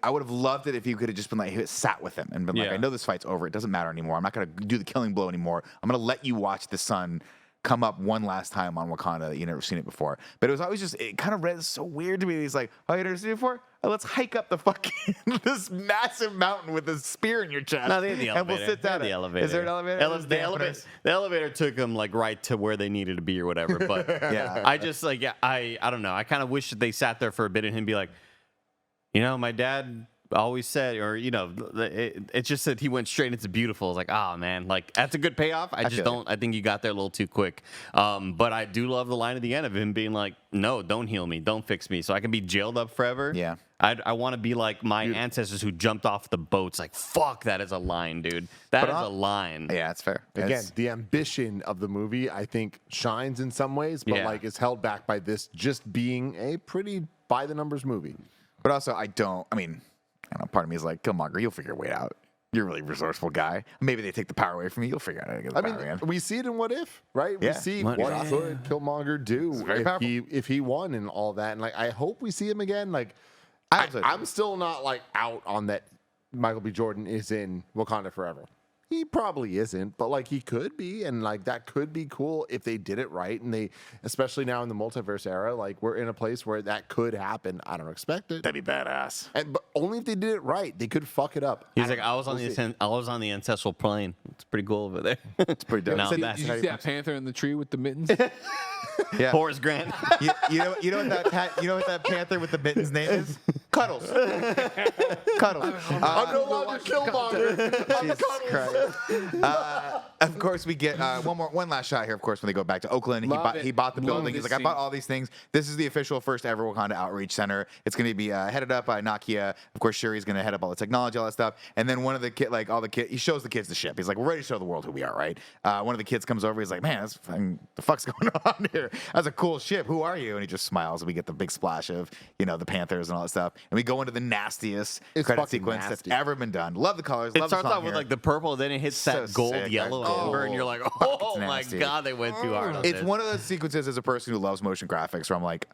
I would have loved it if you could have just been like, sat with him and been like, I know this fight's over. It doesn't matter anymore. I'm not gonna do the killing blow anymore. I'm gonna let you watch the sun come up one last time on Wakanda that you never seen it before. But it was always it kind of read so weird to me. He's like, oh, you never seen it before? Oh, let's hike up the fucking this massive mountain with a spear in your chest. No, they had the elevator. And we'll sit down. The elevator. Is there an elevator? The elevator took him like right to where they needed to be or whatever. But Yeah. I just like I don't know. I kind of wish that they sat there for a bit and him be like, my dad always said, or it's just that he went straight into beautiful. It's like, oh man, like that's a good payoff. I think you got there a little too quick. But I do love the line at the end of him being like, no, don't heal me, don't fix me, so I can be jailed up forever. Yeah. I want to be like my ancestors who jumped off the boats. Like, fuck, that is a line, dude. That is a line. Yeah, it's fair. Again, the ambition of the movie, I think, shines in some ways, but like is held back by this just being a pretty by the numbers movie. But also, I don't know, part of me is like, Killmonger, you'll figure your way out. You're a really resourceful guy. Maybe they take the power away from you. You'll figure out how to get the power again. We see it in What If, right? Yeah. We see What what If. could Killmonger do very powerful. if he won and all that. And like, I hope we see him again. Like, I'm still not like out on that. Michael B. Jordan is in Wakanda forever. He probably isn't, but like he could be, and like that could be cool if they did it right. And they, especially now in the multiverse era, like we're in a place where that could happen. I don't expect it. That'd be badass. But only if they did it right. They could fuck it up. He's like, I was on the ancestral plane. It's pretty cool over there. It's pretty dope. No, Did that's you see that panther in the tree with the mittens? Yeah. Horace Grant. You know what that panther with the mittens name is? Cuddles. Cuddles. I'm no longer Killmonger. Jesus Christ. Of course, we get one last shot here. Of course, when they go back to Oakland, he bought the Love building. He's this like, I bought scene. all these things. This is the official first ever Wakanda Outreach Center. It's going to be headed up by Nakia. Of course, Shuri's going to head up all the technology, all that stuff. And then one of the he shows the kids the ship. He's like, we're ready to show the world who we are, right? One of the kids comes over. He's like, man, the fuck's going on here? That's a cool ship. Who are you? And he just smiles. And we get the big splash of the Panthers and all that stuff. And we go into the nastiest credit fucking sequence nasty. that's ever been done. Love the colors. It Love the starts song off with here. like the purple, then it hits So that gold, sick. yellow, Oh, amber, and you're like, fuck, oh it's my nasty. god, they went too hard on It's this. one of those sequences as a person who loves motion graphics where I'm like,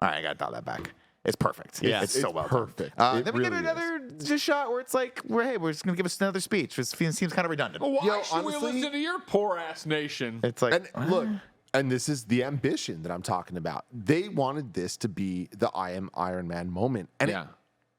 all right, I got to dial that back. It's perfect. Yeah. It's so It's well perfect. done. It Then we get really another just shot where it's like, we're just going to give us another speech. It seems kind of redundant. Why Yo, should we honestly- listen to your poor ass nation? It's like, And look, and this is the ambition that I'm talking about. They wanted this to be the I am Iron Man moment. And Yeah.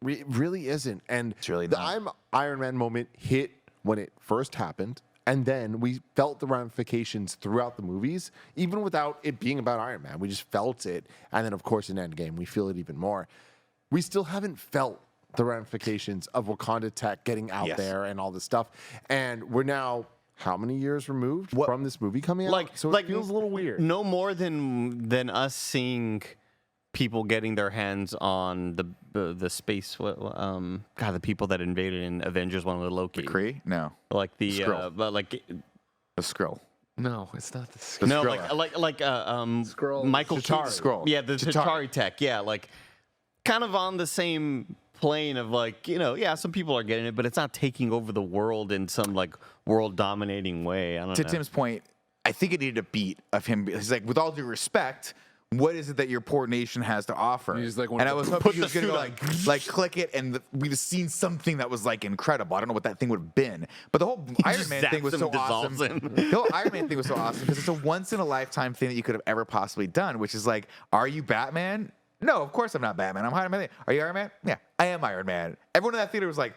it really isn't. And It's really the not. I am Iron Man moment hit when it first happened. And then we felt the ramifications throughout the movies, even without it being about Iron Man. We just felt it. And then, of course, in Endgame, we feel it even more. We still haven't felt the ramifications of Wakanda Tech getting out Yes. there and all this stuff. And we're now how many years removed from this movie coming out? So it feels a little weird. No more than us seeing people getting their hands on the space. The people that invaded in Avengers 1 with Loki. Kree? No. Like the Skrull. but like The Skrull. No, it's not the The no, Skrull. like Skrull. Michael Chitauri. Keaton. Skrull. Yeah, the Chitauri. Chitauri tech. Yeah, like kind of on the same plane of like, some people are getting it, but it's not taking over the world in some like world dominating way. I don't To know. Tim's point, I think it needed a beat of him. He's like, with all due respect, what is it that your poor nation has to offer? He's like, and I was hoping put he was the going to suit like click it, and we'd have seen something that was like incredible. I don't know what that thing would have been, but the whole Iron just Man thing zaps was him, so dissolves awesome. him. The whole Iron Man thing was so awesome because it's a once in a lifetime thing that you could have ever possibly done, which is like, are you Batman? No, of course I'm not Batman. I'm Iron Man. Are you Iron Man? Yeah, I am Iron Man. Everyone in that theater was like,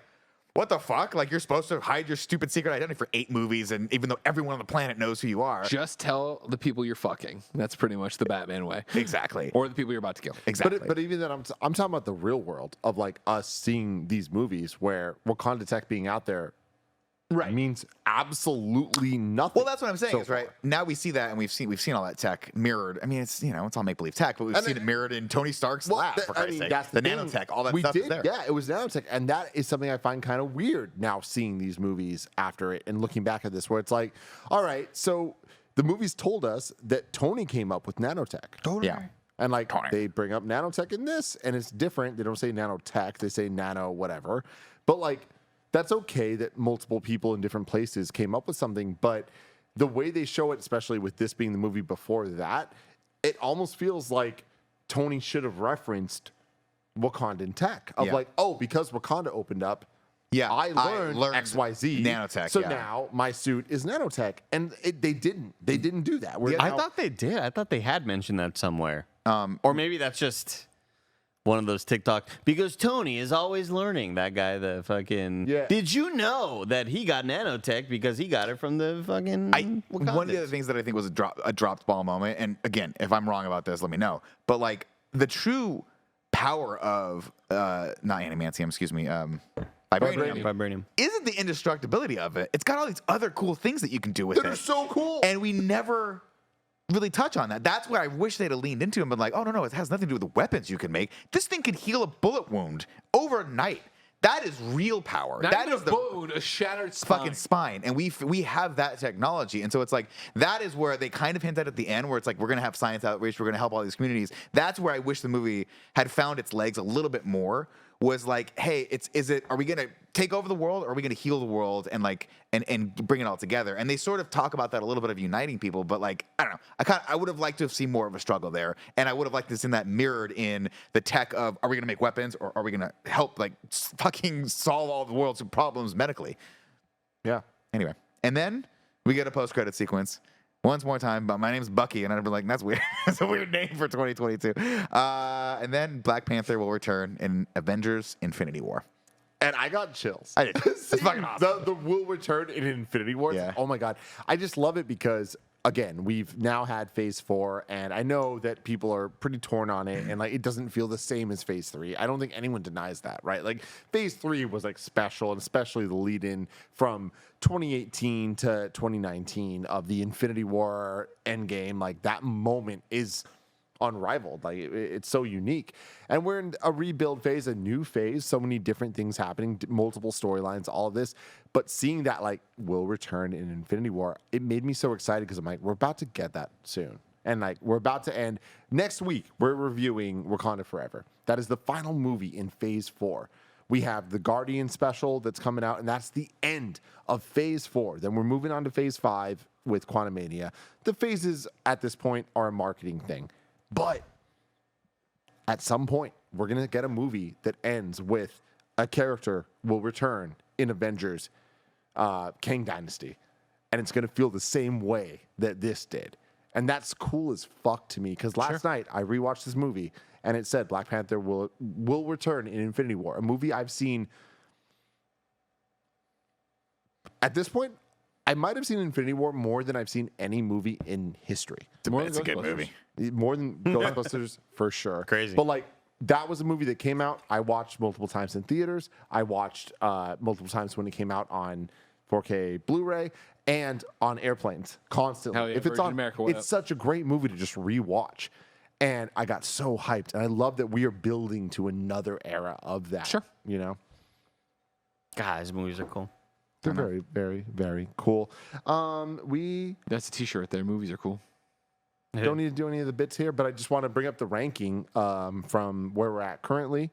what the fuck? Like, you're supposed to hide your stupid secret identity for 8 movies, and even though everyone on the planet knows who you are. Just tell the people you're fucking. That's pretty much the Batman way. Exactly. Or the people you're about to kill. Exactly. But even then, I'm talking about the real world of like us seeing these movies where Wakanda Tech being out there means absolutely nothing. Well, that's what I'm saying so is right far. now we see that, and we've seen all that tech mirrored. I mean, it's it's all make believe tech, but we've seen it mirrored in Tony Stark's lab. For Christ's sake. that's the thing. nanotech, all that We stuff did, is there. Yeah, it was nanotech, and that is something I find kind of weird now seeing these movies after it and looking back at this, where it's like, all right, so the movies told us that Tony came up with nanotech. Yeah. And like Tony. they bring up nanotech in this, and it's different. They don't say nanotech; they say nano whatever. But like, that's okay that multiple people in different places came up with something. But the way they show it, especially with this being the movie before that, it almost feels like Tony should have referenced Wakandan tech of Yeah. like, oh, because Wakanda opened up. Yeah, I I learned, learned XYZ nanotech, So yeah. now my suit is nanotech, and they didn't do that. Where I now- thought they did. I thought they had mentioned that somewhere. Or maybe that's just one of those TikTok. Because Tony is always learning. That guy, the fucking. Yeah. Did you know that he got nanotech because he got it from the fucking. One of the other things that I think was a dropped ball moment, and again, if I'm wrong about this, let me know. But like the true power of not animantium, excuse me, Vibranium. isn't the indestructibility of it. It's got all these other cool things that you can do with That it. are so cool. And we never really touch on that. That's where I wish they'd have leaned into and been like, oh, no, it has nothing to do with the weapons you can make. This thing can heal a bullet wound overnight. That is real power. Not That even is a the bone, a shattered spine. fucking spine, and we have that technology, and so it's like that is where they kind of hint at the end, where it's like we're gonna have science outreach, we're gonna help all these communities. That's where I wish the movie had found its legs a little bit more. Was like, hey, are we gonna take over the world, or are we gonna heal the world and like and bring it all together? And they sort of talk about that a little bit of uniting people, but like I don't know, I would have liked to have seen more of a struggle there, and I would have liked to have seen that mirrored in the tech of are we gonna make weapons, or are we gonna help like fucking solve all the world's problems medically? yeah. Anyway, and then we get a post-credit sequence once more time. But my name's Bucky, and I'd be like, that's weird. That's a weird name for 2022. And then Black Panther will return in Avengers: Infinity War. And I got chills. I did. That's Seeing fucking awesome. The will return in Infinity War. Yeah. Oh my god. I just love it because again, we've now had phase 4, and I know that people are pretty torn on it, and like it doesn't feel the same as phase 3. I don't think anyone denies that, right? Like phase 3 was like special, and especially the lead in from 2018 to 2019 of the Infinity War Endgame. Like that moment is unrivaled. Like it's so unique, and we're in a rebuild phase, a new phase, so many different things happening, multiple storylines, all of this. But seeing that like will return in Infinity War, it made me so excited because I'm like, we're about to get that soon, and like we're about to end next week. We're reviewing Wakanda Forever. That is the final movie in phase 4. We have the Guardian special that's coming out, and that's the end of phase 4. Then we're moving on to phase 5 with Quantumania. The phases at this point are a marketing thing. But at some point, we're going to get a movie that ends with a character will return in Avengers Kang Dynasty. And it's going to feel the same way that this did. And that's cool as fuck to me because last night I rewatched this movie and it said Black Panther will return in Infinity War, a movie I've seen. At this point, I might have seen Infinity War more than I've seen any movie in history. It's a good movie. More than Ghostbusters, for sure. Crazy. But like, that was a movie that came out. I watched multiple times in theaters. I watched multiple times when it came out on 4K Blu-ray and on airplanes constantly. Hell yeah, if it's Virgin on, America, what it's up? such a great movie to just rewatch. And I got so hyped. And I love that we are building to another era of that. Sure. You know? God, these movies are cool. They're very, very, very cool. We That's a t-shirt there. Movies are cool. don't need to do any of the bits here, but I just want to bring up the ranking from where we're at currently.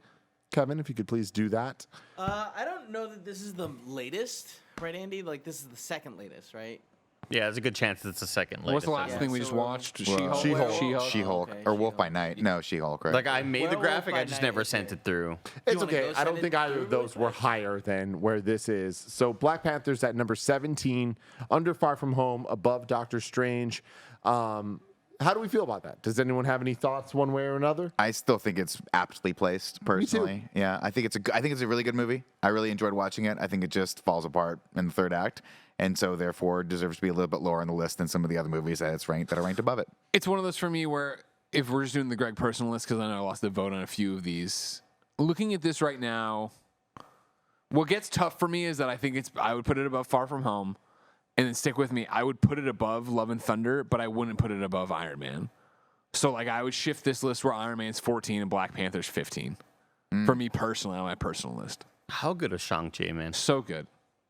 Kevin, if you could please do that. I don't know that this is the latest, right, Andy? Like, this is the second latest, right? Yeah, there's a good chance it's the second latest. What's the last Yeah, thing we so just we're- watched? Well, She-Hulk. She-Hulk. She-Hulk okay, or Wolf She-Hulk. by Night. No, She-Hulk, right? Like I made the Werewolf graphic, by I just Night never is sent good. it through. It's wanna okay. go I send don't it think either through of those really were quick? higher than where this is. So Black Panther's at number 17, under Far From Home, above Doctor Strange. how do we feel about that? Does anyone have any thoughts one way or another? I still think it's aptly placed, personally. Yeah, I think it's a really good movie. I really enjoyed watching it. I think it just falls apart in the third act, and so therefore deserves to be a little bit lower on the list than some of the other movies that are ranked above it. It's one of those for me where if we're just doing the Greg personal list, because I know I lost the vote on a few of these. Looking at this right now, what gets tough for me is that I would put it above Far From Home, and then stick with me. I would put it above Love and Thunder, but I wouldn't put it above Iron Man. So like I would shift this list where Iron Man's 14 and Black Panther's 15. For me personally, on my personal list. How good is Shang-Chi, man? So good.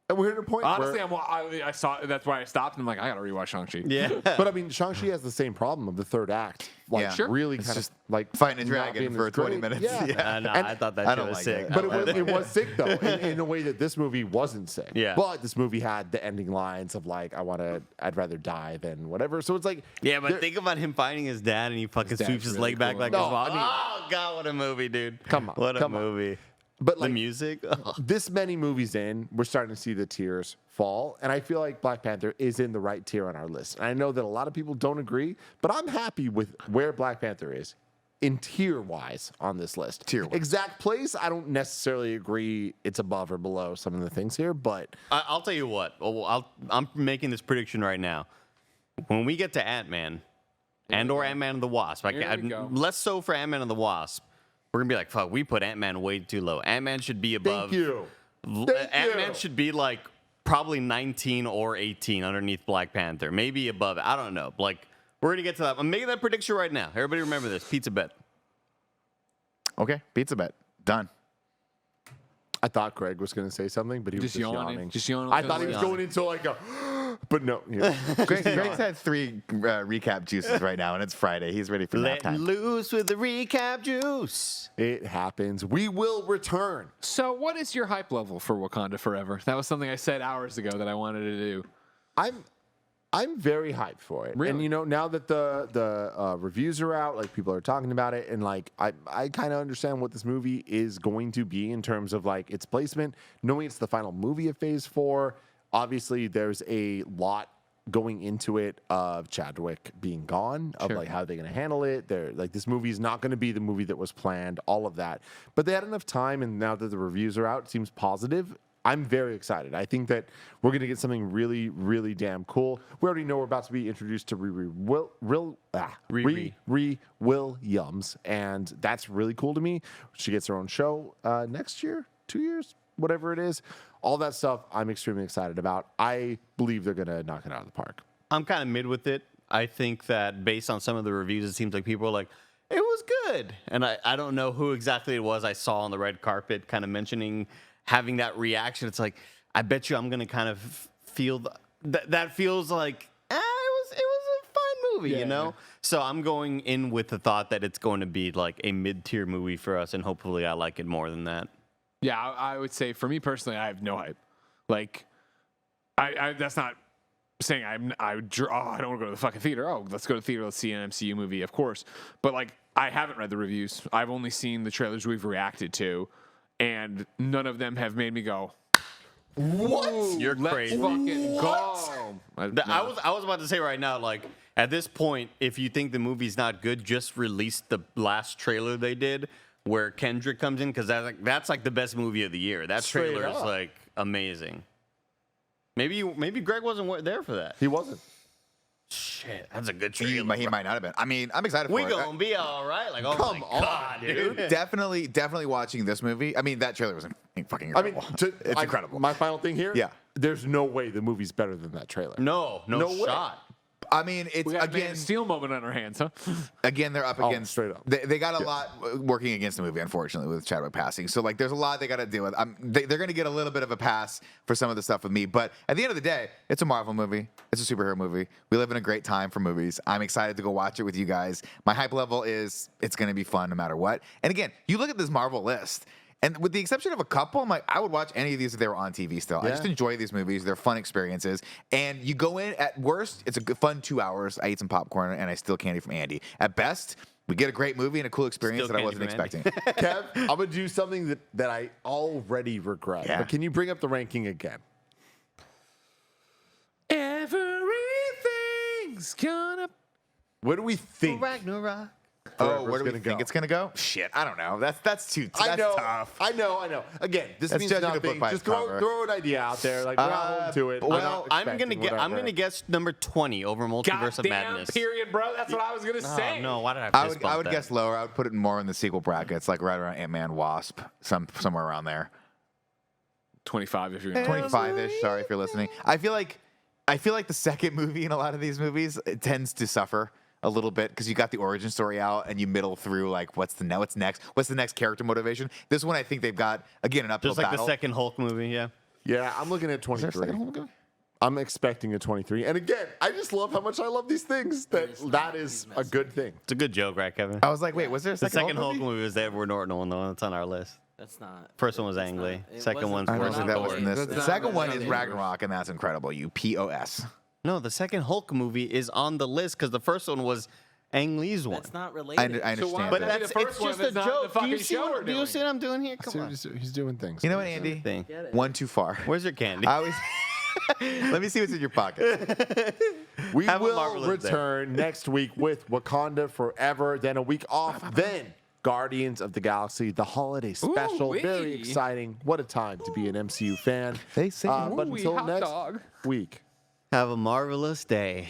And we're at a point Honestly, where, I saw that's why I stopped and I'm like, I gotta rewatch Shang-Chi. Yeah. but I mean, Shang-Chi has the same problem of the third act. Like, Yeah. Sure. really It's kind of just like fighting a not dragon being for as 20 great. minutes. Yeah. Yeah. No, And- I thought that I shit don't was like sick. it. But it was sick though, in a way that this movie wasn't sick. Yeah. But this movie had the ending lines of like, I'd rather die than whatever. So it's like, Yeah, but think about him finding his dad and he fucking dad's sweeps his really leg back cool. like No, his mom. I mean- Oh, God, what a movie, dude. Come on, What a come on. movie. but The like music. this many movies in, we're starting to see the tiers fall, and I feel like Black Panther is in the right tier on our list. And I know that a lot of people don't agree, but I'm happy with where Black Panther is in tier-wise on this list. Tier-wise. Exact place, I don't necessarily agree it's above or below some of the things here, but I'll tell you what. I'm making this prediction right now. When we get to Ant-Man or Ant-Man and the Wasp, Here we go. less so for Ant-Man and the Wasp, we're going to be like, fuck, we put Ant-Man way too low. Ant-Man should be above. thank you. Ant-Man should be like probably 19 or 18 underneath Black Panther. Maybe above it. I don't know. Like, we're going to get to that. I'm making that prediction right now. Everybody remember this. Pizza bet. Okay, pizza bet. Done. I thought Greg was going to say something, but he was Just just yawning. yawning. Just yawning. I thought he was Yawning. going into like a, but no. Yeah. Greg's had 3 recap juices right now, and it's Friday. He's ready for nap Letting time. loose with the recap juice. It happens. We will return. So what is your hype level for Wakanda Forever? That was something I said hours ago that I wanted to do. I'm very hyped for it. Really? And you know, now that the reviews are out, like people are talking about it, and like I kind of understand what this movie is going to be in terms of like its placement. Knowing it's the final movie of Phase 4, obviously there's a lot going into it of Chadwick being gone, of Sure. like how they're going to handle it. They're like, this movie is not going to be the movie that was planned, all of that. But they had enough time, and now that the reviews are out, it seems positive. I'm very excited. I think that we're going to get something really, really damn cool. We already know we're about to be introduced to Riri Williams, and that's really cool to me. She gets her own show next year, 2 years, whatever it is. All that stuff I'm extremely excited about. I believe they're going to knock it out of the park. I'm kind of mid with it. I think that based on some of the reviews, it seems like people are like, it was good. And I don't know who exactly it was I saw on the red carpet kind of mentioning having that reaction. It's like, I bet you I'm going to kind of feel that feels like, it was a fine movie, you know? So I'm going in with the thought that it's going to be like a mid-tier movie for us, and hopefully I like it more than that. Yeah, I would say for me personally, I have no hype. Like, I that's not saying I don't want to go to the fucking theater. Oh, let's go to the theater. Let's see an MCU movie, of course. But like, I haven't read the reviews. I've only seen the trailers we've reacted to, and none of them have made me go, What? You're let's crazy. fucking go. I No. was about to say right now, like, at this point, if you think the movie's not good, just release the last trailer they did where Kendrick comes in, because that's like the best movie of the year. That Straight trailer is up. like amazing. Maybe Greg wasn't there for that. He wasn't. Shit, that's a good He trailer. might not have been. I mean, I'm excited We for it. gonna be all right. Like, oh Come my on, god, dude. Definitely watching this movie. I mean, that trailer was fucking I mean, incredible. It's incredible. My final thing here. Yeah. There's no way the movie's better than that trailer. No way. shot. I mean, it's We got a Man again, of Steel moment on our hands, huh? they're up against straight up. They got a lot working against the movie, unfortunately, with Chadwick passing. So like, there's a lot they got to deal with. They're going to get a little bit of a pass for some of the stuff with me, but at the end of the day, it's a Marvel movie. It's a superhero movie. We live in a great time for movies. I'm excited to go watch it with you guys. My hype level is it's going to be fun no matter what. And again, you look at this Marvel list. And with the exception of a couple, I'm like, I would watch any of these if they were on TV still. I just enjoy these movies. They're fun experiences. And you go in, at worst, it's a good, fun 2 hours. I eat some popcorn and I steal candy from Andy. At best, we get a great movie and a cool experience Steal that I candy wasn't from Andy. expecting. Kev, I'm gonna do something that I already regret. Yeah. But can you bring up the ranking again? Everything's gonna Where do we think? Ragnarok. Oh, where do we gonna think go? it's gonna go? Shit, I don't know. That's too. That's I know. tough. I know. Again, this That's means judging a book nothing. by its Just cover. throw an idea out there. Like we're not holding to it. Well, I'm expecting I'm whatever. gonna guess number 20 over Multiverse of Goddamn Madness. period, bro. That's what I was gonna Oh, say. no, why did I? I fist would bump that? guess lower. I would put it more in the sequel brackets, like right around Ant-Man, Wasp, somewhere around there. 25 if you're gonna 25-ish. Sorry if you're listening. I feel like the second movie in a lot of these movies, it tends to suffer a little bit because you got the origin story out and you middle through like what's next? What's the next character motivation? This one I think they've got again an uphill Just like battle. the second Hulk movie, yeah. Yeah, I'm looking at Is there a 23. second Hulk movie? I'm expecting a 23. And again, I just love how much I love these things. That is a good thing. It's a good joke, right, Kevin? I was like, wait, was there a The second second Hulk movie was the Edward Norton one, though. That's on our list. That's not. First one was that's Ang not- Lee. it Second wasn't- one's I We're don't think not that Thor. was in this. That's The not- second that's one not is the Ragnarok, and that's incredible. You POS. No, the second Hulk movie is on the list because the first one was Ang Lee's one. That's not I related. understand. why But would that. be that's the it's first one just if a it's not the joke. Do fucking you see show we're what do you doing? see what I'm doing here? Come on. He's doing things. You know what, Andy? Thing. Get it. One too far. Where's your candy? I always. Let me see what's in your pocket. We Have a will marvelous day. return next week with Wakanda Forever, then a week off, then Guardians of the Galaxy, the holiday special. Ooh-wee. Very exciting. What a time to be an MCU fan. They say But Ooh-wee, until hot next dog. week. Have a marvelous day.